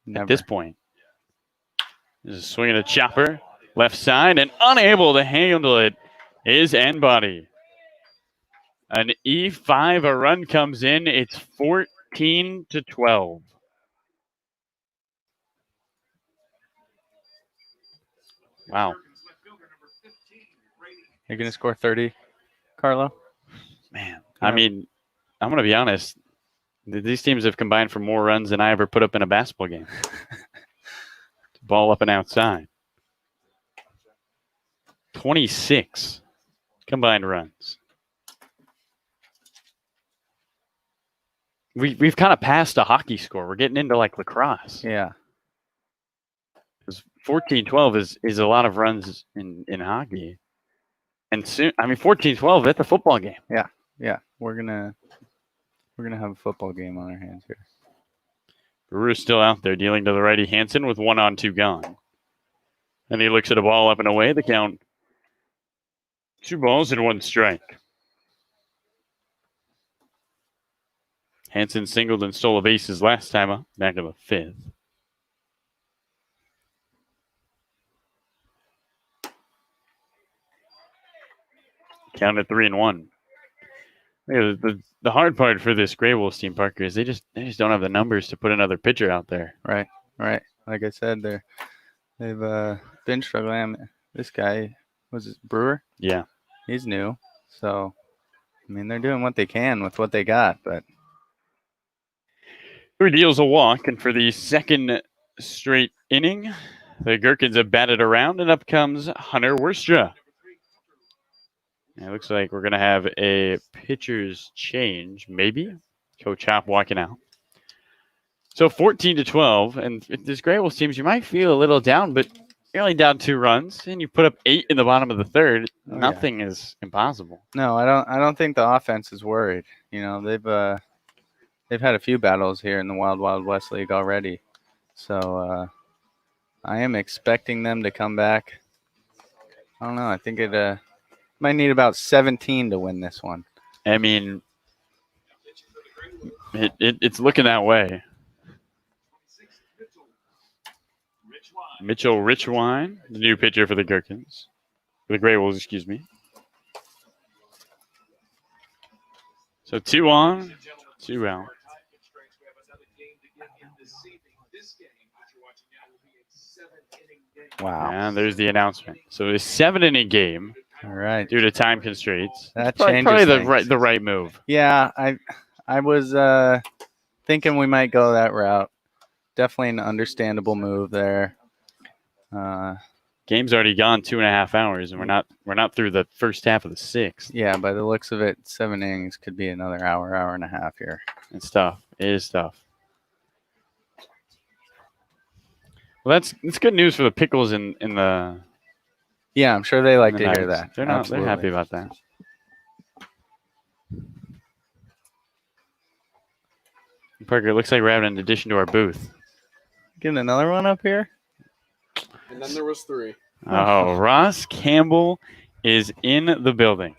Never. At this point. Just swinging a chopper left side, and unable to handle it is Anbody. An E5, a run comes in. It's 14-12. Wow. You're going to score 30, Carlo? Man, I mean, I'm going to be honest. These teams have combined for more runs than I ever put up in a basketball game. Ball up and outside. 26 combined runs. We've kind of passed a hockey score. We're getting into like lacrosse. Yeah. 14-12 is a lot of runs in hockey. And soon, I mean, 14-12, that's a football game. Yeah. We're gonna have a football game on our hands here. Brewer's still out there dealing to the righty Hansen with 1 on 2 gone. And he looks at a ball up and away. The count 2 balls and 1 strike. Hansen singled and stole a bases last time up, back to the 5th. Count at 3-1. The hard part for this GreyWolves team, Parker, is they just don't have the numbers to put another pitcher out there. Right. Like I said, they've been struggling. I mean, this guy was it Brewer. Yeah, he's new, so I mean they're doing what they can with what they got. But who deals a walk, and for the second straight inning, the Gherkins have batted around, and up comes Hunter Worstra. It looks like we're going to have a pitcher's change, maybe. Coach Hop walking out. So 14-12, and this GreyWolves teams, you might feel a little down, but you're only down 2 runs, and you put up 8 in the bottom of the third. Oh, Nothing is impossible. No, I don't think the offense is worried. You know, they've had a few battles here in the Wild Wild West League already, so I am expecting them to come back. I don't know. I think it might need about 17 to win this one. I mean, it's looking that way. Mitchell Richwine, the new pitcher for the Gherkins. For the GreyWolves, excuse me. So 2 on, 2 out. Wow. And there's the announcement. So it's a 7-inning game. All right. Due to time constraints. That probably changes the right move. Yeah, I was thinking we might go that route. Definitely an understandable move there. Game's already gone 2.5 hours, and we're not through the first half of the 6th. Yeah, by the looks of it, 7 innings could be another hour and a half here. It's tough. It is tough. Well, that's good news for the Pickles in the. Yeah, I'm sure they like to hear that. They're happy about that. Parker, it looks like we're having an addition to our booth. Getting another one up here. And then there was 3. Oh, Ross Campbell is in the building.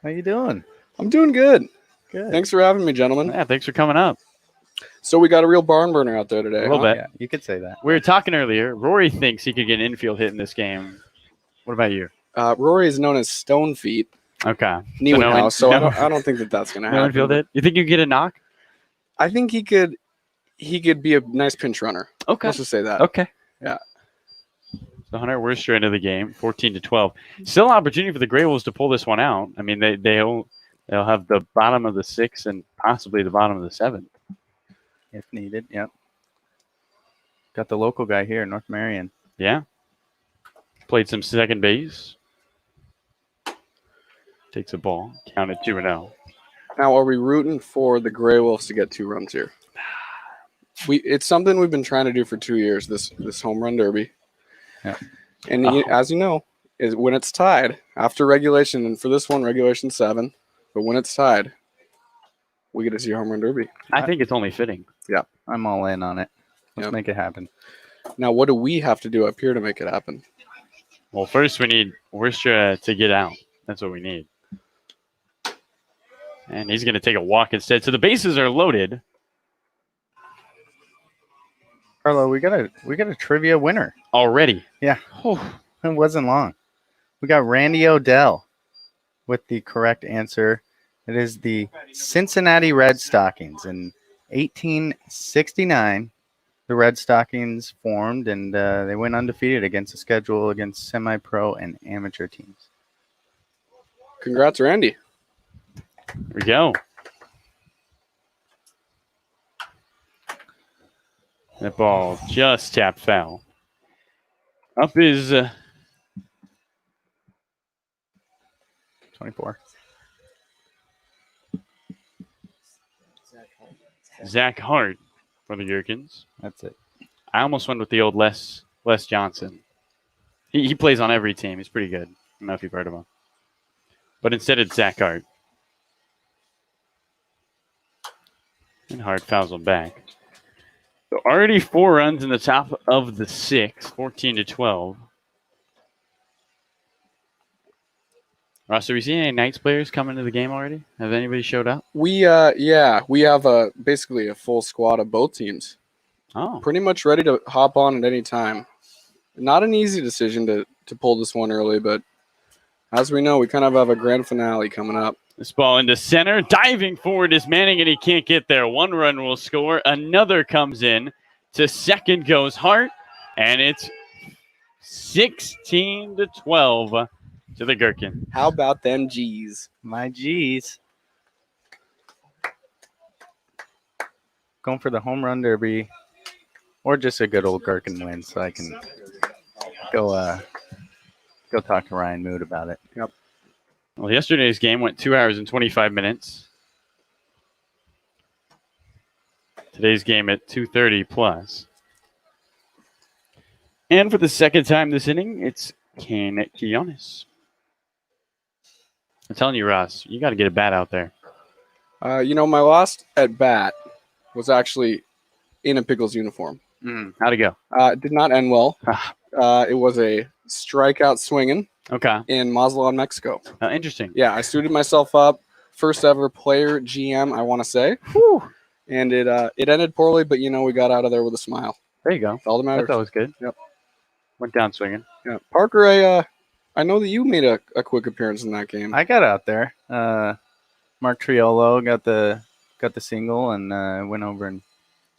How you doing? I'm doing good. Good. Thanks for having me, gentlemen. Yeah, thanks for coming up. So we got a real barn burner out there today. A little bit. Yeah, you could say that. We were talking earlier. Rory thinks he could get an infield hit in this game. What about you? Rory is known as Stone Feet. Okay. House, so I don't think that's going to happen. No infield hit? You think you can get a knock? I think he could be a nice pinch runner. Okay. Let's just say that. Okay. Yeah. So Hunter, we're straight into the game, 14-12. Still an opportunity for the GreyWolves to pull this one out. I mean, they'll have the bottom of the 6th and possibly the bottom of the 7th. If needed, yep. Got the local guy here, North Marion. Yeah. Played some second base. Takes a ball. Counted 2-0. Now, are we rooting for the GreyWolves to get 2 runs here? It's something we've been trying to do for 2 years. This home run derby. Yeah. And as you know, is when it's tied after regulation, and for this one, regulation 7. But when it's tied, we get to see a home run derby. I think it's only fitting. Yeah, I'm all in on it. Let's make it happen. Now, what do we have to do up here to make it happen? Well, first we need Worstra to get out. That's what we need. And he's going to take a walk instead. So the bases are loaded. Carlo, we got a trivia winner already. Yeah. Oh, it wasn't long. We got Randy Odell with the correct answer. It is the Cincinnati Red Stockings. In 1869, the Red Stockings formed, and they went undefeated against the schedule against semi-pro and amateur teams. Congrats, Randy. Here we go. That ball just tapped foul. Up is 24. Zach Hart for the Gherkins. That's it. I almost went with the old Les Johnson. He plays on every team. He's pretty good. I don't know if you've heard of him. But instead it's Zach Hart. And Hart fouls him back. So already 4 runs in the top of the 6th, 14-12. Ross, are we seeing any Knights players coming to the game already? Have anybody showed up? We have basically a full squad of both teams. Oh. Pretty much ready to hop on at any time. Not an easy decision to pull this one early, but as we know, we kind of have a grand finale coming up. This ball into center. Diving forward is Manning, and he can't get there. 1 run will score. Another comes in. To second goes Hart, and it's 16-12 to the Gherkin. How about them G's? My G's. Going for the home run derby, or just a good old Gherkin win, so I can go talk to Ryan Mood about it. Yep. Well, yesterday's game went 2 hours and 25 minutes. Today's game at 2:30 plus. And for the second time this inning, it's Kane Quiones. I'm telling you, Ross, you got to get a bat out there. My last at bat was actually in a Pickles uniform. How'd it go? It did not end well. It was a strikeout swinging. Okay. In Mazatlan, Mexico. Interesting. Yeah, I suited myself up. First ever player GM, I want to say. Whew. And it ended poorly, but we got out of there with a smile. There you go. That's all that matters. That's always good. Yep. Went down swinging. Yeah. Parker, I know that you made a quick appearance in that game. I got out there. Mark Triolo got the single and went over and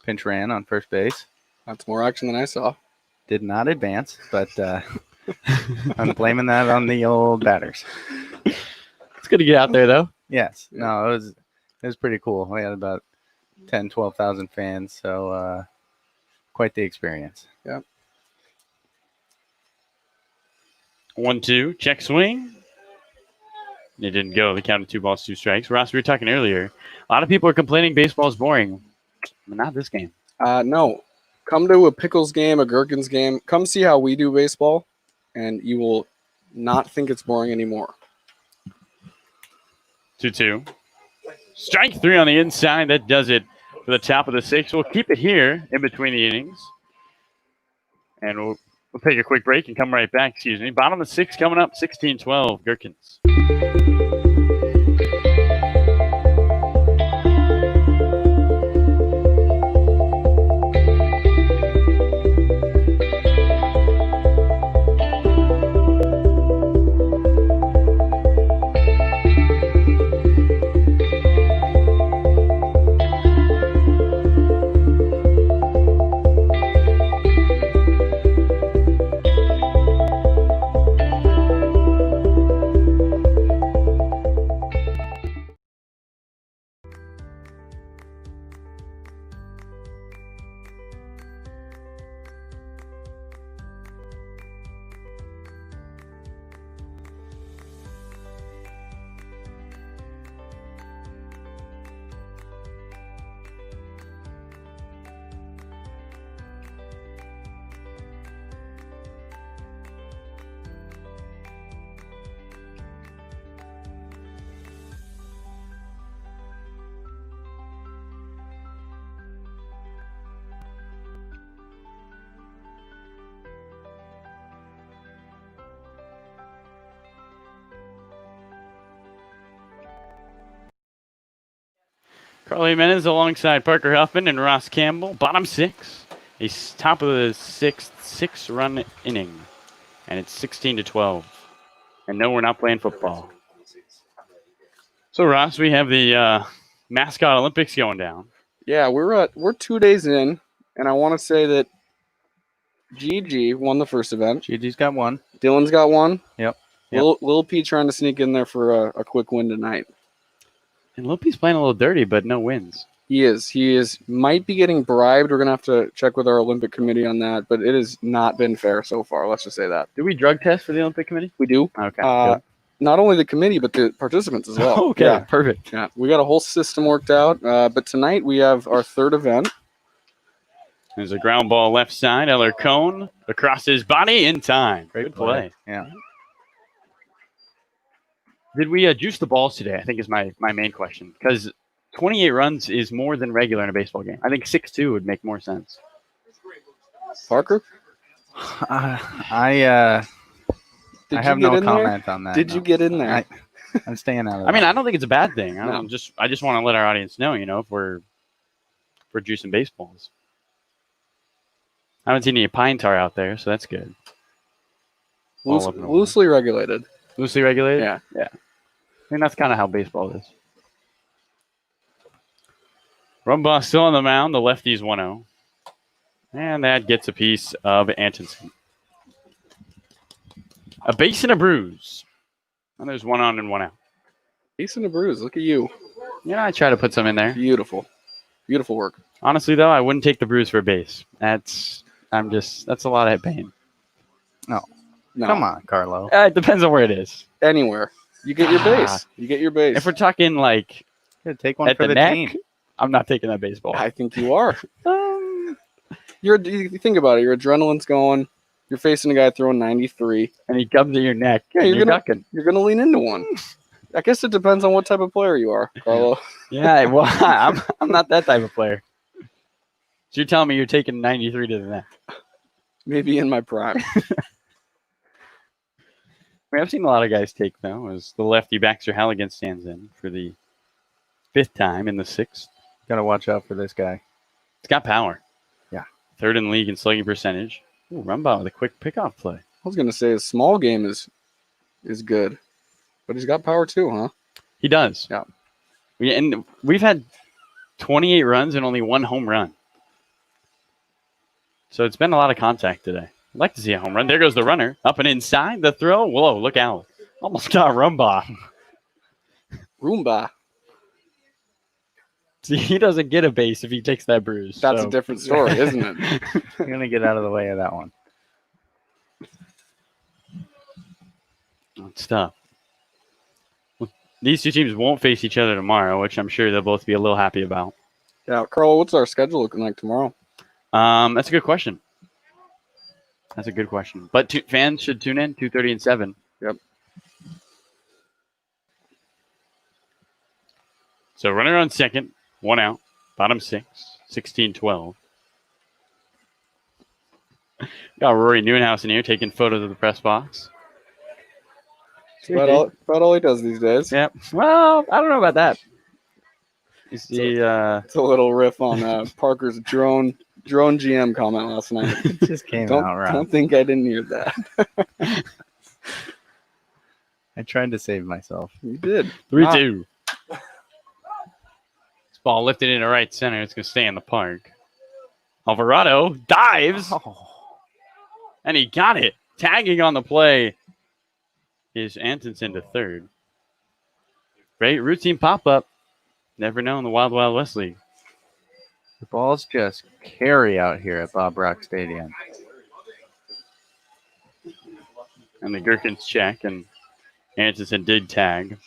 pinch ran on first base. That's more action than I saw. Did not advance, but I'm blaming that on the old batters. It's good to get out there, though. Yes. No, it was pretty cool. We had about 10, 12,000 fans, so quite the experience. Yeah. 1-2, check swing. It didn't go. The count of 2 balls, 2 strikes. Ross, we were talking earlier. A lot of people are complaining baseball is boring. But not this game. No. Come to a Pickles game, a Gherkins game. Come see how we do baseball, and you will not think it's boring anymore. 2-2. Strike 3 on the inside. That does it for the top of the 6th. We'll keep it here in between the innings. And we'll take a quick break and come right back. Excuse me. Bottom of the 6th coming up, 16-12, Gherkins. Carly Jimenez alongside Parker Huffman and Ross Campbell. Bottom 6. A top of the 6th 6-run inning. And it's 16-12. And no, we're not playing football. So, Ross, we have the mascot Olympics going down. Yeah, we're 2 days in, and I want to say that GG won the first event. GG's got one. Dylan's got one. Yep. Lil P trying to sneak in there for a quick win tonight. And Lil P's playing a little dirty, but no wins. He is. Might be getting bribed. We're going to have to check with our Olympic committee on that, but it has not been fair so far. Let's just say that. Do we drug test for the Olympic committee? We do. Okay. Good. Not only the committee, but the participants as well. Okay, yeah. Perfect. Yeah, we got a whole system worked out. But tonight we have our third event. There's a ground ball left side. Eller Cone across his body in time. Great Good play. Yeah. Did we juice the balls today? I think is my main question. Because 28 runs is more than regular in a baseball game. I think 6-2 would make more sense. Parker? I have no comment on that. Did you get in there? I'm staying out of it. I mean, I don't think it's a bad thing. I No. just want to let our audience know, if we're juicing baseballs. I haven't seen any pine tar out there, so that's good. Loosely regulated. Loosely regulated? Yeah. Yeah. I mean, that's kind of how baseball is. Rumbaugh still on the mound. The lefty's 1-0. And that gets a piece of Antonsen. A base and a bruise. And there's 1 on and 1 out. Base and a bruise. Look at you. Yeah, I try to put some in there. Beautiful. Beautiful work. Honestly, though, I wouldn't take the bruise for a base. That's a lot of pain. No. Come on, Carlo. It depends on where it is. Anywhere. You get your base. You get your base. If we're talking like take one at for the the neck, team. I'm not taking that baseball. I think you are. You think about it. Your adrenaline's going. You're facing a guy throwing 93. And he comes to your neck. Yeah, and you're ducking. You're gonna lean into one. I guess it depends on what type of player you are, Carlo. Yeah, well, I'm not that type of player. So you're telling me you're taking 93 to the neck? Maybe in my prime. I've seen a lot of guys take, though, as the lefty Baxter Halligan stands in for the 5th time in the 6th. Got to watch out for this guy. It's got power. Yeah. 3rd in league in slugging percentage. Ooh, Rumbaugh with a quick pickoff play. I was gonna say his small game is good, but he's got power too, huh? He does. Yeah. And we've had 28 runs and only 1 home run. So it's been a lot of contact today. I'd like to see a home run. There goes the runner. Up and inside. The throw. Whoa, look out. Almost got Rumbaugh. Roomba. See, he doesn't get a base if he takes that bruise. That's a different story, isn't it? You're going to get out of the way of that one. It's tough. These two teams won't face each other tomorrow, which I'm sure they'll both be a little happy about. Yeah, Carl, what's our schedule looking like tomorrow? That's a good question. But fans should tune in 2:30 and 7. Yep. So runner on second, 1 out. Bottom 6, 16-12. Got Rory Neuenhuis in here taking photos of the press box. About all he does these days. Yep. Well, I don't know about that. You see, It's a little riff on Parker's drone GM comment last night. It just came don't, out wrong. Don't think I didn't hear that. I tried to save myself. You did. 3-2. This ball lifted into right center. It's going to stay in the park. Alvarado dives. And he got it. Tagging on the play is Antonsen to third. Great routine pop-up. Never know in the Wild Wild West League. The balls just carry out here at Bob Rock Stadium. And the Gherkins check, and Antonsen did tag.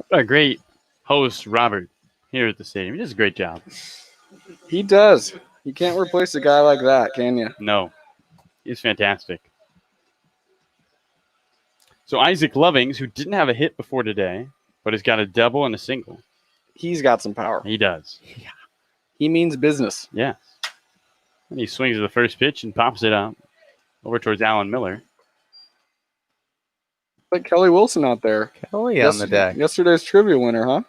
What a great host, Robert, here at the stadium. He does a great job. He does. You can't replace a guy like that, can you? No. He's fantastic. So Isaac Lovings, who didn't have a hit before today, but has got a double and a single. He's got some power. He does. Yeah. He means business. Yeah. And he swings at the first pitch and pops it up over towards Alan Miller. Like Kelly Wilson out there. Kelly on the deck. Yesterday's trivia winner, huh?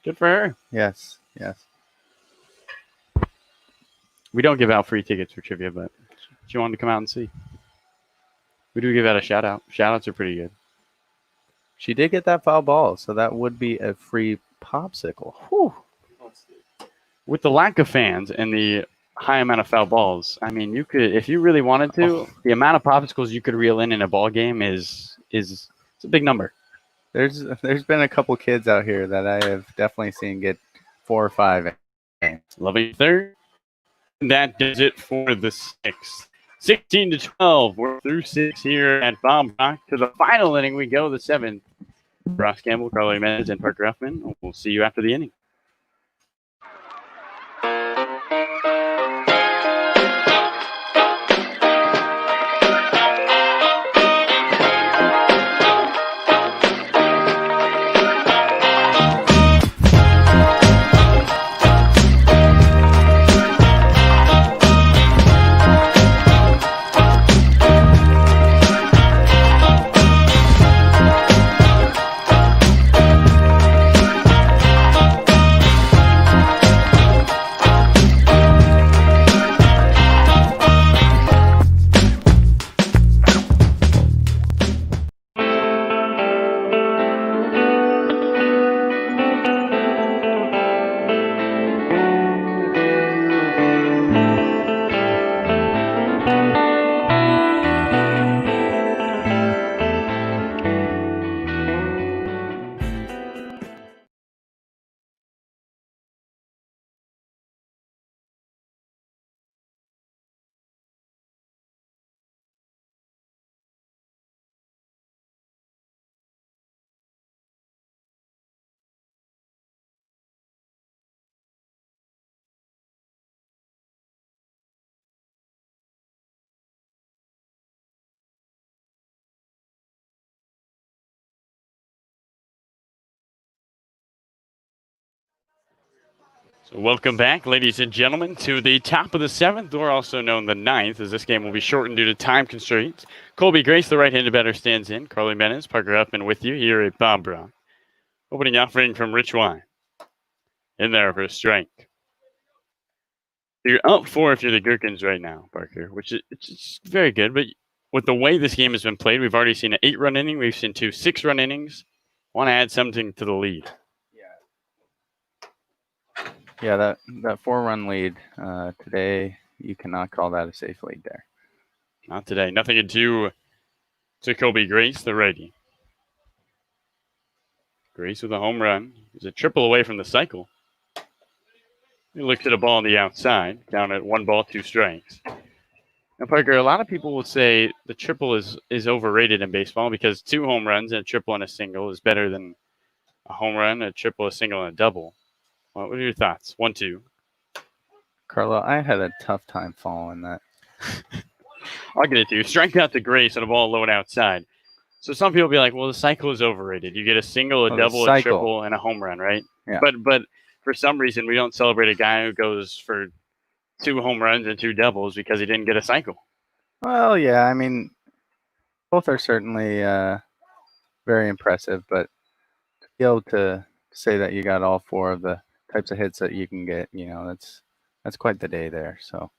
Good for her. Yes, yes. We don't give out free tickets for trivia, but she wanted to come out and see. We do give out a shout out. Shout outs are pretty good. She did get that foul ball, so that would be a free popsicle. Whew. With the lack of fans and the high amount of foul balls, I mean, you could, if you really wanted to, the amount of popsicles you could reel in a ball game is it's a big number. There's been a couple kids out here that I have definitely seen get 4 or 5 games. Loving third. That does it for the 6th. 16-12. We're through 6 here at Bob Rock. To the final inning we go, the 7th. Ross Campbell, Carlo Jimenez, and Parker Huffman. We'll see you after the inning. So welcome back, ladies and gentlemen, to the top of the 7th, or also known the 9th, as this game will be shortened due to time constraints. Colby Grace, the right-handed batter, stands in. Carly Menes, Parker Huffman with you here at Bob Rock. Opening offering from Rich Wine. In there for a strike. You're up 4 if you're the Gherkins right now, Parker, which is it's very good. But with the way this game has been played, we've already seen an 8-run inning. We've seen 2 6-run innings. Want to add something to the lead. Yeah, that 4-run lead today, you cannot call that a safe lead there. Not today. Nothing to do to Colby Grace, the righty. Grace with a home run. He's a triple away from the cycle. He looks at a ball on the outside, down at 1 ball, 2 strikes. Now, Parker, a lot of people will say the triple is overrated in baseball because 2 home runs and a triple and a single is better than a home run, a triple, a single, and a double. What are your thoughts? 1-2. Carlo, I had a tough time following that. I'll get it to you. Strike out to Grace on a ball low and outside. So some people be like, well, the cycle is overrated. You get a single, a Well, the double, a cycle. triple, and a home run, right? Yeah. But for some reason, we don't celebrate a guy who goes for 2 home runs and 2 doubles because he didn't get a cycle. Well, yeah, I mean, both are certainly very impressive, but to be able to say that you got all 4 of the types of hits that you can get, that's quite the day there. So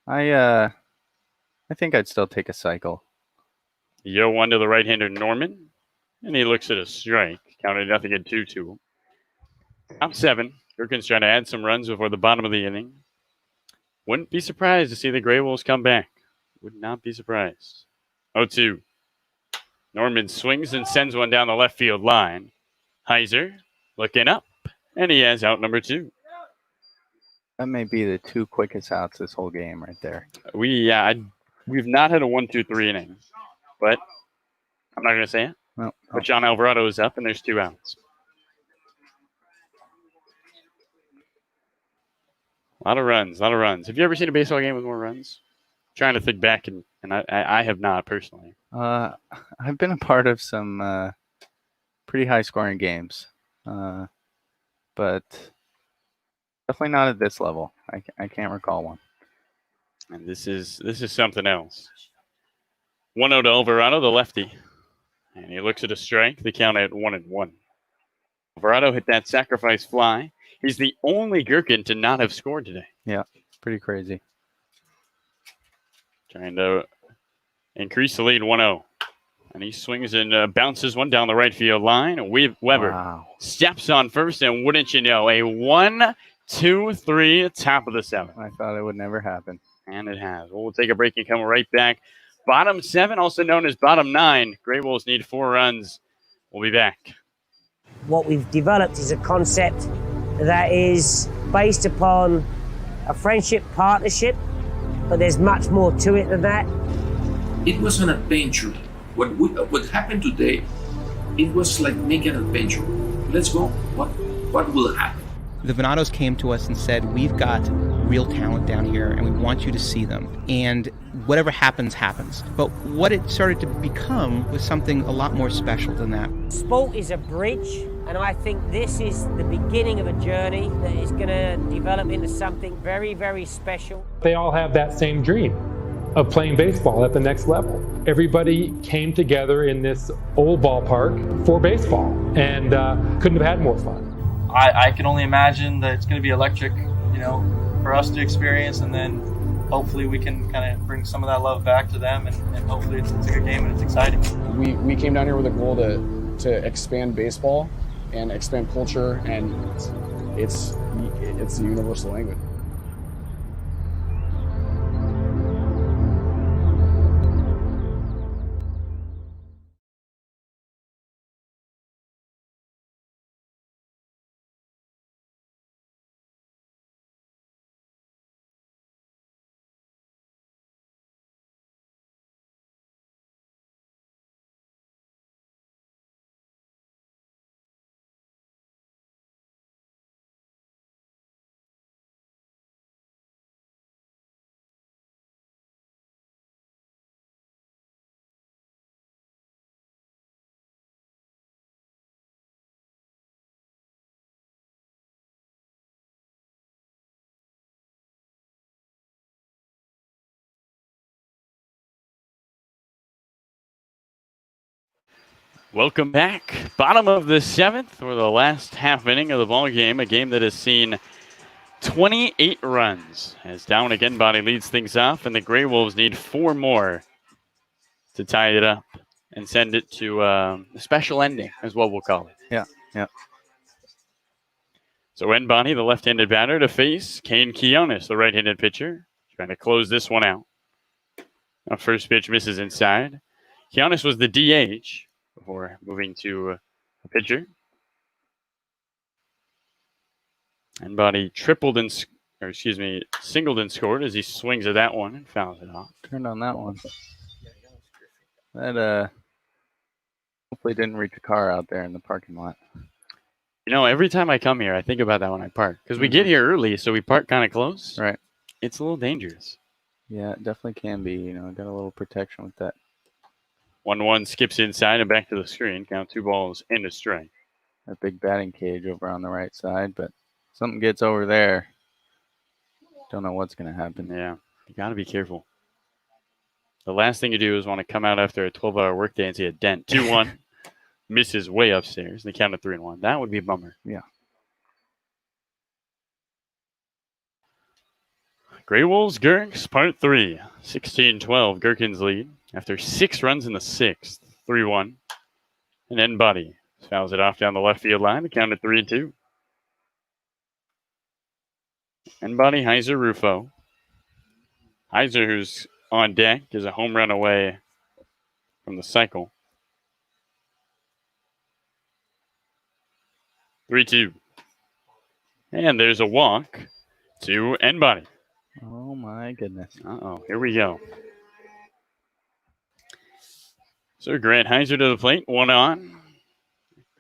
I think I'd still take a cycle. Yo, 1 to the right-hander Norman, and he looks at a strike. Counted nothing at 2-2. Top 7. Gherkins trying to add some runs before the bottom of the inning. Wouldn't be surprised to see the GreyWolves come back. Would not be surprised. 0-2. Norman swings and sends one down the left field line. Heiser looking up, and he has out number 2. That may be the 2 quickest outs this whole game right there. We've not had a 1-2-3 inning, but I'm not going to say it. No. But John Alvarado is up, and there's 2 outs. A lot of runs. Have you ever seen a baseball game with more runs? I'm trying to think back, and I have not personally. I've been a part of some pretty high-scoring games, but definitely not at this level. I can't recall one. And this is something else. 1-0 to Alvarado, the lefty. And he looks at a strike. The count at 1-1. Alvarado hit that sacrifice fly. He's the only Gherkin to not have scored today. Yeah, pretty crazy. Trying to increase the lead 1-0. And he swings and bounces one down the right field line. Weber steps on first, and wouldn't you know, a 1-2-3 top of the 7th. I thought it would never happen. And it has. We'll take a break and come right back. Bottom 7, also known as bottom 9. GreyWolves need 4 runs. We'll be back. What we've developed is a concept that is based upon a friendship partnership, but there's much more to it than that. It was an adventure. What happened today, it was like making an adventure. Let's go. What will happen? The Venados came to us and said, we've got real talent down here and we want you to see them. And whatever happens, happens. But what it started to become was something a lot more special than that. Sport is a bridge, and I think this is the beginning of a journey that is going to develop into something very, very special. They all have that same dream of playing baseball at the next level. Everybody came together in this old ballpark for baseball and couldn't have had more fun. I can only imagine that it's going to be electric, for us to experience, and then hopefully we can kind of bring some of that love back to them, and hopefully it's a good game and it's exciting. We came down here with a goal to expand baseball and expand culture, and it's a universal language. Welcome back. Bottom of the 7th for the last half inning of the ball game. A game that has seen 28 runs. As Down Again Body leads things off, and the GreyWolves need 4 more to tie it up and send it to a special ending, is what we'll call it. Yeah. So Enbody, the left-handed batter, to face Kane Quiones, the right-handed pitcher, trying to close this one out. Our first pitch misses inside. Quiones was the DH before moving to a pitcher. Enbody singled and scored as he swings at that one and fouls it off. Turned on that one. That hopefully didn't reach a car out there in the parking lot. Every time I come here, I think about that when I park. Because we get here early, so we park kind of close. Right. It's a little dangerous. Yeah, it definitely can be. Got a little protection with that 1-1 skips inside and back to the screen. Count 2 balls and a strike. A big batting cage over on the right side, but something gets over there. Don't know what's going to happen. Yeah, you got to be careful. The last thing you do is want to come out after a 12-hour workday and see a dent. 2-1. Misses way upstairs. They count 3-1. That would be a bummer. Yeah. GreyWolves Gherkins, part 3. 16-12. Gherkins lead after 6 runs in the 6th. 3-1. And then Buddy fouls it off down the left field line. They count 3-2. And Buddy, Heiser, Rufo. Heiser, who's on deck, is a home run away from the cycle. 3-2. And there's a walk to Buddy. Oh, my goodness. Uh-oh, here we go. So Grant Heiser to the plate, 1 on.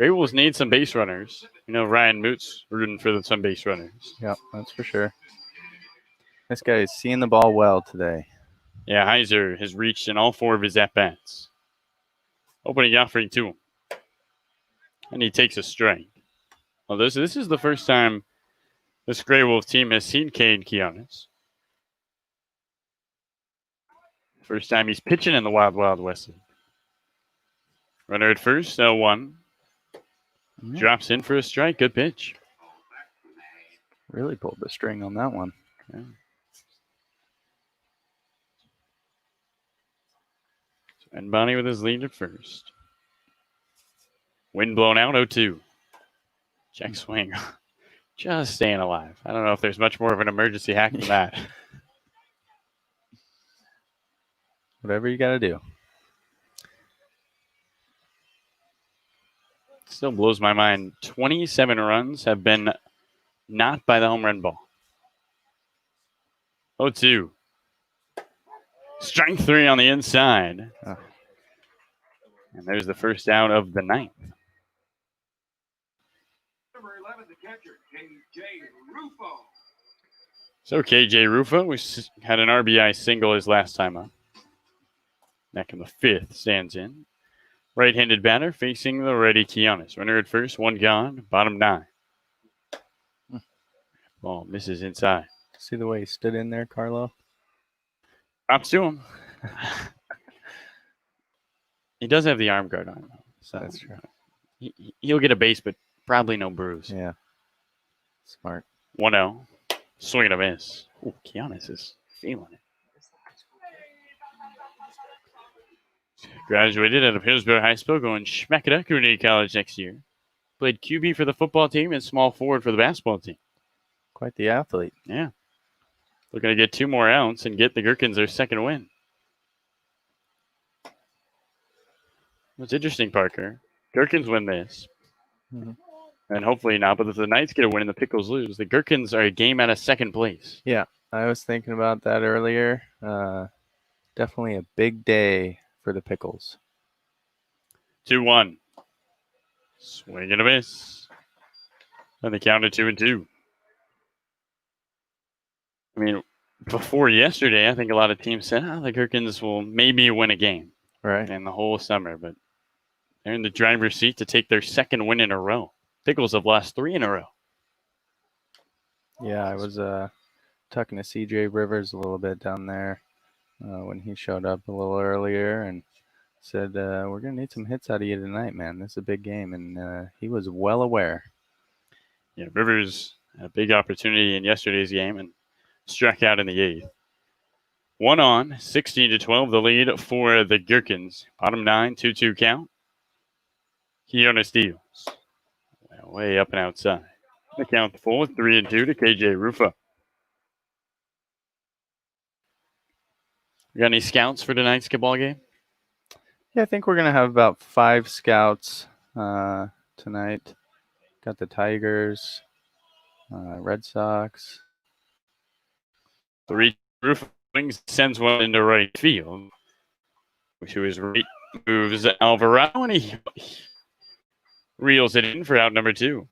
GreyWolves need some base runners. You know, Ryan Moot's rooting for some base runners. Yep, that's for sure. This guy is seeing the ball well today. Yeah, Heiser has reached in all 4 of his at-bats. Opening offering to him. And he takes a strike. Well, this is the first time this GreyWolf team has seen Cade Kianis. First time he's pitching in the Wild Wild West League. Runner at first, 0-1. Drops in for a strike. Good pitch. Really pulled the string on that one. Yeah. And Bonnie with his lead at first. Wind blown out, 0-2. Check swing. Just staying alive. I don't know if there's much more of an emergency hack than that. Whatever you got to do. Still blows my mind. 27 runs have been not by the home run ball. 0-2. Strike 3 on the inside. Oh. And there's the first out of the 9th. Number 11, the catcher, KJ Rufo. So KJ Rufo had an RBI single his last time up. Back in the 5th, stands in. Right-handed batter facing the righty Kianis. Runner at first, 1 gone, bottom 9. Ball misses inside. See the way he stood in there, Carlo? Props to him. He does have the arm guard on, so that's true. He'll get a base, but probably no bruise. Yeah. Smart. 1-0. Swing and a miss. Ooh, Kianis is feeling it. Graduated out of Hillsborough High School, going Schmecketa Community College next year. Played QB for the football team and small forward for the basketball team. Quite the athlete. Yeah. Looking to get 2 more outs and get the Gherkins their second win. What's interesting, Parker, Gherkins win this. And hopefully not, but if the Knights get a win and the Pickles lose, the Gherkins are a game out of second place. Yeah, I was thinking about that earlier. Definitely a big day for the Pickles. 2-1. Swing and a miss. And they counted 2-2. I mean, before yesterday, I think a lot of teams said, the Gherkins will maybe win a game. Right. In the whole summer, but they're in the driver's seat to take their second win in a row. Pickles have lost 3 in a row. Yeah, I was talking to CJ Rivers a little bit down there when he showed up a little earlier and said, we're going to need some hits out of you tonight, man. This is a big game, and he was well aware. Yeah, Rivers had a big opportunity in yesterday's game and struck out in the 8th. 1 on, 16-12, the lead for the Gherkins. Bottom 9, 2-2 count. Kiona steals. Way up and outside. The count full, 3-2 to KJ Rufo. You got any scouts for tonight's ball game? Yeah, I think we're going to have about 5 scouts tonight. Got the Tigers, Red Sox. 3 Rufo sends one into right field. To his right moves Alvarado, and he reels it in for out number 2.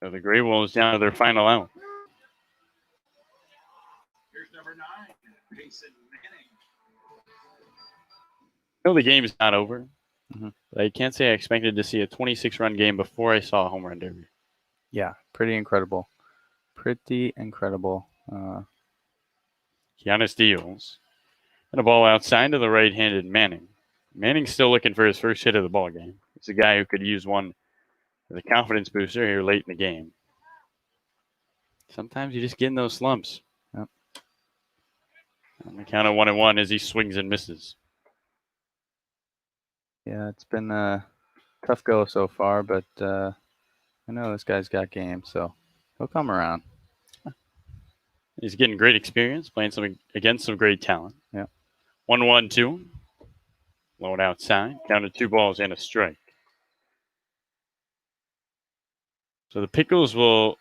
So the GreyWolves down to their final out. Here's number 9, Mason Manning. I know the game is not over, Mhm. but I can't say I expected to see a 26-run game before I saw a home run derby. Yeah, pretty incredible. Pretty incredible. Giannis deals. And a ball outside to the right-handed Manning. Manning's still looking for his first hit of the ball game. He's a guy who could use one as a confidence booster here late in the game. Sometimes you just get in those slumps. Yep. On the count of 1-1 as he swings and misses. Yeah, it's been a tough go so far, but I know this guy's got game, so he'll come around. He's getting great experience, playing against some great talent. Yeah. 1-1-2. Low outside. Counted 2 balls and a strike. So the Gherkins, will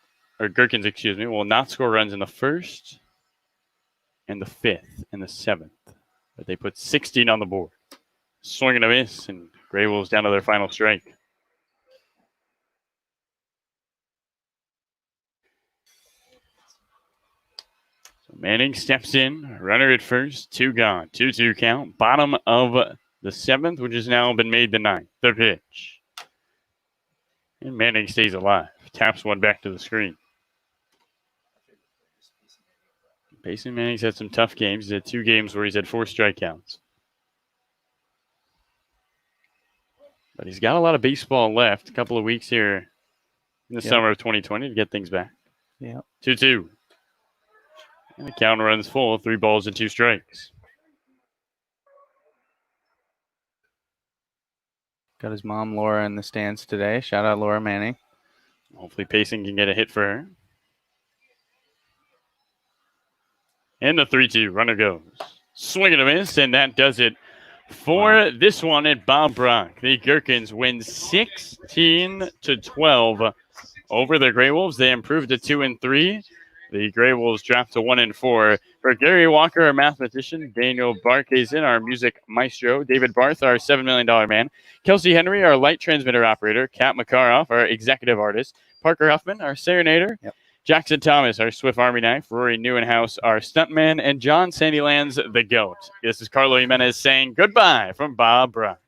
not score runs in the first and the 5th and the 7th. But they put 16 on the board. Swing and a miss, and GreyWolves down to their final strike. So Manning steps in, runner at first, 2 gone, 2-2 count. Bottom of the 7th, which has now been made the 9th. The pitch. And Manning stays alive. Taps one back to the screen. Payson Manning's had some tough games. He's had 2 games where he's had 4 strikeouts. But he's got a lot of baseball left. A couple of weeks here in the summer of 2020 to get things back. Yeah. 2-2. And the count runs full. 3 balls and 2 strikes. Got his mom, Laura, in the stands today. Shout out Laura Manning. Hopefully Payson can get a hit for her. And the 3-2. Runner goes. Swing and a miss, and that does it for this one at Bob Brock. The Gherkins win 16-12 over the GreyWolves. They improved to 2-3. The GreyWolves dropped to 1-4. For Gary Walker, our mathematician, Daniel Barkazin, our music maestro, David Barth, our $7 million man, Kelsey Henry, our light transmitter operator, Kat Makaroff, our executive artist, Parker Huffman, our serenader, Jackson Thomas, our Swift Army knife, Rory Neuenhouse, our stuntman, and John Sandylands, the GOAT. This is Carlo Jimenez saying goodbye from Bob Brock.